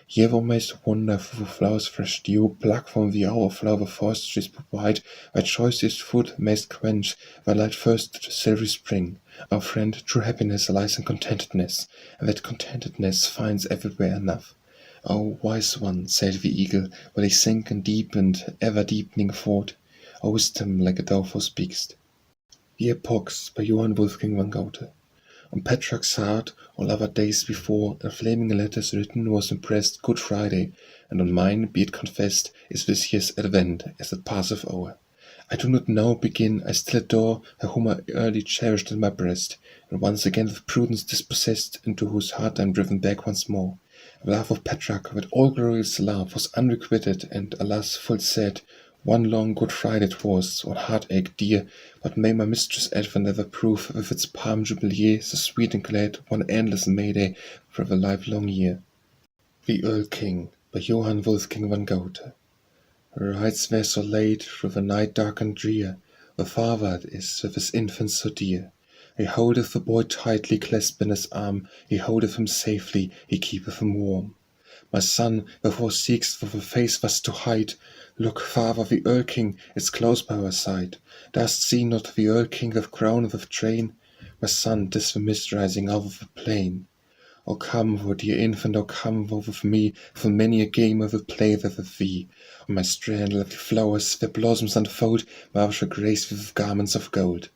Here thou mayst wander through the flowers' fresh dew, pluck from the overflow the forest trees provide, thy choicest food mayst quench, thy light first to silvery spring. Our friend, true happiness lies in contentedness, and that contentedness finds everywhere enough. O wise one, said the eagle, while he sank in deep and ever-deepening thought, O wisdom like a dove thou speakst. The Epochs by Johann Wolfgang van Goethe. On Petrarch's heart, all other days before, in flaming letters written was impressed Good Friday, and on mine, be it confessed, is this year's Advent, as it passeth o'er. I do not now begin, I still adore her whom I early cherished in my breast, and once again with prudence dispossessed, into whose heart I am driven back once more. The love of Petrarch, that all-glorious love, was unrequited, and, alas, full sad. One long Good Friday 'twas, one heartache dear, but may my mistress Advent ever prove, with its palm jubilee, so sweet and glad, one endless May Day for the livelong year. The Earl King by Johann Wolfgang van Goethe. Rides there so late through the night dark and drear, the father it is with his infant so dear. He holdeth the boy tightly clasped in his arm, he holdeth him safely, he keepeth him warm. My son, wherefore seek'st thou the face thus to hide? Look, father, the Earl King is close by our side. Dost see not the Earl King with crown and with train? My son, 'tis the mist rising out of the plain. O come, thou dear infant, O come thou with me, for many a game I will play there with thee. On my strand lovely flowers their blossoms unfold, thou shalt grace with garments of gold.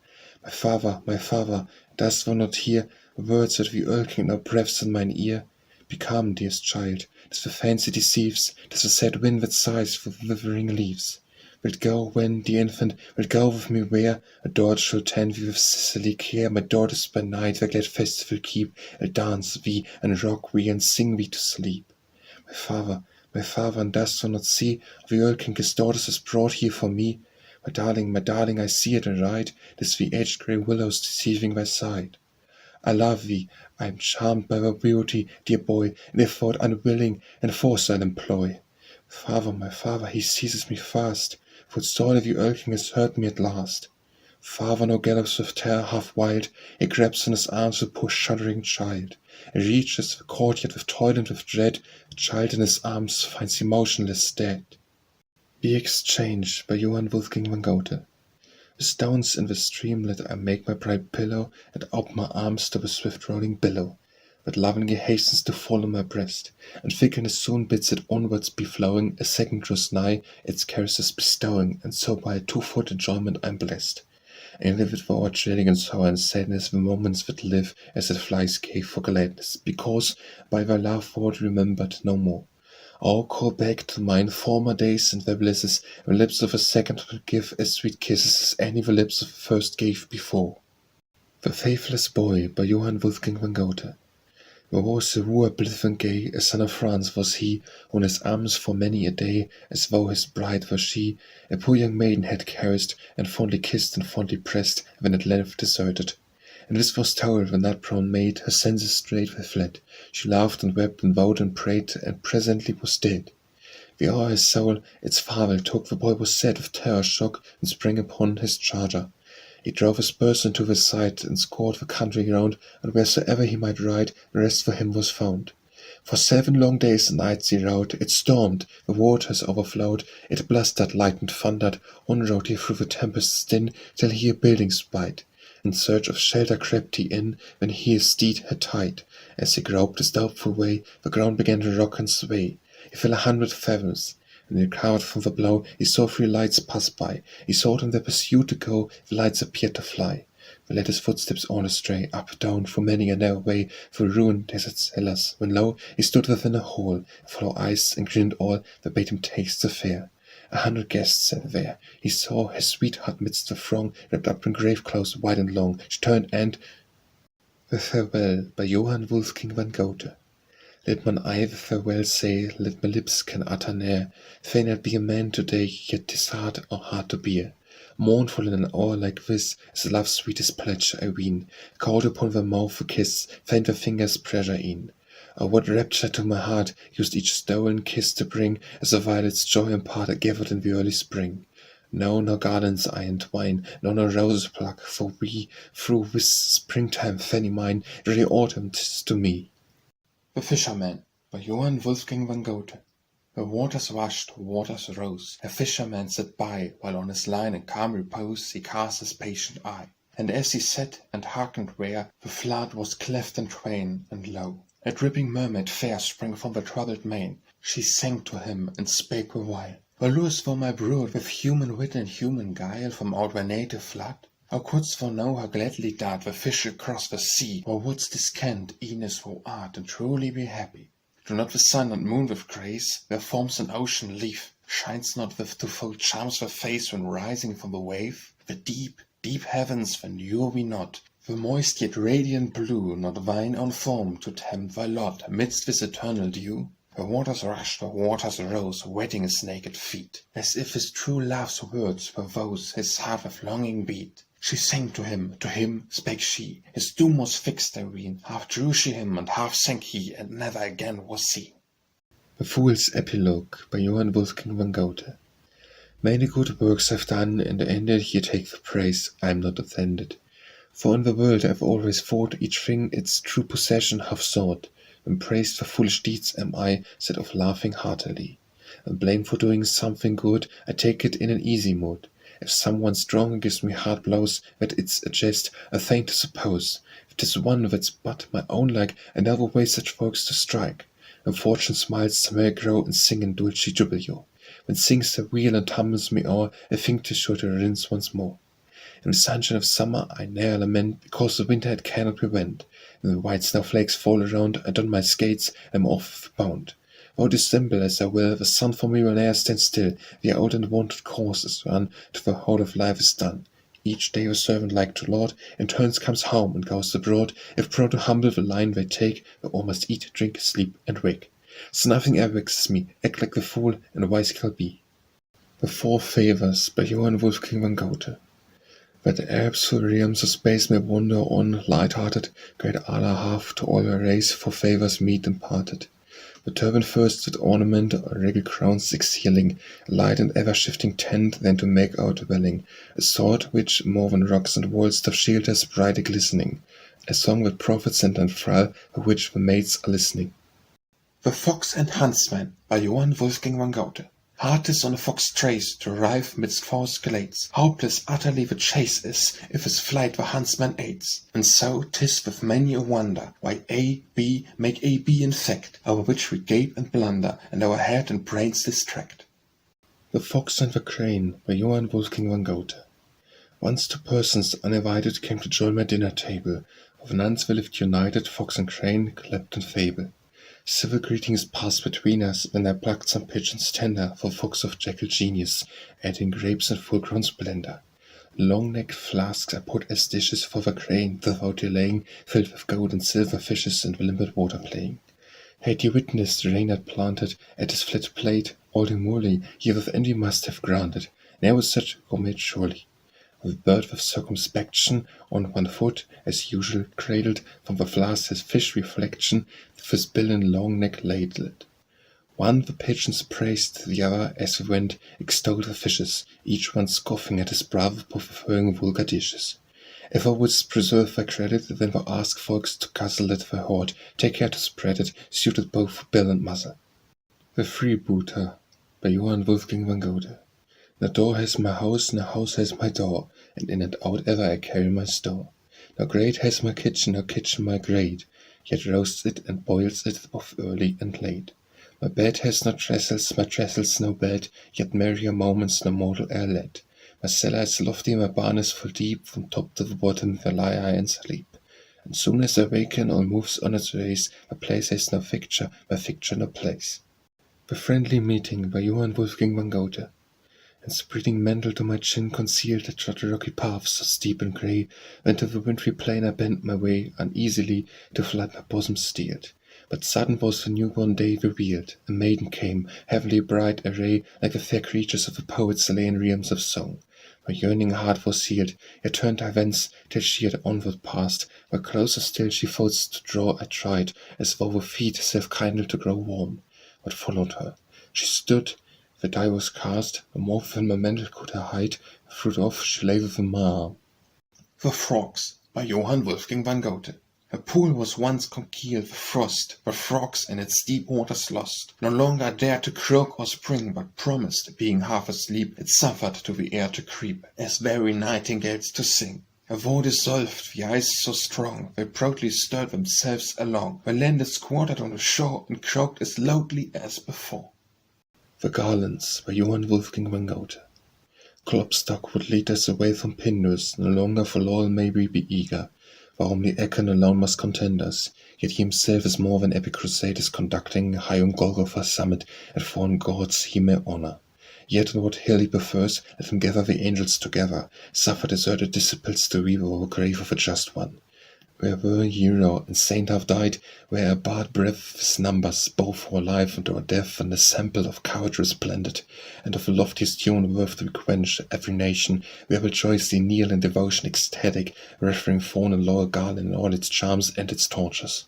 My father, dost thou not hear the words that the Earl King now breathes in mine ear? Be calm, dearest child, 'tis the fancy deceives, 'tis the sad wind that sighs for the withering leaves. Wilt go when, dear infant, wilt go with me where a daughter shall tend thee with sisterly care? My daughters by night their glad festival keep, and dance thee, and rock thee, and sing thee to sleep. My father, and dost thou not see, the Earl King his daughters has brought here for me? My darling, I see it aright, 'tis the aged grey willows deceiving thy side. I love thee, I am charmed by thy beauty, dear boy, and if thou'rt unwilling, and force I'll employ. My father, he seizes me fast, for surely the Earl King has heard me at last. Father now gallops with terror half wild, he grabs in his arms the poor shuddering child. He reaches the courtyard with toil and with dread, the child in his arms finds him motionless dead. The Exchange by Johann Wolfgang van Goethe. With stones in the streamlet I make my bright pillow, and open my arms to the swift rolling billow, that lovingly hastens to fall on my breast, and fickleness soon bids it onwards be flowing, a second draws nigh, its caresses bestowing, and so by a twofold enjoyment I'm blessed. And live it for our chilling and sorrow and sadness, the moments that live as it flies gay for gladness, because by thy love thou'rt remembered no more. Oh, call back to mine former days and their blisses, the lips of a second will give as sweet kisses as any the lips of the first gave before. The Faithless Boy by Johann Wolfgang van Goethe. There was a wooer blithe and gay, a son of France was he, who in his arms for many a day, as though his bride were she, a poor young maiden had caressed, and fondly kissed and fondly pressed, when at length deserted. And this was told when that brown maid her senses straight were fled. She laughed and wept and vowed and prayed, and presently was dead. The hour his soul its farewell took, the boy was sad with terror shook, and sprang upon his charger. He drove his spurs into the side, and scoured the country round, and wheresoever he might ride, rest for him was found. For 7 long days and nights he rode, it stormed, the waters overflowed, it blustered, lightened, thundered, on rode he through the tempest's din, till he a building spied. In search of shelter crept he in, when he his steed had tied. As he groped his doubtful way, the ground began to rock and sway. He fell 100 fathoms, and recovered from the blow, he saw 3 lights pass by. He sought in their pursuit to go, the lights appeared to fly. They led his footsteps all astray, up, down, through many a narrow way, through ruined desert cellars, when lo, he stood within a hall, full of ice, and grinned all that bade him taste the fare. 100 guests sat there. He saw his sweetheart midst the throng, wrapped up in grave clothes white and long. She turned and The Farewell by Johann Wolfgang van Goethe. Let mine eye the farewell say, let my lips can utter ne'er. Fain I'd be a man today, yet 'tis hard to bear. Mournful in an hour like this, is love's sweetest pledge, I ween. Called upon the mouth a kiss, faint the fingers' pressure in. Oh, what rapture to my heart used each stolen kiss to bring, as a violet's joy imparted gathered in the early spring. No garlands I entwine, no roses pluck, for we, through this springtime fanny mine, dreary autumn 'tis to me. The Fisherman by Johann Wolfgang van Goethe. Where waters rushed, waters rose, a fisherman sat by, while on his line in calm repose he cast his patient eye. And as he sat and hearkened where, the flood was cleft in twain, and lo, a dripping mermaid fair sprang from the troubled main. She sang to him and spake the while, "Where lurest thou, my brood, with human wit and human guile, from out thy native flood? How couldst thou know her gladly dart the fish across the sea, or wouldst descant, e'en as thou art, and truly be happy? Do not the sun and moon with grace their forms in ocean leave? Shines not with twofold charms the face when rising from the wave? The deep, deep heavens then lure we not, the moist yet radiant blue, not thine own form to tempt thy lot amidst this eternal dew? The waters rushed, the waters rose, wetting his naked feet, as if his true love's words were those his heart with longing beat. She sang to him spake she, his doom was fixed, I ween, half drew she him, and half sank he, and never again was seen. The Fool's Epilogue by Johann Wolfgang van Goethe. Many good works I've done, in the end ye take the praise, I am not offended. For in the world I've always thought each thing its true possession hath sought. When praised for foolish deeds am I, set off laughing heartily. And blamed for doing something good, I take it in an easy mood. If someone strong gives me hard blows, that it's a jest, I feign to suppose. If 'tis one that's but my own like, I never waste such folks to strike. When fortune smiles, some may grow and sing in dulci jubilo. When sings the wheel and tumbles me o'er, I think 'tis sure to rinse once more. In the sunshine of summer I ne'er lament, because the winter it cannot prevent. When the white snowflakes fall around, I don my skates, am off with a bound. Though dissemble as I will, the sun for me will ne'er stand still. The old and wonted course is run, till the whole of life is done. Each day a servant like to lord, in turns comes home and goes abroad. If proud to humble the line they take, they all must eat, drink, sleep, and wake. So nothing ever vexes me, act like the fool, and wise shall be. The Four Favors by Johann Wolfgang van Goethe. That the Arabs who realms of space may wander on, light-hearted, great Allah hath to all their race for favors meet imparted. The turban first with ornament, or regal crown 6 healing, a light and ever-shifting tent, then to make our dwelling, a sword which, more than rocks and walls, doth shield us brighter glistening, a song that prophets and enthrall, for which the maids are listening. The Fox and Huntsman by Johann Wolfgang van Goethe. Hard 'tis on a fox trace to arrive midst forest glades. Hopeless utterly the chase is, if his flight the huntsman aids. And so 'tis with many a wonder, why A, B make A, B in fact, over which we gape and blunder, and our head and brains distract. The Fox and the Crane by Johann Wolfgang van Goethe. Once 2 persons uninvited came to join my dinner table. Of nuns we lived united, fox and crane, clapped in fable. Civil greetings passed between us, when I plucked some pigeons tender for fox of jackal genius, adding grapes in full-grown splendor. Long-necked flasks I put as dishes for the crane, without delaying, filled with gold and silver fishes and the limpid water playing. Had ye witnessed the Reynard planted at his flat plate, all demurely, ye with envy must have granted, ne'er was such gourmet surely. The bird with circumspection, on one foot, as usual, cradled from the flask his fish reflection, with his bill and long neck ladled. One the pigeons praised, the other, as we went, extolled the fishes, each one scoffing at his brother for preferring vulgar dishes. If thou wouldst preserve thy credit, then thou ask folks to guzzle it thy hoard, take care to spread it, suited both for bill and muzzle. The Freebooter by Johann Wolfgang van Goethe. No door has my house, no house has my door, and in and out ever I carry my store. No grate has my kitchen, no kitchen my grate, yet roasts it and boils it both early and late. My bed has no trestles, my trestles no bed, yet merrier moments no mortal e'er led. My cellar is lofty, my barn is full deep, from top to the bottom there lie I and sleep. And soon as I waken, all moves on its race, my place has no fixture, my fixture no place. The Friendly Meeting by Johann Wolfgang van Goethe. and spreading mantle to my chin concealed, I trod a rocky path so steep and grey, when to the wintry plain I bent my way uneasily, to flat my bosom steeled. But sudden was the newborn day revealed. A maiden came, heavenly bright array, like the fair creatures of the poets lay in realms of song. My yearning heart was sealed, yet turned I thence, till she had onward passed, where closer still she folds to draw I tried, as though with feet self-kindled to grow warm. But followed her. She stood, the die was cast, no more than my mantle could her hide, fruit off she lay with a mar. The Frogs by Johann Wolfgang van Goethe. A pool was once concealed with frost, where frogs in its deep waters lost. No longer dared to croak or spring, but promised, being half asleep, it suffered to the air to creep, as very nightingales to sing. A vow dissolved, the ice so strong, they proudly stirred themselves along, where landed squatted on the shore, and croaked as loudly as before. The Garlands by Johann Wolfgang van Goethe. Klopstock would lead us away from Pindus, no longer for laurel may we be eager. For only Echon alone must contend us, yet he himself is more than epic crusade is conducting, high on Golgotha's summit, and foreign gods he may honor. Yet on what hill he prefers, let him gather the angels together, suffer deserted disciples to weep over the grave of a just one. Where were hero and saint have died, where a bard breath his numbers, both for life and or death, and a sample of courage resplendent, and of the loftiest tune worth to quench every nation, where will joyously kneel in devotion ecstatic, revering fawn and laurel garland in all its charms and its tortures.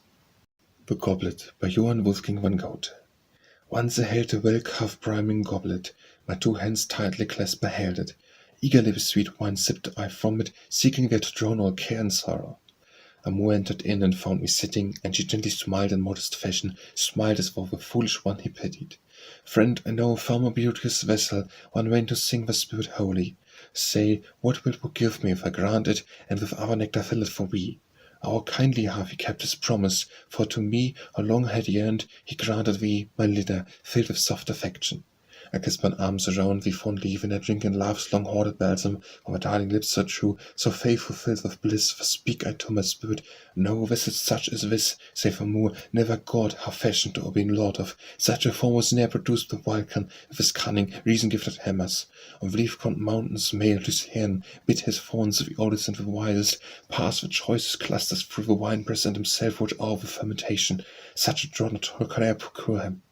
The Goblet by Johann Wolfgang van Goethe. Once I held a well-carved brimming goblet, my two hands tightly clasped I held it. Eagerly with sweet wine sipped I from it, seeking there to drown all care and sorrow. Amour entered in and found me sitting, and she gently smiled in modest fashion, smiled as though the foolish one he pitied. Friend, I know a far more beauteous vessel, one vain to sing the spirit holy. Say, what wilt thou give me if I grant it, and with our nectar fill it for thee? How kindly have he kept his promise, for to me, how long had yearned, he granted thee, my Lydia, filled with soft affection. I clasp mine arms around thee fondly, when I drink in love's long-hoarded balsam, for my darling lips so true, so faithful filled with bliss, for speak I to my spirit, no vessel such as this, save Amour, never God have fashioned or been lord of, such a form was ne'er produced by Vulcan, with his cunning, reason-gifted hammers. On leaf-crowned mountains male Lucerne bid his fawns, the oldest and the wisest, pass the choicest clusters through the wine-press, and himself watch over the fermentation, such a draught not could e'er procure him.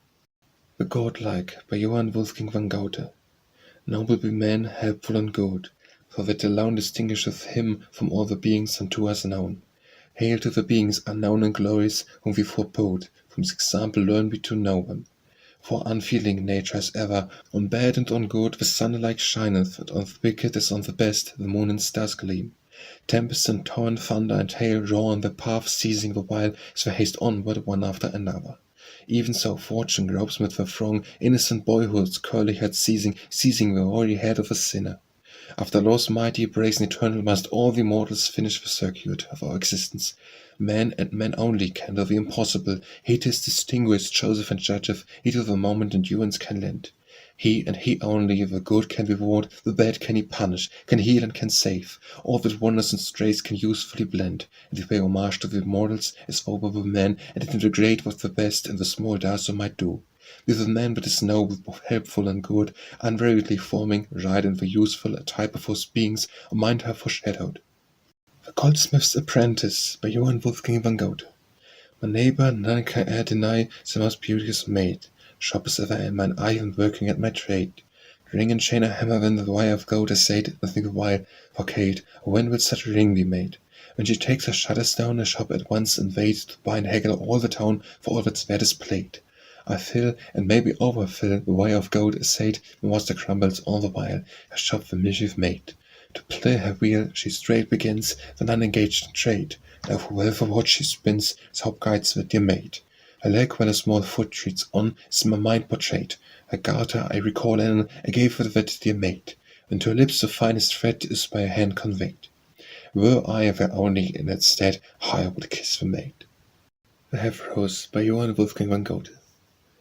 The Godlike by Johann Wolfgang van Goethe. Noble be man, helpful and good, for that alone distinguisheth him from all the beings unto us known. Hail to the beings unknown and glorious, whom we forebode, from his example learn we to know them. For unfeeling nature is ever, on bad and on good, the sun alike shineth, and on the wicked as on the best, the moon and stars gleam. Tempest and torrent, thunder and hail roar on their path, seizing the while, as they haste onward one after another. Even so fortune gropes with the throng, innocent boyhood's curly head seizing the hoary head of a sinner. After law's mighty brazen eternal must all the mortals finish the circuit of our existence. Man and man only can do the impossible. He 'tis distinguished, Joseph and judgeth, he to the moment endurance can lend. He and he only the good can reward, the bad can he punish, can heal and can save. All that wanders and strays can usefully blend, and we pay homage to the immortals as over the men, and in the great what the best and the small also might do. With the man that is noble, both helpful and good, unweariedly forming, right and the useful, a type of those beings, a mind have foreshadowed. The Goldsmith's Apprentice by Johann Wolfgang van Goethe. My neighbor none can e'er deny the most beauteous maid. Sharp as ever in mine eye and working at my trade. Ring and chain a hammer when the wire of gold essayed, nothing the while, for Kate, when will such a ring be made? When she takes her shutters down, a shop at once invade, to buy and haggle all the town for all that's there displayed. I fill, and maybe overfill, the wire of gold essayed, when water crumbles all the while, her shop the mischief made. To play her wheel she straight begins, then unengaged in trade, and over well for what she spins, as hope guides the dear maid. Her leg when a small foot treats on, is my mind portrayed. Her garter I recall in, I gave her that dear maid, and to her lips the finest thread is by her hand conveyed. Were I there only in that stead, how I would kiss the maid. The Heifer-Rose by Johann Wolfgang van Goethe.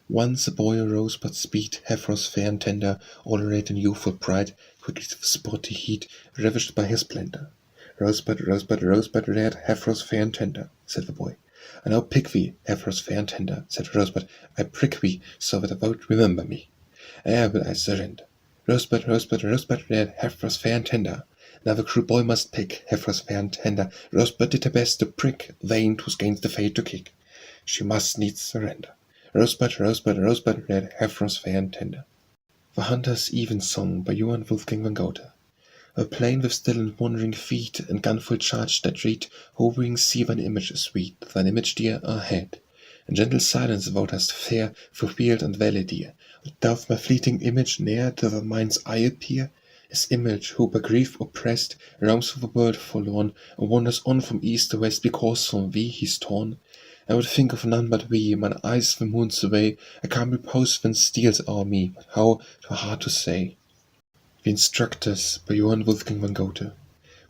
Once a boy arose, but speed, Heifer-Rose fair and tender, all arrayed in youthful pride, quickly to the sporty heat, ravished by her splendor. Rosebud, rosebud, rosebud red, Heifer-Rose fair and tender, said the boy. I now pick thee, Heifer-Rose fair and tender, said Rosebud. I prick thee, so that thou wilt remember me. Ere will I surrender. Rosebud, rosebud, rosebud red, Heifers fair and tender. Now the cruel boy must pick, Heifers fair and tender. Rosebud did her best to prick, vain 'twas gainst the fate to kick. She must needs surrender. Rosebud, rosebud, rosebud red, Heifers fair and tender. The Hunter's Even Song by Johann Wolfgang van Goethe. A plain with still and wandering feet, and gunful charge that read, hovering see thine image is sweet, thine image dear ahead. In gentle silence thou dost fare through field and valley dear, but doth my fleeting image ne'er to the mind's eye appear? His image, who by grief oppressed, roams through the world forlorn, and wanders on from east to west, because from thee he's torn. I would think of none but thee, mine eyes the moon's away, I can't repose when steals o'er me, but how 'twere hard to say. The Instructors by Johann Wolfgang van Goethe.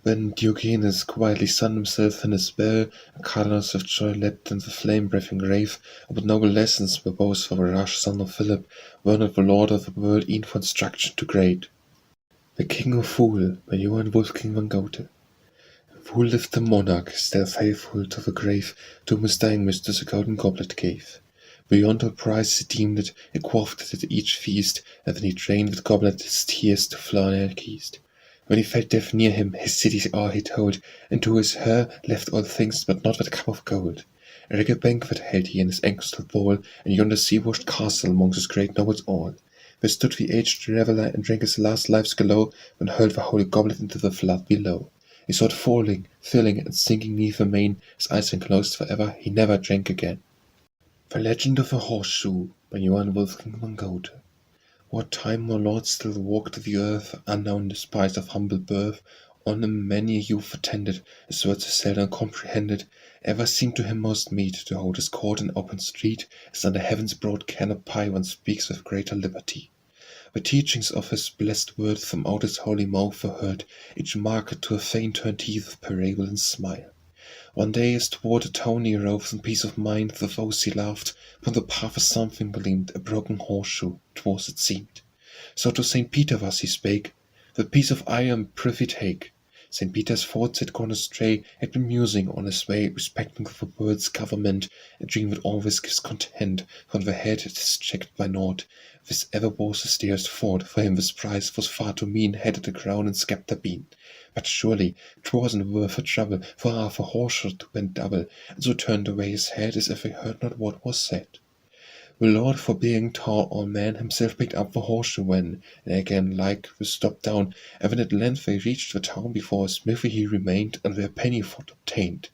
When Diogenes quietly sunned himself in his bell, and Carlos of joy leapt in the flame-breathing grave, but noble lessons were both for the rash son of Philip, were not the Lord of the world e'en for instruction too great. The King of Fool by Johann Wolfgang van Goethe. Fool lived the monarch, still faithful to the grave, to whom his dying mistress a golden goblet gave. Beyond all price he deemed it, he quaffed it at each feast, and then he drained with goblet his tears to flower east. When he felt death near him, his city's hour he told, and to his her left all things, but not that cup of gold. A regal banquet held he in his ancestral ball, and yonder sea-washed castle amongst his great nobles all. There stood the aged reveller, and drank his last life's glow, when hurled the holy goblet into the flood below. He saw it falling, filling, and sinking neath the main, his eyes enclosed forever, he never drank again. The Legend of a Horseshoe by Johann Wolfgang van Goethe. What time our Lord still walked the earth, unknown despised of humble birth, on him many a youth attended, his words are seldom comprehended, ever seemed to him most meet to hold his court in open street, as under heaven's broad canopy one speaks with greater liberty. The teachings of his blessed word from out his holy mouth were heard, each marked to a faint turned teeth of parable and smile. One day as toward a town he rode, in peace of mind the foes he laughed, from the path a something gleamed, a broken horseshoe 'twas it seemed. So to St. Peter thus he spake, the piece of iron prithee take. St. Peter's thoughts had gone astray, had been musing on his way, respecting the world's government, a dream that always gives content, from the head it is checked by naught. This ever was his dearest thought, for him this prize was far too mean, had it a crown and sceptre been. But surely 'twasn't worth the trouble, for half a horseshoe went double, and so turned away his head as if he heard not what was said. The Lord, forbeing taught all men, himself picked up the horseshoe when, and again like was stopped down, and when at length they reached the town, before a smithy he remained, and where penny for obtained.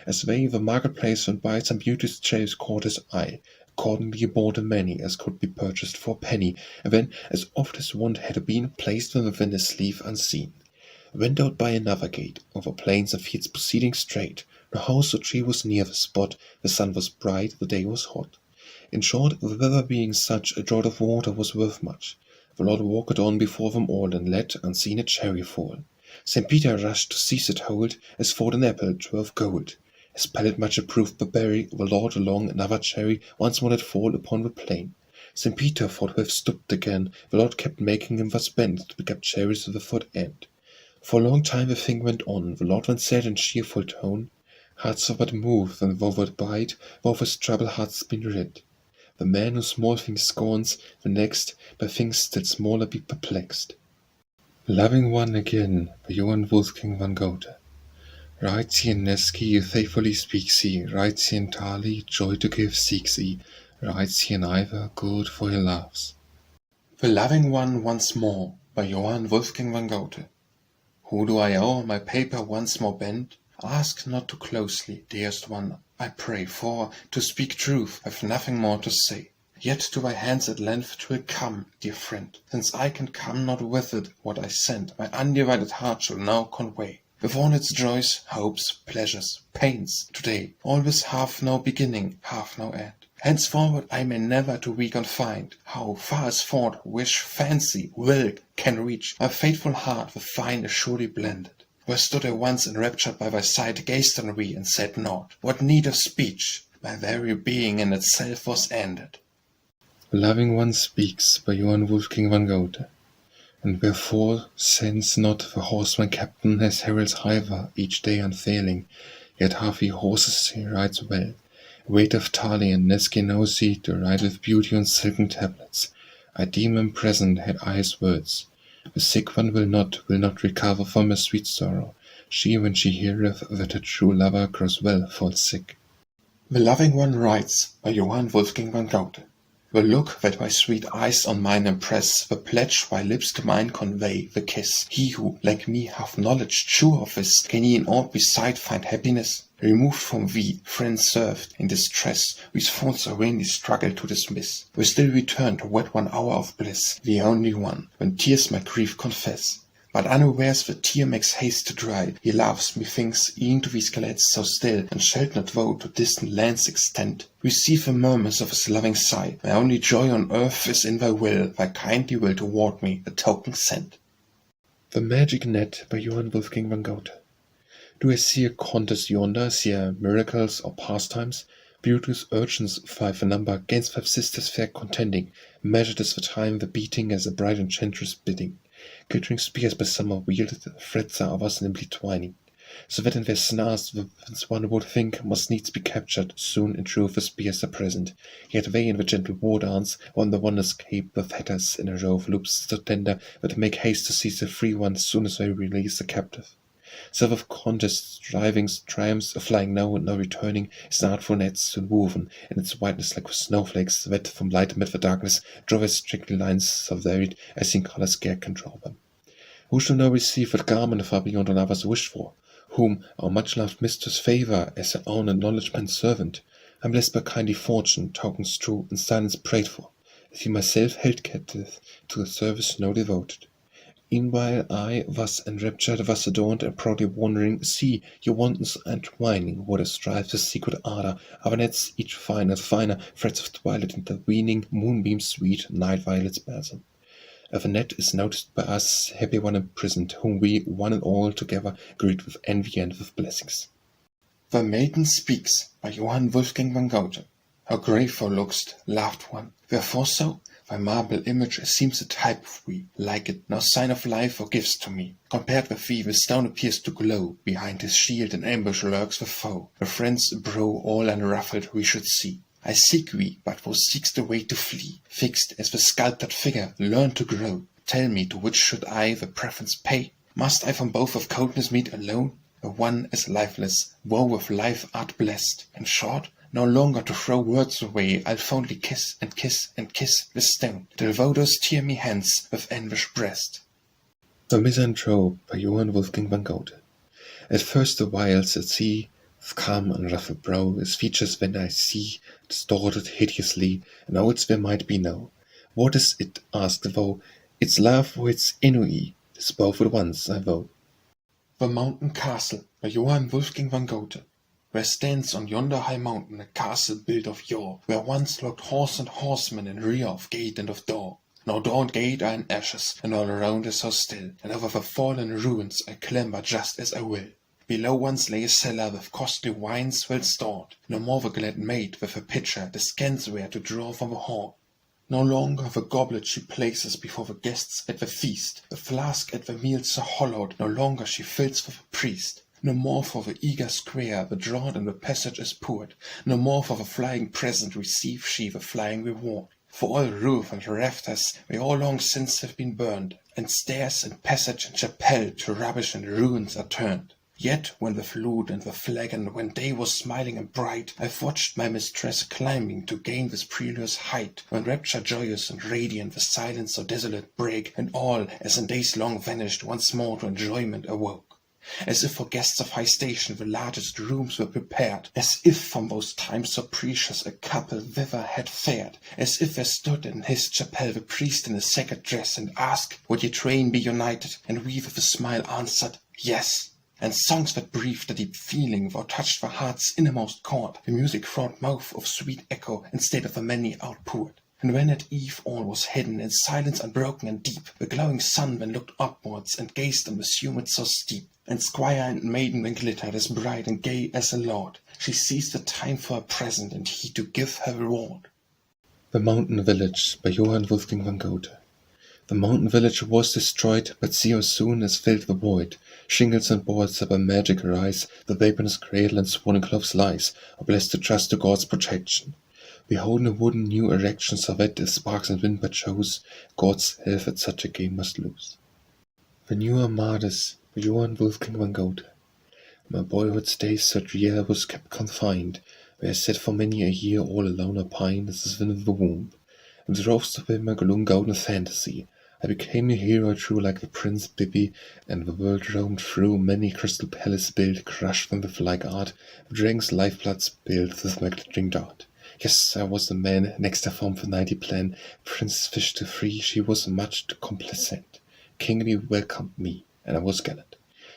As they the marketplace went by, some beauteous chase caught his eye. Accordingly he bought a many, as could be purchased for a penny, and then, as oft as wont had been, placed them within his sleeve unseen. Went out by another gate, over plains and fields proceeding straight. No house or tree was near the spot, the sun was bright, the day was hot. In short, the weather being such, a draught of water was worth much. The Lord walked on before them all, and let unseen a cherry fall. St. Peter rushed to seize it hold, as for an apple 12 gold. His palate much approved the berry, the Lord along another cherry once more let fall upon the plain. St. Peter forthwith stooped again, the Lord kept making him thus bend, to pick up cherries with the foot end. For a long time the thing went on, the Lord then said in cheerful tone, Hearts are but moved, and woe would bide, woe of his trouble hath's been rid. The man who small things scorns, the next, by things still smaller be perplexed. Loving One again, by Johann Wolfgang van Goethe. Rides he in Neski, faithfully speaks he, rides he in Tali, joy to give seeks he, rides he in Ivor, good for he loves. The Loving One once more by Johann Wolfgang van Goethe. Who do I owe my paper once more bend? Ask not too closely, dearest one, I pray, for, to speak truth, I've nothing more to say. Yet to thy hands at length 'twill come, dear friend, since I can come not with it what I send, my undivided heart shall now convey. With all its joys, hopes, pleasures, pains, today, always half no beginning, half no end. Henceforward I may never to thee confide, how far as thought, wish, fancy, will can reach, my faithful heart with thine is surely blended. Where stood I once enraptured by thy side, gazed on thee and said naught, what need of speech? My very being in itself was ended. The Loving One speaks by Johann Wolfgang van Goethe. And wherefore sends not the horseman captain his herald's hiver each day unfailing, yet half he horses he rides well. Weight of Tali and Neski knows he to ride with beauty on silken tablets. A demon present had eyes words. The sick one will not recover from her sweet sorrow. She, when she heareth that her true lover grows well, falls sick. The loving one writes, by Johann Wolfgang van Goethe. The look that my sweet eyes on mine impress, the pledge my lips to mine convey, the kiss. He who, like me, hath knowledge sure of this, can he in aught beside find happiness? Removed from thee, friend served, in distress, whose thoughts I vainly struggle to dismiss, will still return to wed one hour of bliss, the only one, when tears my grief confess. But unawares the tear makes haste to dry. He loves, methinks, e'en to these glades so still, and shalt not vow to distant lands extent. Receive the murmurs of his loving sigh. My only joy on earth is in thy will, thy kindly will toward me, a token sent. The Magic Net by Johann Wolfgang van Goethe. Do I see a contest yonder, see miracles or pastimes? Beauteous urchins, 5 in number, 'gainst 5 sisters fair contending, measured is the time, the beating as a bright enchantress bidding. Glittering spears by some are wielded, threads are others nimbly twining, so that in their snares the weapons one would think must needs be captured. Soon in truth the spears are present, yet they in the gentle war dance on the one escape the fetters in a row of loops so tender that make haste to seize the free one as soon as they release the captive. So of contests, strivings, triumphs, a flying now and no returning, is an artful net soon woven, in its whiteness like with snowflakes, that from light amid the darkness draw as strictly lines so varied as in colour scarce can draw them. Who shall now receive that garment far beyond all others wished for? Whom our much-loved mistress favour as her own acknowledgment servant? I'm blessed by kindly fortune, tokens true, and silence prayed for, as you myself held captive, to the service now devoted. E'en while I, thus enraptured, thus adorned, and proudly wandering, see your wantons entwining, what a strife the secret ardour of our nets, each finer, threads of twilight intervening, moonbeams sweet, night violets balsam. A net is noticed by us, happy one imprisoned, whom we, one and all, together greet with envy and with blessings. The Maiden Speaks, by Johann Wolfgang van Goethe. How grave thou look'st, loved one! Wherefore so? Thy marble image seems a type of thee, like it, no sign of life or gifts to me. Compared with thee, the stone appears to glow, behind his shield in ambush lurks the foe. The friends abrow, all unruffled, we should see. I seek thee, but thou seek'st a way to flee. Fixed as the sculptured figure, learn to grow. Tell me, to which should I the preference pay? Must I from both of coldness meet alone? The one is lifeless, woe with life art blessed. In short, no longer to throw words away, I'll fondly kiss and kiss and kiss the stone, till thou dost tear me hence with anguished breast. The Misanthrope by Johann Wolfgang van Goethe. At first the whiles at sea, with calm unruffled brow, his features when I see, distorted hideously, and all its there might be now. What is it, asked thou? Its love or its ennui? 'Tis both at once, I vow. The Mountain Castle by Johann Wolfgang van Goethe. Where stands on yonder high mountain a castle built of yore, where once lurked horse and horseman in rear of gate and of door. Now door and gate are in ashes, and all around is so still, and over the fallen ruins I clamber just as I will. Below once lay a cellar with costly wines well stored, no more the glad maid with a pitcher descansware to draw from the hoard. No longer the goblet she places before the guests at the feast, the flask at the meal so hollowed, no longer she fills for the priest. No more for the eager square the draught in the passage is poured, no more for the flying present receives she the flying reward. For all roof and rafters they all long since have been burned, and stairs and passage and chapel to rubbish and ruins are turned. Yet when the flute and the flagon, when day was smiling and bright, I've watched my mistress climbing to gain this perilous height, when rapture joyous and radiant the silence so desolate brake, and all, as in days long vanished, once more to enjoyment awoke. As if for guests of high station the largest rooms were prepared, as if from those times so precious a couple thither had fared, as if there stood in his chapel the priest in a sacred dress, and asked, would ye twain be united? And we with a smile answered, yes. And songs that breathed a deep feeling, thou touched the heart's innermost chord, the music-fraught mouth of sweet echo, instead of the many outpoured. And when at eve all was hidden in silence unbroken and deep, the glowing sun then looked upwards and gazed on the summit so steep, and squire and maiden then glittered as bright and gay as a lord. She seized the time for a present, and he to give her reward. The Mountain Village by Johann Wolfgang van Goethe. The mountain village was destroyed, but see how soon is filled the void. Shingles and boards up a magic rise, the vaporous cradle and swollen cloves lies, are blessed to trust to God's protection. Beholding a wooden new erection so wet as sparks and wind but shows, God's health at such a game must lose. The new Armades by Johann Wolfgang van Goethe. My boyhood's days so drear was kept confined, where I sat for many a year all alone opined as the swin of the womb. And drove to win my gloom golden fantasy. I became a hero true like the Prince Bibi, and the world roamed through many crystal palace built, crushed from the like art, the dragon's lifeblood spilled with my glittering dart. Yes, I was the man, next I formed the 90 plan, Princess Fish to free, she was much too complacent. Kingly welcomed me, and I was gallant.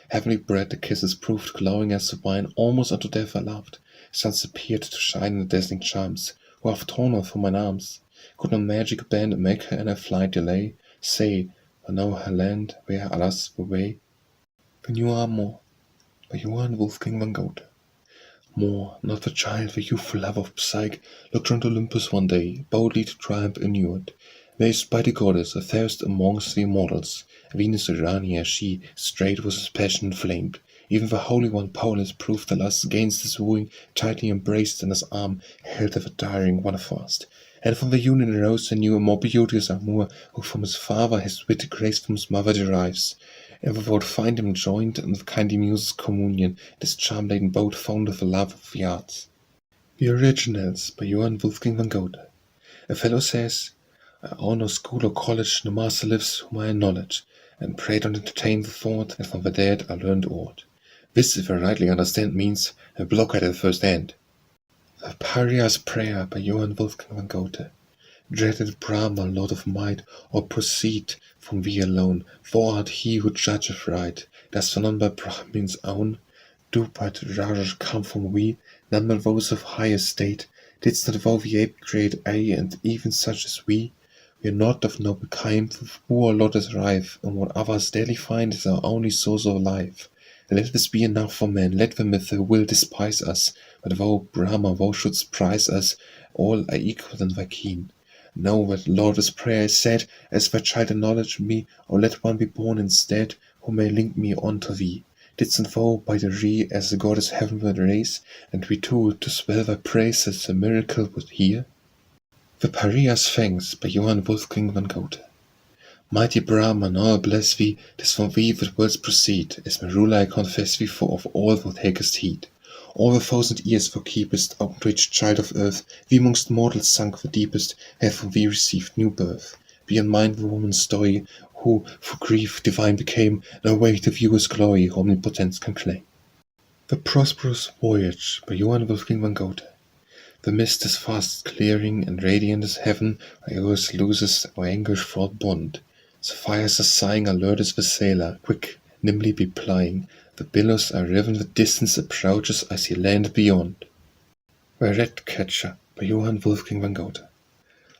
Heavenly bred, the kisses proved glowing as the wine, almost unto death I loved. Suns appeared to shine in the dazzling charms, who have torn her from mine arms. Could no magic band make her in her flight delay? Say, or know her land, where, alas, the way? The new Amor by Johann Wolfgang van Goethe. More, not the child, the youthful love of Psyche, looked round Olympus one day, boldly to triumph inured. Raised by the goddess, a fairest amongst the immortals, Venus Urania, she, straight was his passion inflamed. Even the Holy One Paulus proved the lust against his wooing, tightly embraced in his arm, held the daring one fast. And from the union arose a new and more beauteous amour, who from his father his wit, grace from his mother derives. And we would find him joined in the kindly Muses' communion, this charm-laden boat found of the love of the arts. The Originals by Johann Wolfgang van Goethe. A fellow says, I own no school or college, no master lives whom I acknowledge, and pray don't entertain the thought that from the dead I learned aught. This, if I rightly understand, means a blockhead at first hand. The Pariah's Prayer by Johann Wolfgang van Goethe. Dreaded Brahma, Lord of Might, or proceed from thee alone, thou art he who judgeth right. Dost thou none by Brahmins own? Do but Rajas come from we, none but those of high estate? Didst not thou the ape create, aye, and even such as we? We are not of noble kind, who our lot is rife, and what others daily find is our only source of life. Let this be enough for men, let them if they will despise us, but thou, Brahma, thou shouldst prize us, all are equal in thy keen. Know that Lord's prayer is said, as thy child acknowledge me, or let one be born instead, who may link me on to thee. Didst thou by the re as the goddess heavenward raise, and we too to swell thy praise as a miracle would hear? The Pariah's Thanks by Johann Wolfgang van Goethe. Mighty Brahman, all bless thee, 'tis from thee that words proceed, as my ruler I confess thee, for of all thou takest heed. All the 1,000 years thou keepest, open to each child of earth, we amongst mortals sunk the deepest, have from thee received new birth. Beyond mind the woman's story, who for grief divine became, no way to view his glory omnipotence can claim. The Prosperous Voyage by Johann Wolfgang van Goethe. The mist is fast clearing, and radiant as heaven, Iris loses our anguish-fraught bond. Sapphires are sighing, alert as the sailor, quick, nimbly be plying. The billows are riven, the distance approaches, I see land beyond. The Ratcatcher by Johann Wolfgang van Goethe.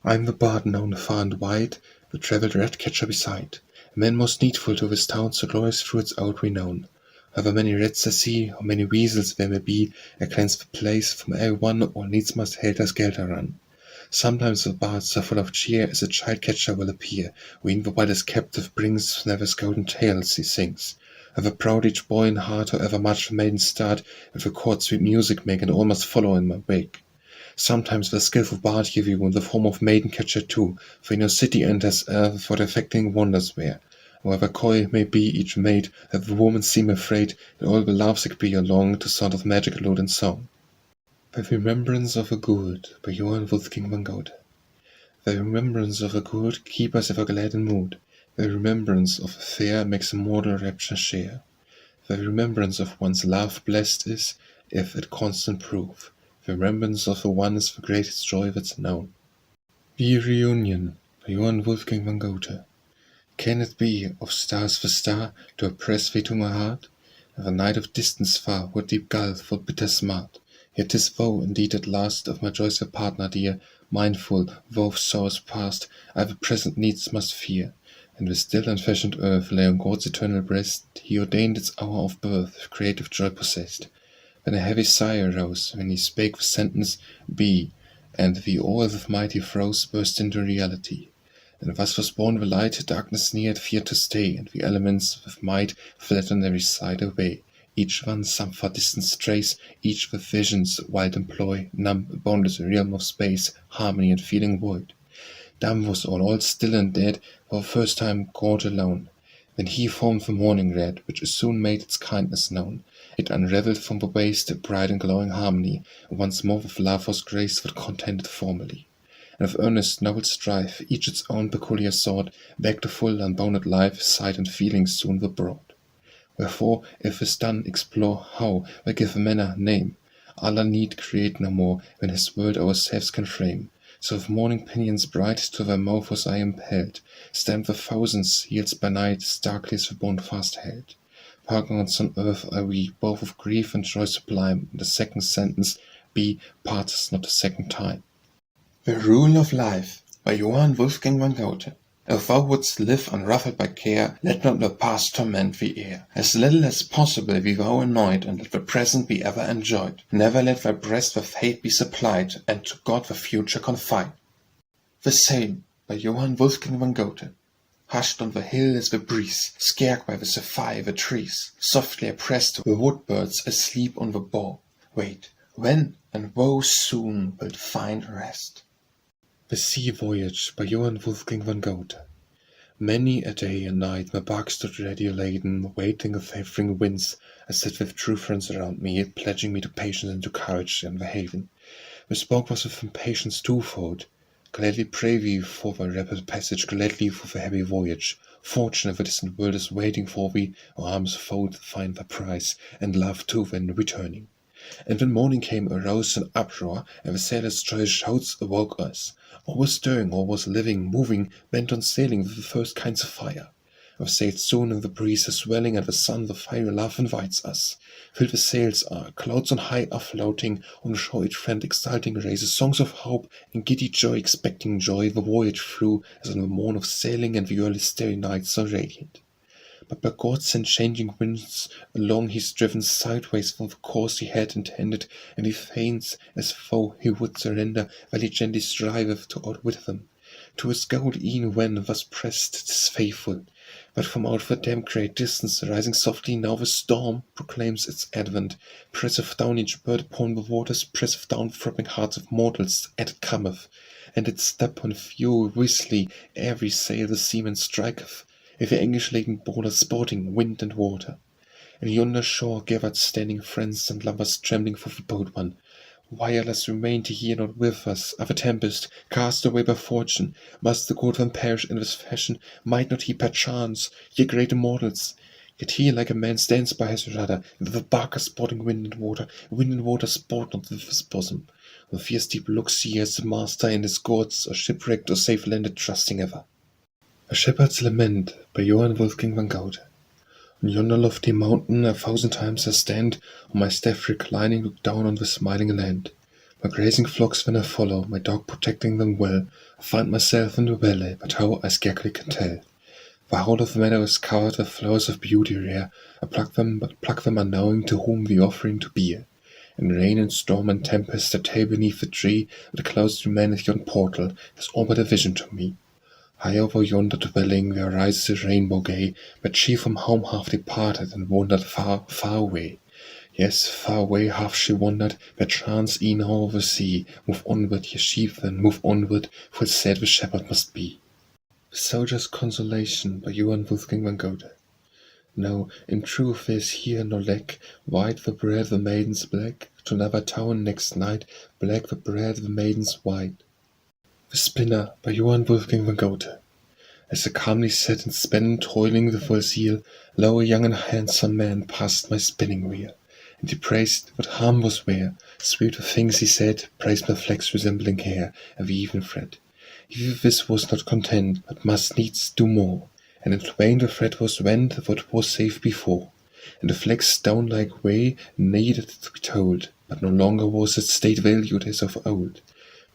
I am the bard known far and wide, the travelled ratcatcher beside, a man most needful to this town so glorious through its old renown. However many rats I see, how many weasels there may be, I cleanse the place, from every one all needs must helter-skelter run. Sometimes the bards are full of cheer, as a child-catcher will appear, who e'en the wildest captive brings, Never's golden tales he sings. Of a proud each boy in heart, however much the maiden start, with a chord sweet music make, and all must follow in my wake. Sometimes the skilful bard give you in the form of maiden-catcher too, for in your city enters earth for the affecting wonders where. However coy may be each maid, that the woman seem afraid, that all will lovesick be along to sound of magic lute and song. The Remembrance of a Good by Johann Wolfgang van Goethe. The remembrance of a good keep us ever glad in mood. The remembrance of a fair makes a mortal rapture share. The remembrance of one's love blessed is, if it constant prove. The remembrance of the one is the greatest joy that's known. The Reunion by Johann Wolfgang van Goethe. Can it be, of stars the star, to oppress thee to my heart? The night of distance far, what deep gulf, what bitter smart! Yet 'tis thou, indeed, at last, of my joys a partner dear, mindful, though of sorrows past, I the present needs must fear. And the still unfashioned earth lay on God's eternal breast, He ordained its hour of birth, with creative joy possessed. Then a heavy sigh arose, when He spake the sentence, Be, and the all with mighty throes burst into reality. And thus was born the light, darkness near had feared to stay, and the elements with might fled on every side away. each one some far distant strays, each with visions wild employ, numb, boundless realm of space, harmony and feeling void. Dumb was all still and dead, for the first time God alone. Then he formed the morning red, which soon made its kindness known. It unravelled from the waste, bright and glowing harmony, and once more with love was graced what contended formerly. And with earnest noble strife, each its own peculiar sort, back to full unbounded life, sight and feeling soon were brought. Wherefore, if this done, explore how we give a manner name. Allah need create no more, when his word ourselves can frame. So with morning pinions bright to thy mouth was I impelled, stamped with thousands yields by night, starkly as the bond fast held. Paragons on earth are we, both of grief and joy sublime. The second sentence be, part us not a second time. The Rule of Life by Johann Wolfgang von Goethe. If thou wouldst live unruffled by care, let not the past torment thee e'er. As little as possible be thou annoyed, and let the present be ever enjoyed. Never let thy breast with hate be supplied, and to God the future confide. The Same by Johann Wolfgang von Goethe. Hushed on the hill is the breeze, scared by the sapphire the trees. Softly oppressed the wood birds asleep on the bough. Wait, when and woe soon wilt find rest. The Sea Voyage by Johann Wolfgang von Goethe. Many a day and night my bark stood ready laden, waiting of favouring winds. I sat with true friends around me, pledging me to patience and to courage and the haven. The spoke was with impatience twofold. Gladly pray thee for thy rapid passage, gladly for the heavy voyage. Fortune of the distant world is waiting for thee, our arms fold find thy prize, and love too when returning. And when morning came, arose an uproar, and the sailors' joyous shouts awoke us. All was stirring, all was living, moving, bent on sailing with the first kinds of fire. We sailed soon, and the breeze is swelling, and the sun the fiery love invites us. Filled with sails are, clouds on high are floating, on the shore each friend exulting raises songs of hope, and giddy joy expecting joy, the voyage through, as on the morn of sailing, and the early starry night so radiant. But by God sent changing winds along he's driven sideways from the course he had intended, and he feigns as though he would surrender, while he gently striveth to outwit them. To his goal e'en when thus pressed 'tis faithful, but from out the damp great distance rising softly now the storm proclaims its advent. Presseth down each bird upon the waters, presseth down the throbbing hearts of mortals, and it cometh, and its step on fuel whistly every sail the seaman striketh. With the English-laden borders sporting wind and water. And yonder shore gathered standing friends and lovers trembling for the bold one. Wireless remained he not with us, of a tempest, cast away by fortune. Must the good one perish in this fashion? Might not he perchance, ye great immortals? Yet he like a man stands by his rudder, with the bark sporting wind and water sport not with his bosom. With fierce deep looks he as the master in his gods, or shipwrecked or safe landed trusting ever. A Shepherd's Lament by Johann Wolfgang von Goethe. On yonder lofty mountain 1,000 times I stand, on my staff reclining look down on the smiling land. My grazing flocks when I follow, my dog protecting them well, I find myself in the valley, but how I scarcely can tell. The whole of the meadow is covered with flowers of beauty rare, I pluck them, but pluck them unknowing to whom the offering to bear. In rain and storm and tempest I tell beneath the tree, but the clouds remaineth yon portal, is all but a vision to me. High over yonder dwelling there rises a rainbow gay, but she from home half departed and wandered far, far away. Yes, far away hath she wandered, perchance e'en o'er the sea. Move onward, ye sheep, then move onward, full sad the shepherd must be. The Soldier's Consolation by Johann Wolfgang von Goethe. No, in truth there is here no lack, white the bread the maiden's black, to another town next night, black the bread the maiden's white. The Spinner by Johann Wolfgang von Goethe. As I calmly sat and span, toiling with full zeal, lo, a young and handsome man passed my spinning wheel, and he praised what harm was where. Sweet the things he said, praised my flax resembling hair, and the even thread. He with this was not content, but must needs do more, and in twain the thread was rent what was safe before, and the flax stone-like way needed to be told, but no longer was its state valued as of old.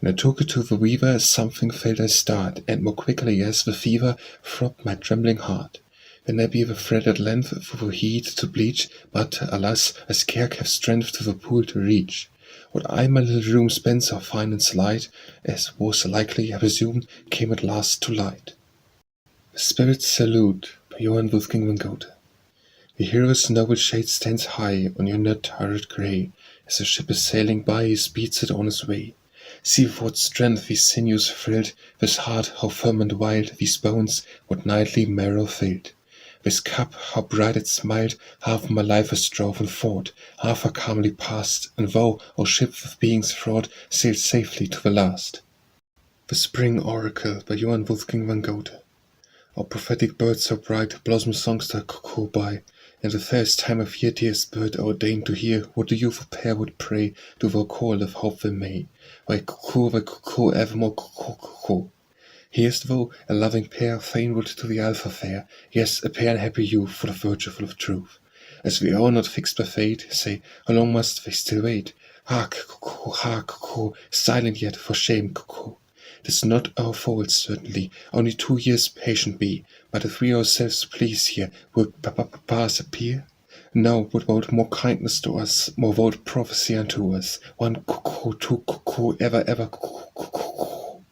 When I took it to the weaver, as something felt I start, and more quickly as the fever throbbed my trembling heart. Then I be the thread at length through the heat to bleach, but, alas, I scarce have strength to the pool to reach. What I my little room spent so fine and slight, as was likely, I presumed, came at last to light. The Spirit's Salute by Johann Wolfgang von Goethe. The hero's noble shade stands high on yonder turret grey, as the ship is sailing by, he speeds it on his way. See with what strength these sinews thrilled, this heart how firm and wild, these bones what knightly marrow filled. This cup, how bright it smiled, half my life has strove and fought, half I calmly passed, and thou, O ship with beings fraught, sailed safely to the last. The Spring Oracle by Johann Wolfgang van Goethe. O prophetic bird so bright, blossom songs that cuckoo by, and the fairest time of year, dearest bird, O deign to hear what the youthful pair would pray, do thou call if hope they may. Why cuckoo, evermore cuckoo, cuckoo. Hearest thou, a loving pair, fain would to the alpha fare, yes, a pair and happy youth, full of virtue, full of truth. As we are not fixed by fate, say, how long must they still wait? Hark, cuckoo, silent yet, for shame, cuckoo. 'Tis not our fault, certainly, only 2 years patient be, but if we ourselves please here, will papas appear? No, would vote more kindness to us, more vote prophecy unto us, 1 cuckoo, 2 cuckoo, ever cuckoo.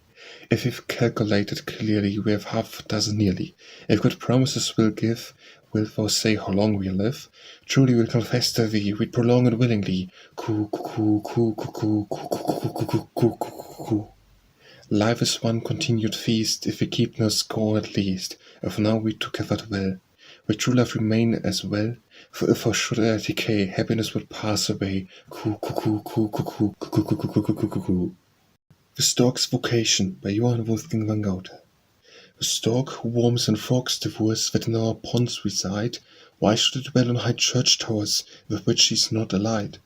If we've calculated clearly, we have half a dozen nearly. If good promises we'll give, wilt thou say how long we'll live? Truly we'll confess to thee, we'd prolong it willingly. Cuckoo. Life is one continued feast, if we keep no score at least, if now we together well. Will true love remain as well? For if I should decay, happiness would pass away. Cuckoo. The Stork's Vocation by Johann Wolfgang van Goethe. The stork who warms and frogs the wooers that in our ponds reside, why should it dwell on high church towers, with which he is not allied?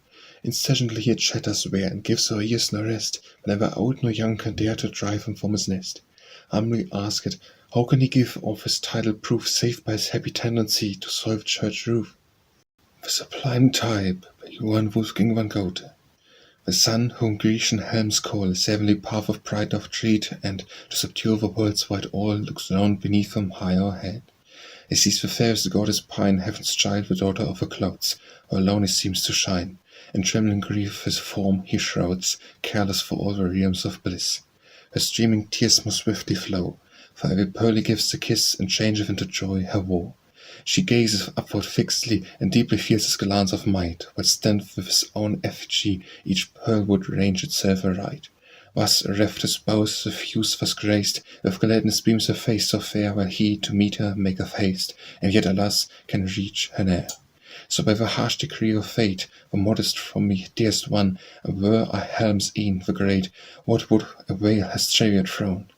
Incessantly it chatters there, and gives our ears no rest, but neither old nor young can dare to drive him from his nest. Humbly ask it, how can he give of his title proof, save by his happy tendency to soil the church roof? The Sublime Type by Johann Wolfgang van Goethe. The sun, whom Grecian helms call, his heavenly path of pride doth tread, and, to subdue the world's wide all, looks round beneath him high o'erhead. He sees the fairest goddess pine, heaven's child, the daughter of the clouds, who alone he seems to shine. In trembling grief his form he shrouds, careless for all the realms of bliss. Her streaming tears must swiftly flow, for every pearl he gives a kiss, and changeth into joy her woe. She gazes upward fixedly, and deeply feels his glance of might, while stands with his own effigy, each pearl would range itself aright. Thus, reft his bows, the fuse was graced, with gladness beams her face so fair, while he, to meet her, maketh haste, and yet, alas, can reach her ne'er. So by the harsh decree of fate, the modest from me dearest one, were I Helm's e'en the great, what would avail his chariot throne?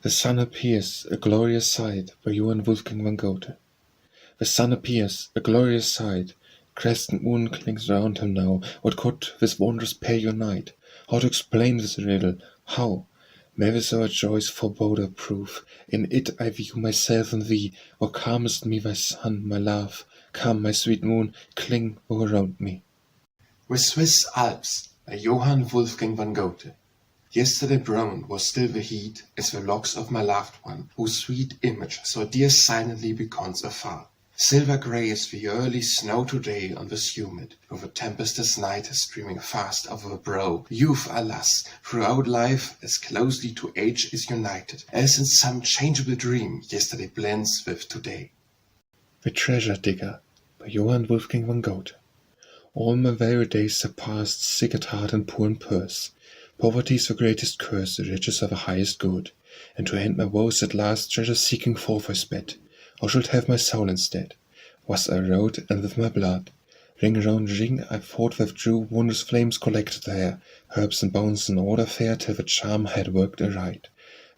The sun appears, a glorious sight, by Johann Wolfgang van Goethe. The sun appears, a glorious sight. Crescent moon clings round him now. What could this wondrous pair unite? How to explain this riddle? How? May this our joy's foreboding prove. In it I view myself and thee. O calmest me thy sun, my love. Come, my sweet moon, cling around me. The Swiss Alps by Johann Wolfgang van Goethe. Yesterday brown was still the heat as the locks of my loved one, whose sweet image so dear silently beckons afar. Silver grey is the early snow today on this humid, with a tempestuous night streaming fast over the brow. Youth, alas, throughout life as closely to age is united, as in some changeable dream yesterday blends with today. The Treasure Digger by Johann Wolfgang van Goethe. All my very days are passed sick at heart and poor in purse. Poverty's the greatest curse, the riches are the highest good. And to end my woes at last, treasure seeking forth I sped. Or should have my soul instead. Was I wrote, and with my blood. Ring round ring I fought withdrew, wondrous flames collected there, herbs and bones in order fair, till the charm had worked aright.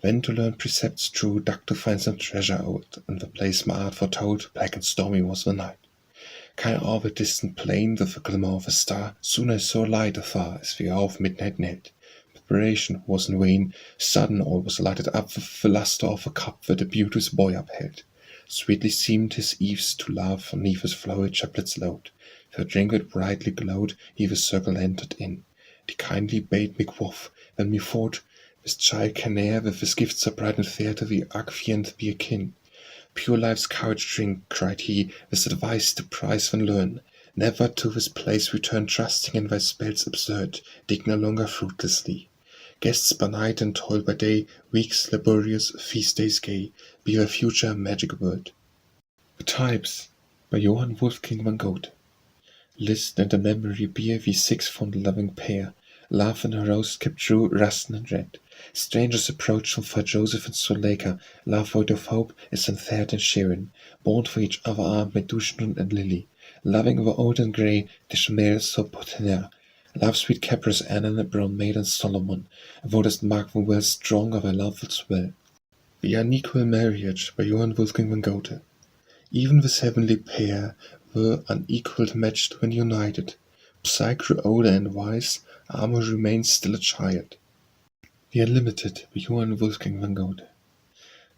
Then to learn precepts true, dug to find some treasure out, and the place my art foretold, black and stormy was the night. Kind o'er the distant plain, with the glimmer of a star, soon I saw light afar, as the hour of midnight knelt. Preparation was in vain, sudden all was lighted up with the lustre of a cup that a beauteous boy upheld. Sweetly seemed his eaves to laugh, neath his flowery chaplets load. Her drink it brightly glowed, he the circle entered in. He kindly bade me quaff, then methought, this child can ne'er with his gifts so bright and fair to the Anacreon be akin. Pure life's courage drink, cried he, this advice to prize and learn. Never to this place return, trusting in thy spells absurd, dig no longer fruitlessly. Guests by night and toil by day, weeks laborious, feast days gay, be thy future magic word. The Types by Johann Wolfgang van Goethe. Listen and the memory bear we six fond loving pair, love and a rose kept true, rustin and red. Strangers approach from far Joseph and Zuleika, love void of hope is Anthert and Sharon, born for each other are Medushnun and Lily, loving over old and grey, the Chanel so Potiner, love sweet Caprice Anna and brown maiden Solomon, wouldest mark them well stronger thy love will swell. The unequal marriage by Johann Wolfgang van Goethe. Even this heavenly pair were unequalled matched when united. Psyche grew older and wise, Amor remained still a child. The Unlimited by Johann Wolfgang van Goethe.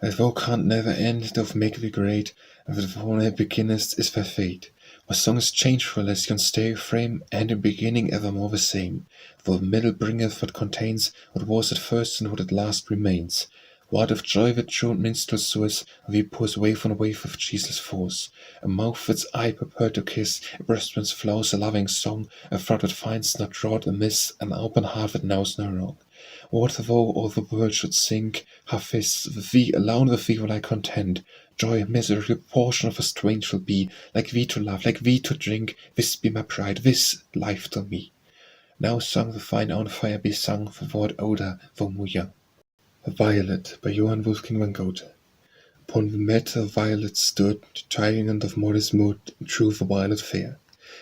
As thou canst never end, thou make thee great, and that thou never beginnest is thy fate. My song is changeful as yon stay frame, and in beginning evermore the same. For the middle bringeth what contains, what was at first and what at last remains. Wild of joy that truant minstrel soars, we pours wave on wave with ceaseless force. A mouth that's eye prepared to kiss, a breast whence flows a loving song, a throat that finds not draught amiss, an open heart that knows no wrong. What though all the world should sink, have this, with thee, alone with thee will I contend. Joy, misery, portion of a strange will be, like thee to love, like thee to drink, this be my pride, this life to me. Now sung the fine on fire be sung, for word older, though more young. A Violet by Johann Wolfgang van Goethe. Upon the meadow a violet stood, triumphant of modest mood, in truth a violet fair.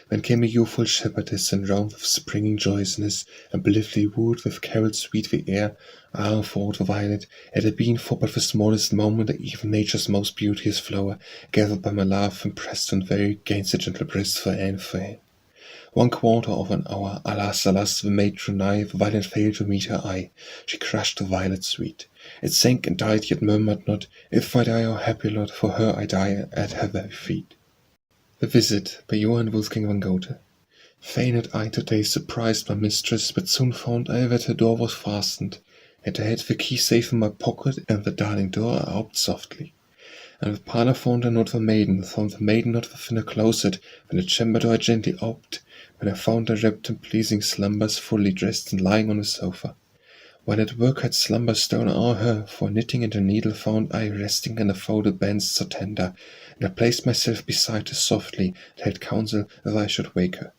Then came a youthful shepherdess, and round with springing joyousness, and blithely wooed with carol sweet the air. Ah, thought the violet, had it been for but the smallest moment, even nature's most beauteous flower, gathered by my love, and pressed on very gainst the gentle breast for Anne fair. 1/4 of an hour, alas, alas, the maid drew nigh, the violet failed to meet her eye. She crushed the violet sweet. It sank and died, yet murmured not, if I die, O happy lot, for her I die at her very feet. The Visit by Johann Wolfgang van Goethe. Fain had I today surprised my mistress, but soon found I that her door was fastened. Yet I had the key safe in my pocket, and the darling door I opened softly. And the parlour found I not the maiden not within her closet, when the chamber door I gently opened, when I found her wrapped in pleasing slumbers, fully dressed and lying on the sofa. While at work had slumber stolen o'er her, for knitting and a needle found I resting in the folded bands so tender, and I placed myself beside her softly, and held counsel if I should wake her.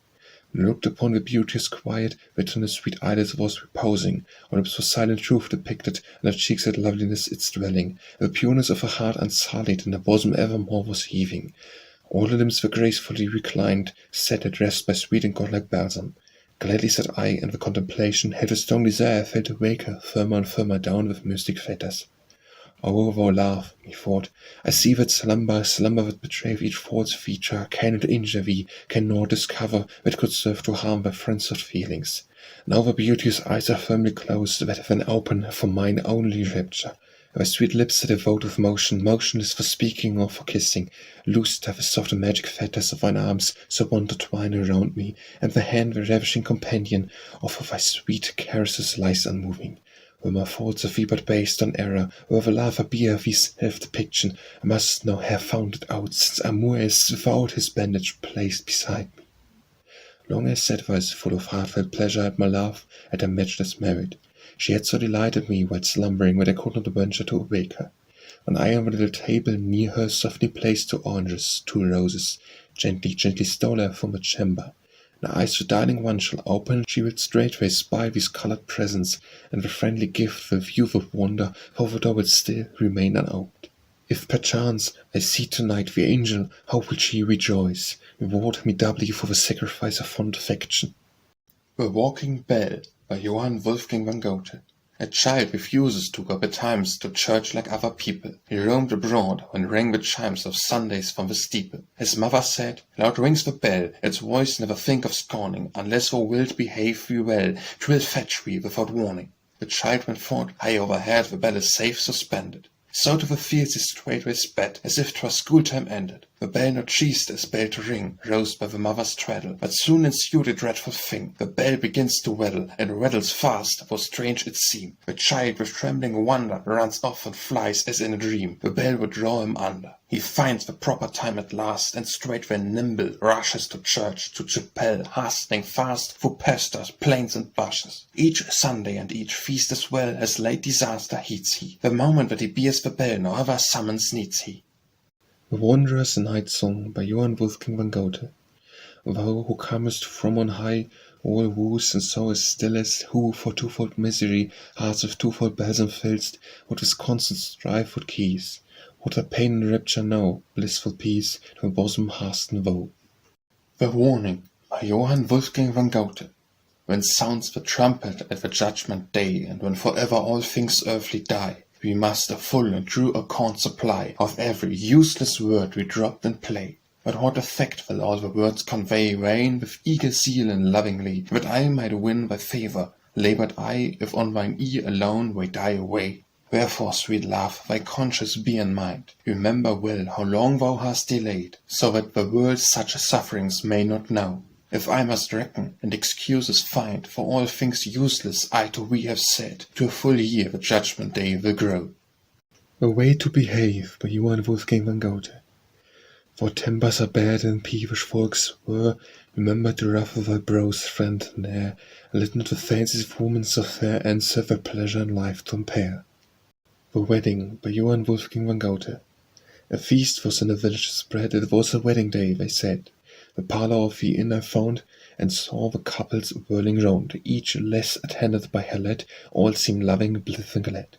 When I looked upon the beauteous quiet, that on the sweet eyelids was reposing, on lips was silent truth depicted, and her cheeks had loveliness its dwelling, and the pureness of her heart unsullied, and her bosom evermore was heaving. All the limbs were gracefully reclined, set at rest by sweet and godlike balsam. Gladly sat I, and the contemplation had a strong desire felt to wake her firmer and firmer down with mystic fetters. Oh, thou love, methought, I see that slumber that betrayeth each false feature, cannot injure thee, can nor discover, that could serve to harm thy friend's soft feelings. Now the beauteous eyes are firmly closed, that then open for mine only rapture. Thy sweet lips are devoid of motion, motionless for speaking or for kissing. Loosed are the soft and magic fetters of thine arms, so wont to twine around me, and the hand, the ravishing companion, of thy sweet caresses lies unmoving. Were my thoughts of thee but based on error, were the love I bear thee self-depiction, I must now have found it out, since Amour is without his bandage placed beside me. Long I sat thus, full of heartfelt pleasure at my love, at her matchless merit. She had so delighted me while slumbering that I could not venture to awake her. When I on the little table near her softly placed 2 oranges, 2 roses, gently stole her from her chamber. The eyes the darling one shall open, she will straightway spy these coloured presents, and the friendly gift will view with wonder, for the door will still remain unopened. If perchance I see tonight the angel, how will she rejoice, reward me doubly for the sacrifice of fond affection. The Walking Bell by Johann Wolfgang van Goethe. A child refuses to go betimes to church like other people. He roamed abroad when rang the chimes of Sundays from the steeple. His mother said, "Loud rings the bell, its voice never think of scorning, unless thou wilt behave thee well, 'twill fetch thee without warning." The child went forth, high overhead the bell is safe suspended. So to the fields he straightway sped, as if 'twas school time ended. The bell not ceased as bell to ring, roused by the mother's treadle, but soon ensued a dreadful thing. The bell begins to rattle, and rattles fast, for strange it seem. The child with trembling wonder runs off and flies as in a dream. The bell would draw him under. He finds the proper time at last, and straightway nimble rushes to church, to chapel, hastening fast through pastures, plains and bushes. Each Sunday and each feast as well as late disaster heeds he. The moment that he bears the bell no other summons needs he. A wondrous night song by Johann Wolfgang van Goethe. Thou who comest from on high, all woes and sorrows stillest, who for twofold misery hearts with twofold balsam fillst, what with constant strife would keys, what the pain and rapture know, blissful peace, to bosom hasten woe. The Warning by Johann Wolfgang van Goethe. When sounds the trumpet at the judgment day, and when forever all things earthly die, we must a full and true account supply of every useless word we dropped in play. But what effect will all the words convey, reign with eager zeal and lovingly, that I might win thy favour, laboured I, if on thine ear alone we die away. Wherefore, sweet love, thy conscience be in mind, remember well how long thou hast delayed, so that the world such sufferings may not know. If I must reckon, and excuses find, for all things useless I to thee have said, to a full year the judgment day will grow. A Way to Behave by Johann Wolfgang van Goethe. For tempers are bad and peevish folks were, remember to ruffle thy brows, friend, ne'er, and let not the fancies of women so fair answer their pleasure in life to impair. The Wedding by Johann Wolfgang van Goethe. A feast was in the village spread, it was a wedding day, they said. The parlour of the inn I found, and saw the couples whirling round, each less attended by her lad, all seemed loving, blithe and glad.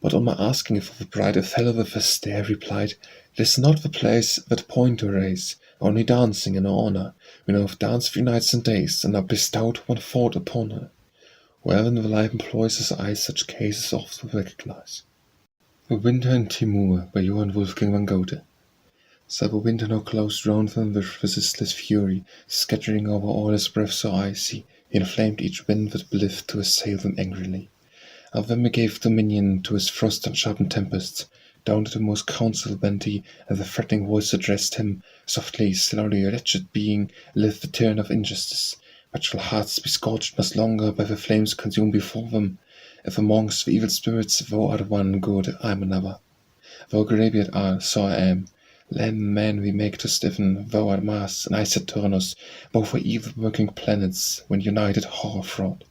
But on my asking for the bride, a fellow with a stare replied, "'Tis not the place that point to raise, only dancing in her honour. We know have danced 3 nights and days, and are bestowed one thought upon her." Wherein the life employs his eyes, such cases oft will recognise. The Winter in Timur by Johann Wolfgang van Goethe. So the winter now closed round them with resistless fury, scattering over all his breath so icy, he inflamed each wind that believed to assail them angrily. Of them he gave dominion to his frost and sharpened tempests. Down to the most counsel bent he, and the threatening voice addressed him, softly, slowly, wretched being, live the tyranny of injustice. But shall hearts be scorched much longer by the flames consumed before them? If amongst the evil spirits thou art one good, I am another. Thou Arabian art, so I am. Land and man we make to stiffen, thou art Mars, and I Saturnus, both were evil-working planets, when united horror fraught.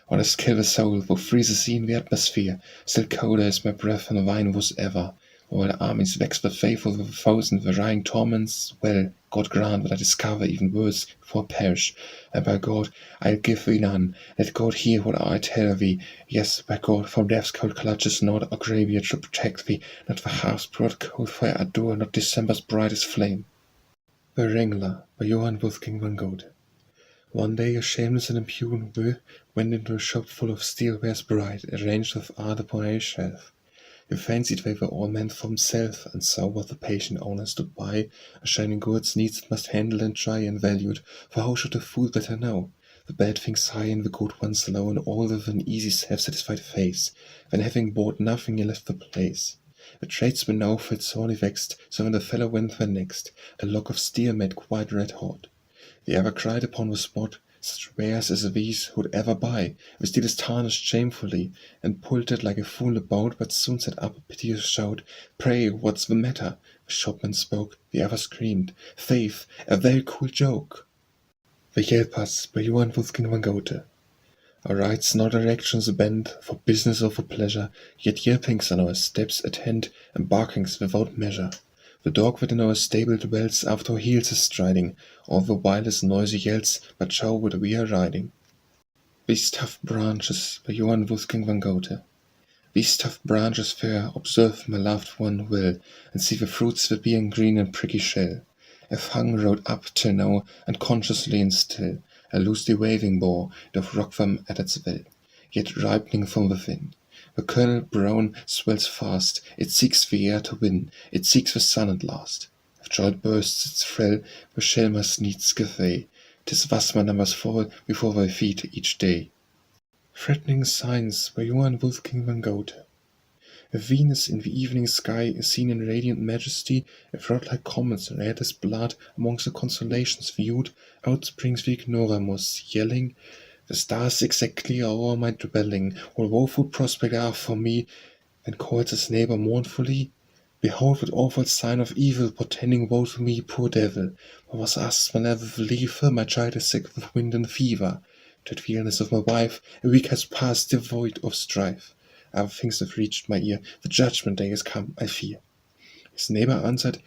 What has killed the soul, will freeze in the atmosphere, still colder is my breath and wine was ever. While the armies vex the faithful with 1,000 varying torments, well, God grant that I discover even worse before I perish, and by God, I'll give thee none. Let God hear what I tell thee. Yes, by God, from death's cold clutches, not a graveyard should protect thee, not the hearth's broad cold fire adore, not December's brightest flame. The Wrangler by Johann Wolfgang van Goethe. One day a shameless and impudent boy went into a shop full of steel wares bright, arranged with art upon a shelf. He fancied they were all meant for himself, and saw what the patient owner stood by, a shining goods needs it must handle and try and valued, for how should the fool better know? The bad things high and the good ones low, and all with an easy self-satisfied face. Then having bought nothing he left the place. The tradesman now felt sorely vexed, so when the fellow went there next, a lock of steel made quite red hot. The other cried upon the spot, such wares as these who'd ever buy? The steel is tarnished shamefully, and pulled it like a fool about, but soon set up a piteous shout. Pray, what's the matter? The shopman spoke, the other screamed, Faith, a very cool joke. The Yelpers by Johann Wolfgang van Goethe. Our rights nor directions bend, for business or for pleasure, yet yelpings on our steps attend, and barkings without measure. The dog within our stable dwells, after our heels is striding, all the while his noisy yells but show whither we are riding. These tough branches by Johann Wolfgang van Goethe. These tough branches fair, observe my loved one will, and see the fruits that be in green and pricky shell. If hung rode up till now, and consciously and still, a loosely waving bough doth rock them at its will, yet ripening from within. The kernel brown swells fast, it seeks the air to win, it seeks the sun at last. If joy bursts its thrill, the shell must needs give way. 'Tis thus my numbers fall before thy feet each day. Threatening Signs by Johann Wolfgang van Goethe. A Venus in the evening sky is seen in radiant majesty, a fraud like comets red as blood amongst the constellations viewed, out springs the ignoramus, yelling, the stars exactly are o'er my dwelling, all woeful prospect are for me, then calls his neighbor mournfully, Behold what awful sign of evil, portending woe to me, poor devil, for was asked whenever the leafer, my child is sick with wind and fever, to the illness of my wife, a week has passed devoid of strife. Other things have reached my ear, the judgment day is come, I fear. His neighbor answered,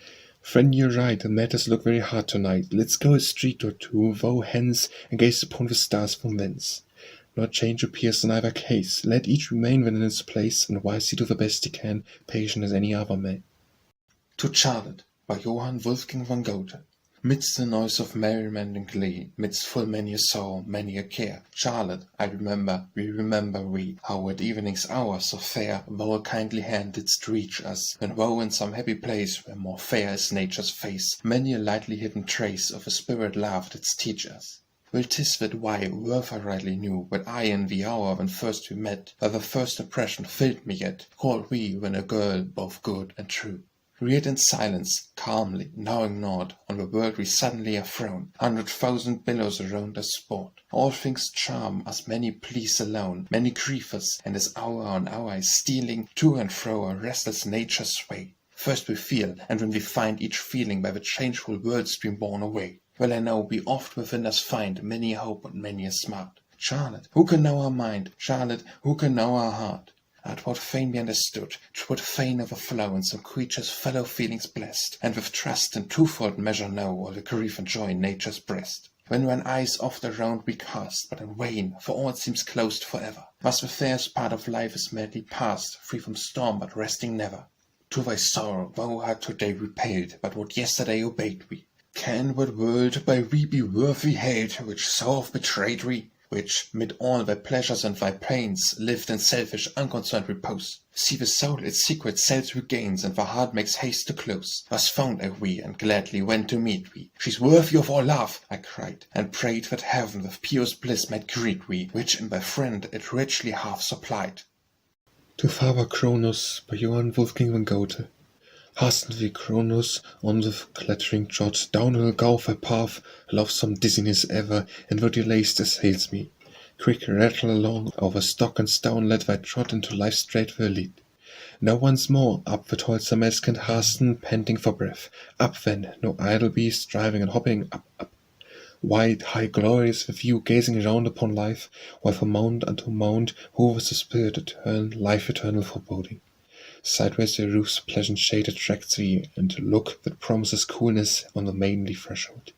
Friend, you're right, the matters look very hard tonight. Let's go a street or two, vow hence, and gaze upon the stars from thence. Nor change appears in either case. Let each remain within its place, and wisely do the best he can, patient as any other man. To Charade, by Johann Wolfgang von Goethe. Midst the noise of merriment and glee, midst full many a sorrow, many a care, Charade, I remember, we, how at evening's hour so fair, thou a kindly hand didst reach us, and thou in some happy place, where more fair is nature's face, many a lightly hidden trace of a spirit love didst teach us. Well, 'tis that why, worth I rightly knew, but I in the hour when first we met, by the first impression filled me yet, called we when a girl both good and true. Reared in silence, calmly, knowing naught, on the world we suddenly are thrown, 100,000 billows around us sport. All things charm us, many please alone, many grieve us, and as hour on hour is stealing to and fro our restless nature's sway. First we feel, and when we find each feeling by the changeful world stream borne away. Well I know we oft within us find many a hope and many a smart. Charade, who can know our mind? Charade, who can know our heart? At what fain be understood, 'twould fain overflow in some creature's fellow feelings blest, and with trust in twofold measure know all the grief and joy in nature's breast. When eyes oft around we cast, but in vain, for all seems closed for ever, must the fairest part of life is madly passed, free from storm but resting never. To thy sorrow thou art today repelled, but what yesterday obeyed we. Can what world by we be worthy held, which so oft betrayed we? Which, mid all thy pleasures and thy pains, lived in selfish, unconcerned repose. See the soul its secret self regains, and the heart makes haste to close. Thus found I we, and gladly went to meet we. She's worthy of all love, I cried, and prayed that heaven with purest bliss might greet we, which in thy friend it richly half supplied. To Father Kronos, by Johann Wolfgang von Goethe. Hasten we, Kronos, on the clattering trot, downhill go thy path, loathsome dizziness ever, and what delays assails me. Quick rattle along, over stock and stone let thy trot into life's straight way lead. Now once more, up the toilsome escant hasten, panting for breath. Up then, no idle beast, striving and hopping, up. Wide, high, glorious with you, gazing round upon life, while from mount unto mount hovers the spirit eternal, life eternal foreboding. Sideways the roof's pleasant shade attracts thee, and look that promises coolness on the maidenly threshold.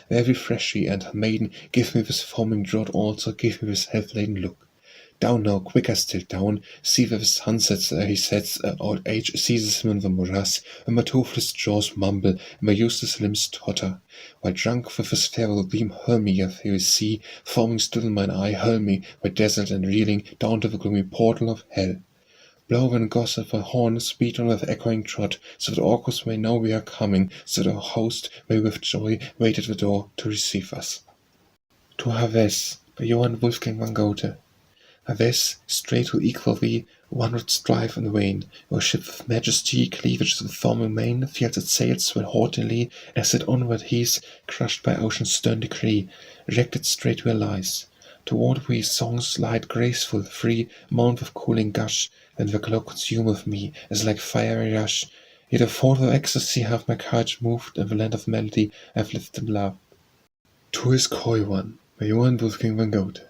There refresh thee, and maiden, give me this foaming draught also, give me this health-laden look. Down now, quicker still down, see where the sun sets, he sets, old age seizes him in the morass, and my toothless jaws mumble, and my useless limbs totter. While drunk with his farewell beam, hurl me, yet he will see, forming still in mine eye, hurl me, by desert and reeling, down to the gloomy portal of hell. Blow and gossip a horn, speed on with echoing trot, so that Orcus may know we are coming, so that our host may with joy wait at the door to receive us. To Havès, by Johann Wolfgang von Goethe. Havès, straight to equal thee, one would strive in vain. Our ship with majesty, cleavage to the foaming main, feels its sails swell haughtily, as it onward heaves, crushed by ocean's stern decree, rejected straight where lies. Toward we songs light, graceful, free, mount with cooling gush, and the glow consumeth me, as like fiery rush. Yet athwart the ecstasy hath my courage moved, and the land of melody I've lived in love. To his coy one, by Johann Wolfgang von Goethe.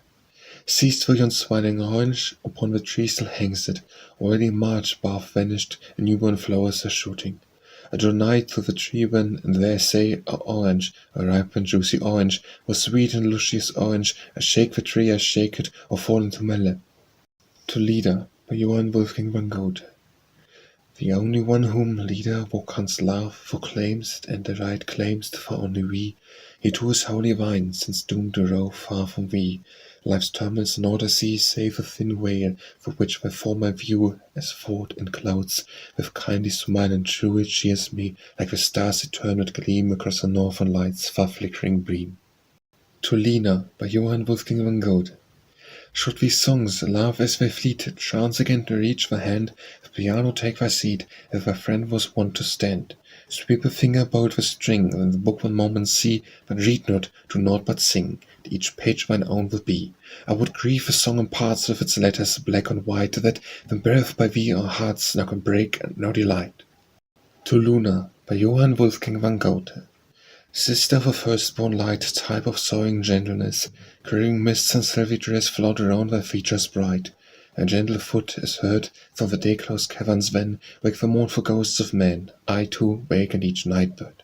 Seest thou yon smiling orange? Upon the tree still hangs it, already March barth vanished, and newborn flowers are shooting. I draw nigh to the tree when, and there say, a orange, a ripe and juicy orange, or sweet and luscious orange, I shake the tree, I shake it, or fall into my lap. To Lieder, by Johann Wolfgang von Goethe. The only one whom, Lieder, thou canst love, proclaims, and the right claimst for only we, he too is wholly thine, since doomed to rove far from thee. Life's tumults and order sea save a thin veil, for which by former view, as thought in clouds, with kindly smile and true it cheers me, like the stars eternal gleam across the northern lights' far flickering beam. To Lina, by Johann Wolfgang von Goethe. Should these songs, love as they fleet, chance again to reach the hand, the piano take thy seat, as thy friend was wont to stand. Sweep a finger about the string, and the book one moment see, but read not, do naught but sing, that each page thine own will be. I would grieve a song in parts with its letters black and white, that, when breathed by thee, our hearts now can break and no delight. To Luna, by Johann Wolfgang von Goethe. Sister of a firstborn light, type of soaring gentleness, curling mists and silvery dress float around thy features bright. A gentle foot is heard from the day-closed caverns when wake the mournful ghosts of men. I too waken each night-bird.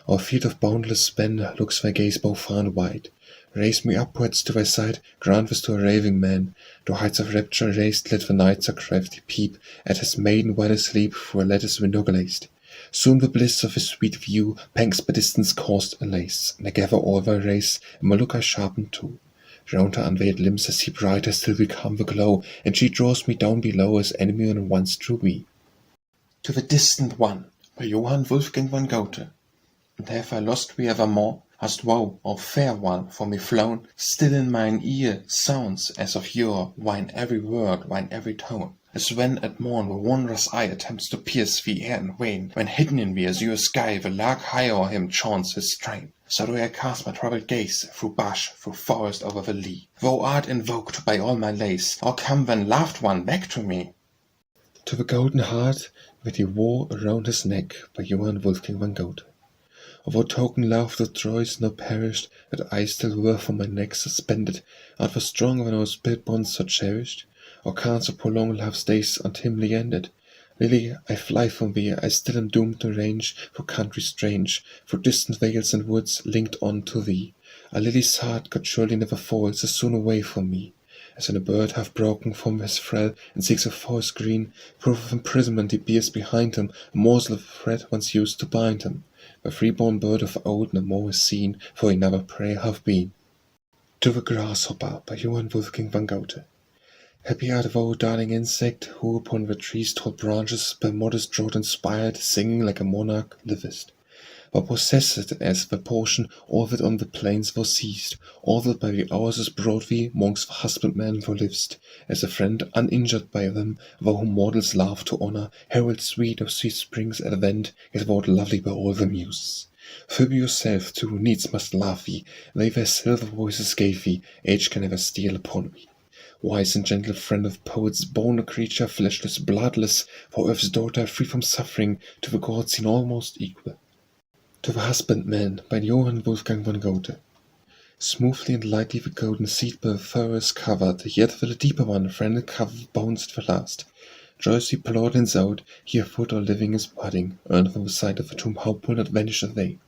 Our field of boundless span looks thy gaze both far and wide. Raise me upwards to thy side, grant this to a raving man. To heights of rapture raised, let the nights a crafty peep at his maiden while asleep through a lattice window glazed. Soon the bliss of his sweet view pangs by distance caused allays, and I gather all thy race, and my look I sharpen too. Round her unveiled limbs I see brighter still become the glow, and she draws me down below as Endymion once drew me. To the distant one, by Johann Wolfgang von Goethe. And have I lost thee evermore? Hast thou, O fair one, for me flown? Still in mine ear sounds as of yore, thine every word, thine every tone. As when at morn the wondrous eye attempts to pierce the air in vain, when hidden in the azure sky the lark high o'er him chaunts his strain. So do I cast my troubled gaze through bush, through forest over the lea. Thou art invoked by all my lays, or come then, loved one, back to me. To the golden heart that he wore around his neck, by Johann Wolfgang von Goethe. Of what token love that joys now perished, that I still were from my neck suspended, art thou strong when our spirit bonds so cherished? Or canst thou prolong love's days untimely ended? Lily, I fly from thee, I still am doomed to range through countries strange, through distant vales and woods linked on to thee. A lily's heart could surely never fall so soon away from me. As when a bird half broken from his thrall and seeks a forest green, proof of imprisonment he bears behind him, a morsel of thread once used to bind him. The free-born bird of old no more is seen, for he never prey hath been. To the grasshopper, by Johann Wolfgang von Goethe. Happy art thou, darling insect, who upon the tree's tall branches, by modest drought inspired, singing like a monarch, livest. Thou possessest as thy portion all that on the plains thou seest, all that by the hours is brought thee, mongst the husbandmen thou livest, as a friend uninjured by them, thou whom mortals love to honour, herald sweet of sweet spring's advent, yet thou art lovely by all the muses. Phoebe yourself too needs must love thee, they their silver voices gave thee, age can never steal upon thee. Wise and gentle friend of poets, born a creature fleshless, bloodless, for earth's daughter, free from suffering, to the gods seen almost equal. To the husbandman, by Johann Wolfgang von Goethe. Smoothly and lightly the golden seed by the furrow is covered, yet with a deeper one, friendly cover bounds at the last. Joyously plaudits out, here foot or living is budding, earned from the sight of the tomb how will not vanish they.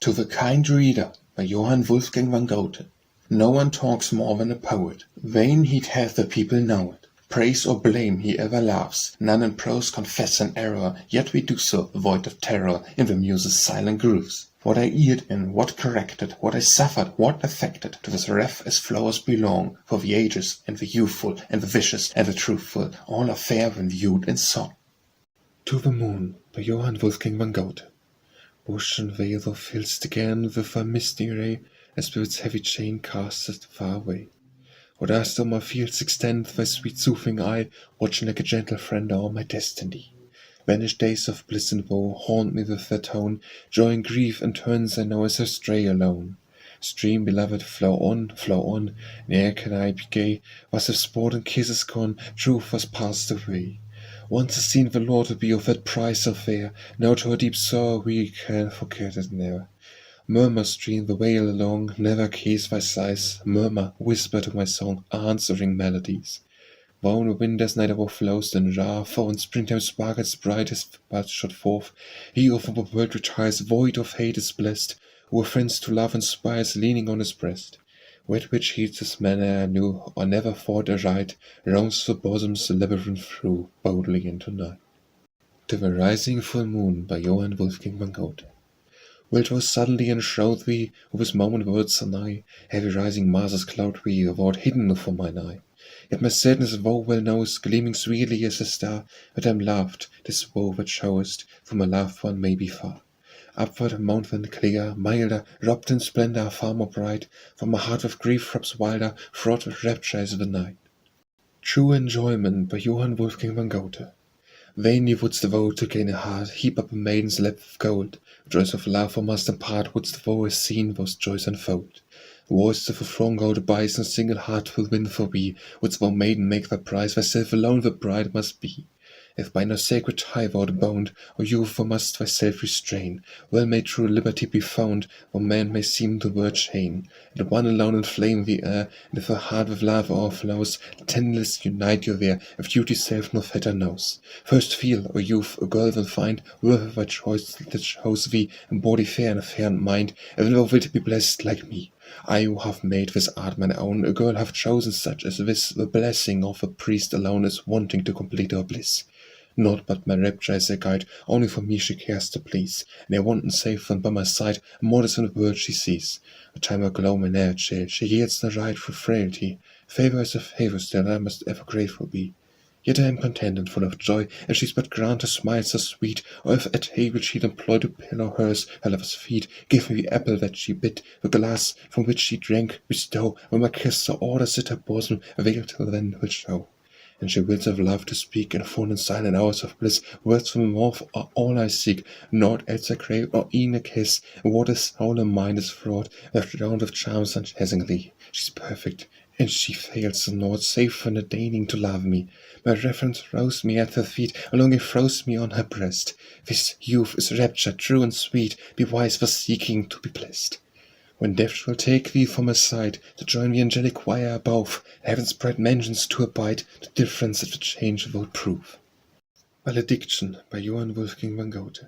To the kind reader, by Johann Wolfgang von Goethe. No one talks more than a poet. Vain he'd have the people know it. Praise or blame he ever loves. None in prose confess an error, yet we do so, void of terror, in the Muses' silent grooves. What I eared in, what corrected, what I suffered, what affected, to this ref as flowers belong, for the ages, and the youthful, and the vicious, and the truthful, all are fair when viewed in song. To the moon, by Johann Wolfgang von Goethe. Bush and vale thou fill'st again with thy misty ray, as spirit's heavy chain casteth far away. Or dost thou my fields extend, thy sweet soothing eye, watching like a gentle friend o'er my destiny? Vanished days of bliss and woe haunt me with their tone, joy and grief and turns I know as I stray alone. Stream beloved, flow on, ne'er can I be gay, was if sport and kisses gone, truth was passed away. Once I seen the Lord to be of that price so fair, now to her deep sorrow we can forget it ne'er. Murmur stream the vale along, never cease thy sighs, murmur, whisper to my song, answering melodies. Thou in the winter's night overflows, then jar, for in springtime sparkles bright as buds shot forth. He who from the world retires, void of hate is blessed, who friends to love inspires, leaning on his breast. With which heeds his manner anew, or never thought aright, roams the bosom's labyrinth through, boldly into night. To the rising full moon, by Johann Wolfgang von Goethe. Wilt thou suddenly enshroud thee, with his moment words so nigh, heavy rising masses cloud thee, thou art hidden from mine eye. Yet my sadness thou well knowest, gleaming sweetly as a star, that I am loved, this woe that showest, for my loved one may be far. Upward mount then clear, milder, robed in splendour far more bright, for my heart with grief throbs wilder, fraught with rapture as the night. True enjoyment, by Johann Wolfgang von Goethe. Vainly wouldst thou to gain a heart, heap up a maiden's lap with gold. Joys of love thou must impart, wouldst thou as seen those joys unfold. Voice of a throng gold buys, and single heart will win for thee, wouldst thou maiden make thy prize, thyself alone the bride must be. If by no sacred tie thou art bound, O youth, thou must thyself restrain. Well may true liberty be found, though man may seem to wear a chain. And one alone inflame the air, and if a heart with love o'erflows, tenderness unite you there, if duty's self no fetter knows. First feel, O youth, a girl then find, worth of thy choice that shows thee, in body fair and a fair mind, and then thou wilt be blessed like me. I who have made this art mine own, a girl have chosen such as this, the blessing of a priest alone is wanting to complete her bliss. Naught but my rapture is a guide, only for me she cares to please, and I want and safe when by my side, more than a word she sees. A time her gloom in air chill, she yields the right for frailty. Favour is a favour still, I must ever grateful be. Yet I am content and full of joy, if she's but grant a smile so sweet, or if at table she'd employ to pillow hers, her lover's feet. Give me the apple that she bit, the glass from which she drank, bestow, when my kiss or orders at her bosom, a veil till then will show. And she wills of love to speak, in full and silent hours of bliss, words from her mouth are all I seek, naught else I crave, or e'en a kiss, and what is soul and mind is fraught, left round with charms unchasingly. She's perfect, and she fails naught, save for the deigning to love me. My reverence rose me at her feet, and longing froze me on her breast. This youth is rapture, true and sweet, be wise for seeking to be blessed. When death shall take thee from my side, to join the angelic choir above, heaven's bright mansions to abide, the difference of the change will prove. Valediction by Johann Wolfgang van Goethe.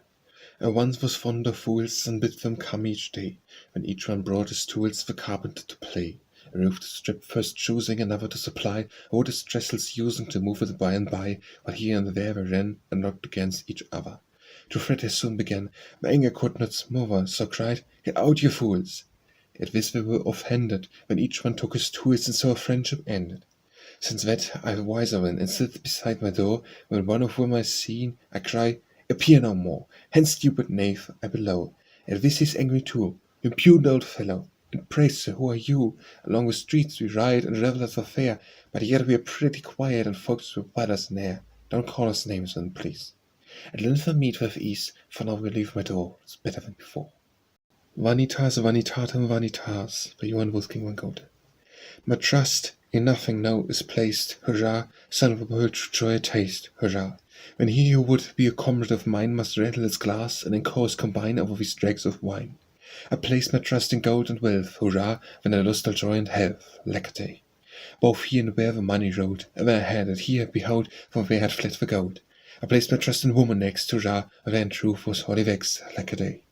I once was fond of fools, and bid them come each day, when each one brought his tools the carpenter to play. A roof to strip, first choosing, another to supply, wood his trestles using to move it by and by, while here and there they ran and knocked against each other. To fret they soon began, my anger could not smother, so cried, "Get out, you fools!" At this they were offended, when each one took his tools, and so a friendship ended. Since that I have wiser one, and sit beside my door, when one of whom I seen, I cry, "Appear no more! Hence, stupid knave, I below." At this he's angry too, "Impudent old fellow! And pray, sir, who are you? Along the streets we ride, and revellers are fair, but yet we are pretty quiet, and folks will bite us ne'er. Don't call us names then, please. At length we meet with ease, for now we leave my door, it's better than before." Vanitas vanitatum vanitas by Johann Wolfgang van Goethe. My trust in nothing now is placed, hurrah, son of a world true joy I taste, hurrah. When he who would be a comrade of mine must rattle his glass, and in course combine over these dregs of wine. I place my trust in gold and wealth, hurrah, when I lost all joy and health, lack a day. Both here and where the money rode, and when I had it, here behold, from where had fled the gold. I placed my trust in woman next, hurrah, where in truth was wholly vexed, lack a day.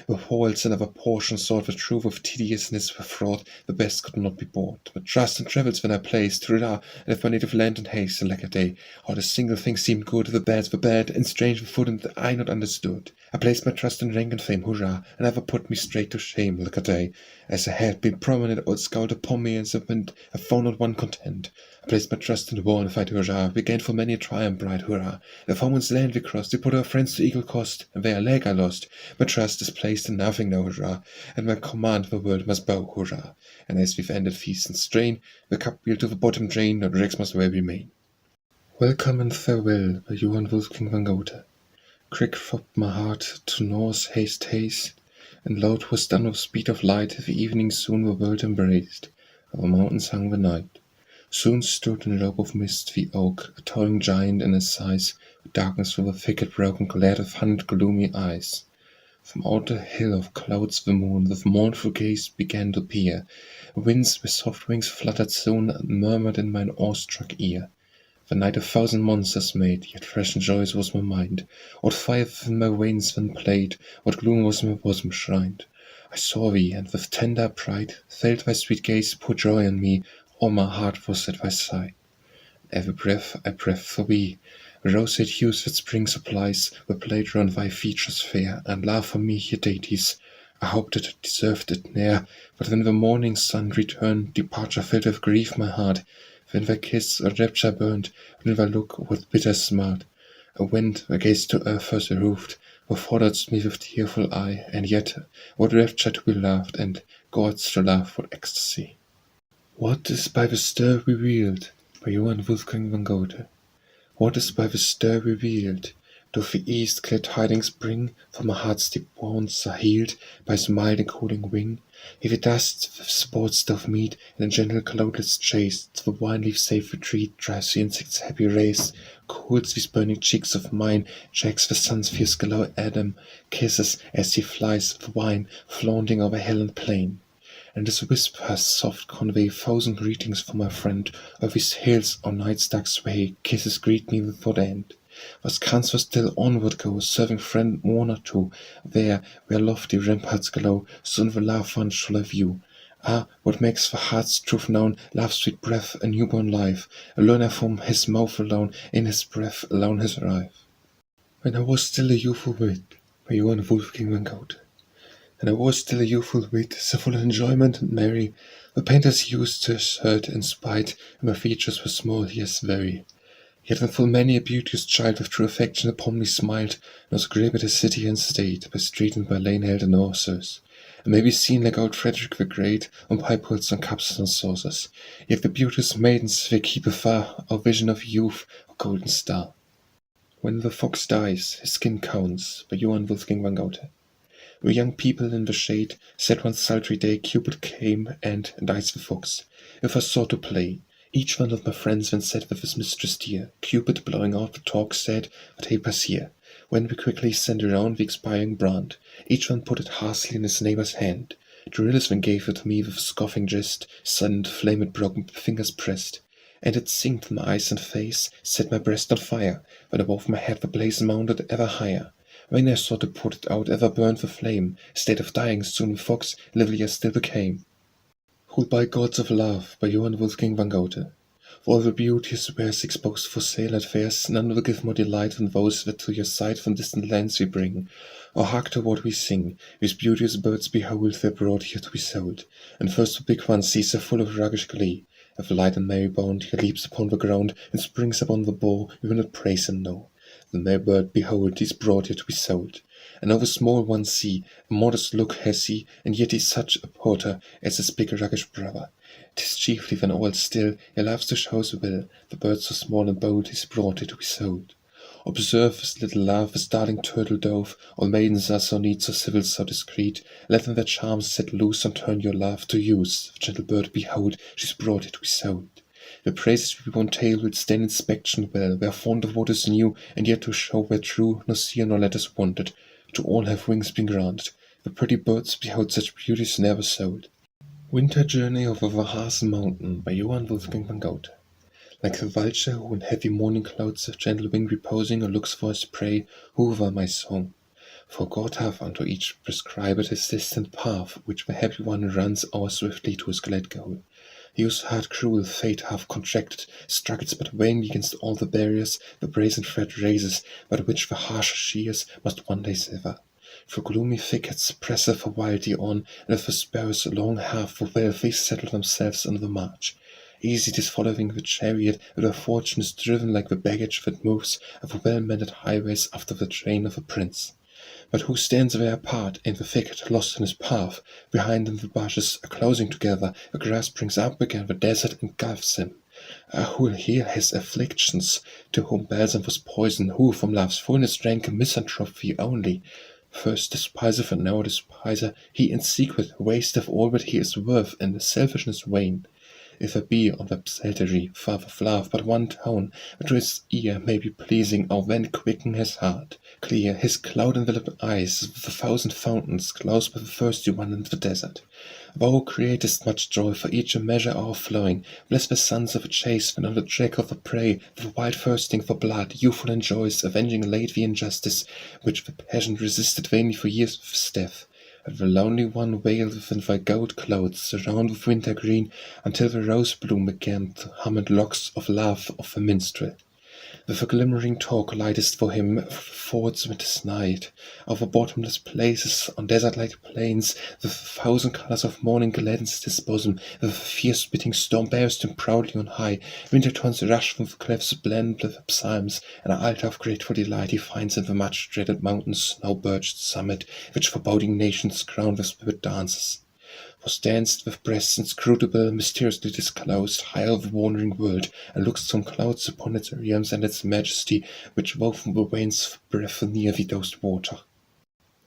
With holes and other portions sought the truth of tediousness were fraught, the best could not be bought. My trust in travels when I placed, hurrah, and if my native land in haste, lack a day. How the single thing seemed good, the bad were bad, and strange the food, and I not understood. I placed my trust in rank and fame, hurrah, and ever put me straight to shame, lack a day. As I had been prominent, old scowled upon me, as I went, I found not one content. I placed my trust in the war and fight, hurrah, we gained for many a triumph bright, hurrah. The foeman's land we crossed, we put our friends to equal cost, and where a leg I lost. My trust is placed in nothing now, hurrah, and my command the world must bow, hurrah. And as we've ended feast and strain, the cup we'll to the bottom drain, no dregs must well remain. Welcome and farewell by Johann Wolfgang van Goethe. Quick throbbed my heart to Norse haste, and loud was done with speed of light, the evening soon the world embraced, over mountains hung the night. Soon stood in a robe of mist the oak, a towering giant in his size, with darkness through the thicket broken, glared of 100 gloomy eyes. From out the hill of clouds the moon, with mournful gaze, began to peer. Winds with soft wings fluttered soon, and murmured in mine awestruck ear. The night 1,000 monsters made, yet fresh and joyous was my mind. What fire within my veins then played, what gloom was in my bosom shrined. I saw thee, and with tender pride felt thy sweet gaze pour joy on me. All my heart was at thy side. Every breath I breathed for thee. The roseate hues that spring supplies were played round thy features fair, and love for me, ye deities. I hoped it deserved it ne'er, but when the morning sun returned, departure filled with grief my heart. When thy kiss or rapture burned, when thy look with bitter smart. I went, I gazed to earth first roofed, thou followedst me with tearful eye, and yet, what rapture to be loved, and gods to love, what ecstasy. What is by the stir revealed? By Johann Wolfgang van Goethe. What is by the stir revealed? Doth the east glad tidings bring? For my heart's deep wounds are healed by his mild and cooling wing. If it dust with sports doth meet, and in gentle cloudlets chase, the wine leaves safe retreat, drives the insects' happy race, cools these burning cheeks of mine, checks the sun's fierce glow, Adam kisses as he flies the wine, flaunting over hill and plain. And his whispers soft convey thousand greetings for my friend, of his hills or night's dark sway, kisses greet me without end. Was canst still onward go, serving friend mourner too, there, where lofty ramparts glow, soon the loved one shall I view. Ah, what makes the heart's truth known, love's sweet breath, a newborn life, a learner from his mouth alone, in his breath alone his life. When I was still a youthful wit, by Johann Wolfgang van Goethe. And I was still a youthful wit, so full of enjoyment and merry, the painters used to assert in spite, and my features were small, yes, very. Yet when full many a beauteous child with true affection upon me smiled, and was grey by the city and state, by street and by lane held in Orsers, and may be seen like old Frederick the Great, on pipehoods, on cups and saucers, yet the beauteous maidens they keep afar, our vision of youth, a golden star. When the fox dies, his skin counts, by Johann Wolfgang van Goethe. We young people in the shade said one sultry day Cupid came and dies the fox, with us sought to play. Each one of my friends then said with his mistress dear, Cupid blowing out the talk said, "What hey pass here?" When we quickly sent around the expiring brand, each one put it harshly in his neighbor's hand. Dorilus then gave it to me with a scoffing jest, sudden flame it broken fingers pressed. And it sinked my eyes and face, set my breast on fire, but above my head the blaze mounted ever higher. When I sought to put it out, ever burned the flame. State of dying, soon the fox livelier still became. Who'll buy gods of love, by Johann Wolfgang van Goethe. For all the beauteous wares exposed for sale at fairs, none will give more delight than those that to your sight from distant lands we bring. Or hark to what we sing, these beauteous birds behold, they're brought here to be sold. And first the big one sees her full of roguish glee. With light and merry bound, he leaps upon the ground, and springs upon the boar, we will not praise him, no. The merry bird, behold, he's brought here to be sold. And of a small one see, a modest look has he, and yet he's such a porter as his big roguish brother. 'Tis chiefly when all still, he loves to show his will, the bird so small and bold, he's brought here to be sold. Observe his little love, his darling turtle dove, all maidens are so neat, so civil, so discreet. Let them their charms set loose, and turn your love to use. The gentle bird, behold, she's brought here to be sold. The praises we won't tale will stand inspection well. We are fond of what is new, and yet to show we're true, no seer nor letters wanted. To all have wings been granted. The pretty birds, behold, such beauties never sold. Winter Journey over the Harz Mountain, by Johann Wolfgang van Goethe. Like the vulture who in heavy morning clouds of gentle wing reposing, or looks for his prey, hover my song. For God hath unto each prescribed his distant path, which the happy one runs o'er swiftly to his glad goal. Whose hard cruel fate hath contracted, struggles but vainly against all the barriers the brazen thread raises, but which the harsh shears must one day sever. Through gloomy thickets presseth wildly on, and if the sparrows long have for wealth they settle themselves on the march. Easy 'tis following the chariot, where the fortune is driven like the baggage that moves of the well-mended highways after the train of a prince. But who stands there apart, in the thicket, lost in his path? Behind him the bushes are closing together, a grass springs up again, the desert engulfs him. Who'll heal his afflictions, to whom balsam was poison, who from love's fullness drank misanthropy only? First despiseth and now despiser, he in secret wasteth all that he is worth in the selfishness vain. If there be on the psaltery, far of love, but one tone, that to his ear may be pleasing, or then quicken his heart, clear his cloud-enveloped eyes with a thousand fountains, close by the thirsty one in the desert. Thou createst much joy, for each a measure o'erflowing. Bless the sons of the chase, when on the track of the prey, with wild thirsting for blood, youthful in joys, avenging late the injustice, which the passion resisted vainly for years with death. And the lonely one wailed within thy gold clothes, surrounded with winter green, until the rose bloom began to hum in locks of love of the minstrel. With a glimmering talk lightest for him fords winter's night, over bottomless places, on desert-like plains, with 1,000 colours of morning gladdens his bosom, with a fierce-spitting storm bears him proudly on high. Winter tones rush from the clefts blend with the psalms, and an altar of grateful delight he finds in the much-dreaded mountain's snow-birched summit, which foreboding nations crown with spirit dances. For stands with breasts inscrutable, mysteriously disclosed, high over the wandering world, and looks from clouds upon its realms and its majesty, which woven the veins of breath near the dosed water.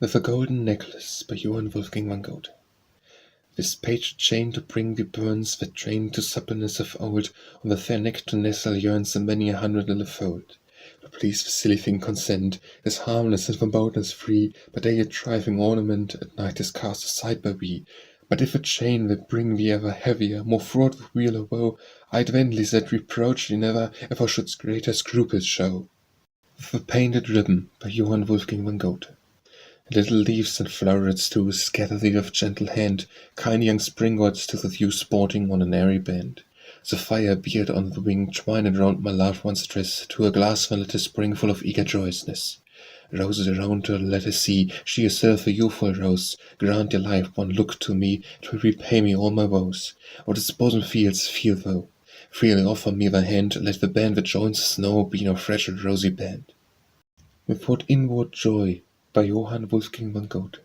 With a golden necklace, by Johann Wolfgang van Goethe. This page chain to bring thee burns that train to suppleness of old, on the fair neck to nestle yearns in many a hundred little fold. But please the silly thing consent, is harmless and from boldness free, by day a trifling ornament, at night is cast aside by we. But if a chain that bring thee ever heavier, more fraught with weal or woe, I'd vainly said reproach thee never, if thou shouldst greater scruples show. With the painted ribbon, by Johann Wolfgang van Goethe. Little leaves and flowers too scatter thee with gentle hand, kind young springords to the view sporting on an airy band. The fire beard on the wing twined round my loved one's dress, to a glass one let her spring full of eager joyousness. Roses around her let her see, she herself a youthful rose. Grant your life one look to me, 'twill repay me all my woes. What its bosom feels, feel thou. Freely offer me thy hand, let the band that joins the snow be no fragile rosy band. With what inward joy, by Johann Wolfgang van Goethe.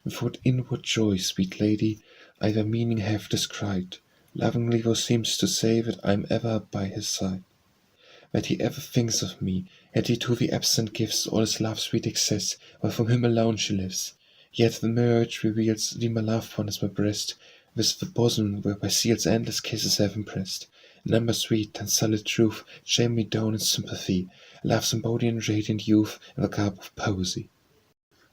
With what inward joy, sweet lady, I thy meaning have described. Lovingly thou seemst to say that I am ever by his side. That he ever thinks of me, yet he to the absent gives all his love's sweet excess, while from him alone she lives. Yet the marriage reveals thee my loved one as my breast, with the bosom where by seal's endless kisses have impressed. Number sweet and solid truth, chain me down in sympathy, love's embodied radiant youth in the garb of poesy.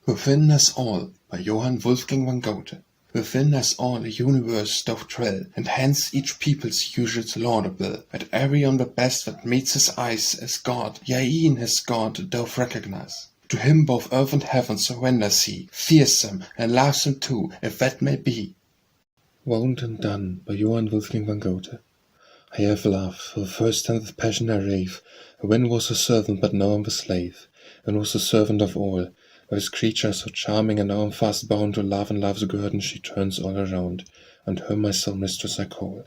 Within us all, by Johann Wolfgang van Goethe. Within us all a universe doth dwell, and hence each people's usuals laudable, that every on the best that meets his eyes as God, yea, e'en his God doth recognize. To him both earth and heaven surrenders he, fears him, and loves him too, if that may be. Wound and done, by Johann Wolfgang van Goethe. I have loved, for the first time with passion I rave. When was a servant, but now I'm the slave, and was the servant of all. By this creature so charming, and now I'm fast bound to love, and love's guerdon she turns all around, and her my sole mistress I call.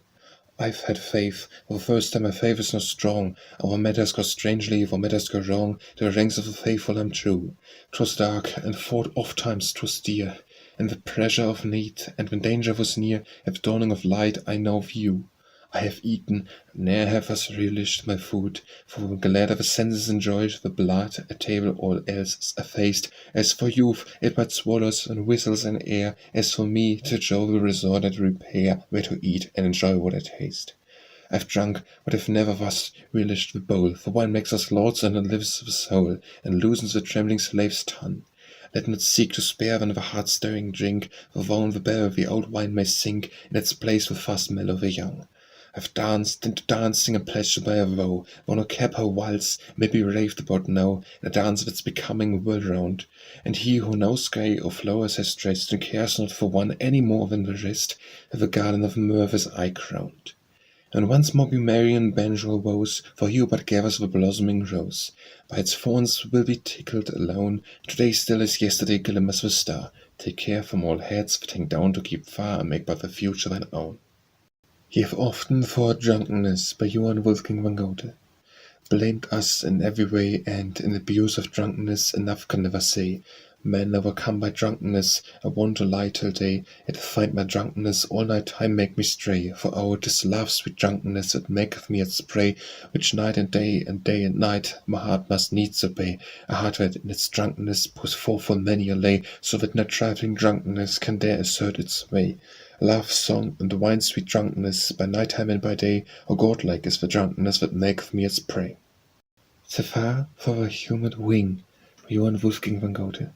I've had faith, for the first time my faith is not strong. Our matters go strangely, if our matters go wrong, to the ranks of the faithful I'm true. 'Twas dark, and fought oft times 'twas dear, in the pressure of need, and when danger was near, at the dawning of light I now view. I have eaten, ne'er have thus relished my food, for when glad of the senses enjoyed the blood, at table all else is effaced. As for youth, it but swallows and whistles in air, as for me, to joy will resort and repair, where to eat and enjoy what I taste. I've drunk, but have never thus relished the bowl, for wine makes us lords and enlives the soul, and loosens the trembling slave's tongue. Let not seek to spare when the heart-stirring drink, for down the barrel the old wine may sink, in its place with fast mellow the young. I've danced into dancing and pleasure by a vow, though no cap or waltz may be raved about now, in a dance that's becoming world round. And he who no sky or flowers has dressed, and cares not for one any more than the rest, with a garden of mirth his eye crowned. And once more be merry and banjore woes, for he who but gathers the blossoming rose, by its thorns will be tickled alone. Today still as yesterday glimmers the star. Take care from all heads that hang down to keep far, and make but the future thine own. Ye have often for drunkenness, by Johann Wolfgang van Goethe, blamed us in every way, and in abuse of drunkenness enough can never say. Men overcome by drunkenness, I want to lie till day, yet find my drunkenness all night time make me stray. For oh, 'tis love's sweet drunkenness that maketh me its prey, which night and day and night my heart must needs obey. A heart that in its drunkenness pours forth full many a lay, so that no trifling drunkenness can dare assert its way. Love's song and the wine's sweet drunkenness, by night time and by day, oh godlike is the drunkenness that maketh me its prey. So far for the human wing, by Johann Wolfgang van Goethe.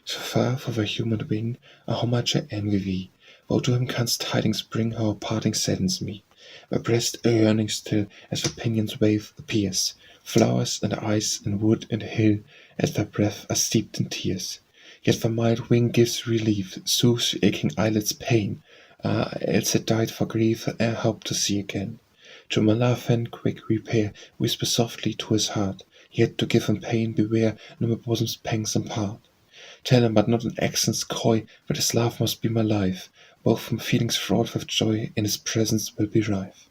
So far for the human wing, oh how much I envy thee, thou to him canst tidings bring, how a parting saddens me. My breast a yearning still, as the pinions wave appears, flowers and ice and wood and hill, at thy breath are steeped in tears. Yet the mild wing gives relief, soothes the aching eyelids' pain. Ah, else had died for grief, ere hope to see again. To my love and quick repair, whisper softly to his heart, yet to give him pain beware, no my bosom's pangs impart. Tell him, but not in accents coy, that his love must be my life, both from feelings fraught with joy in his presence will be rife.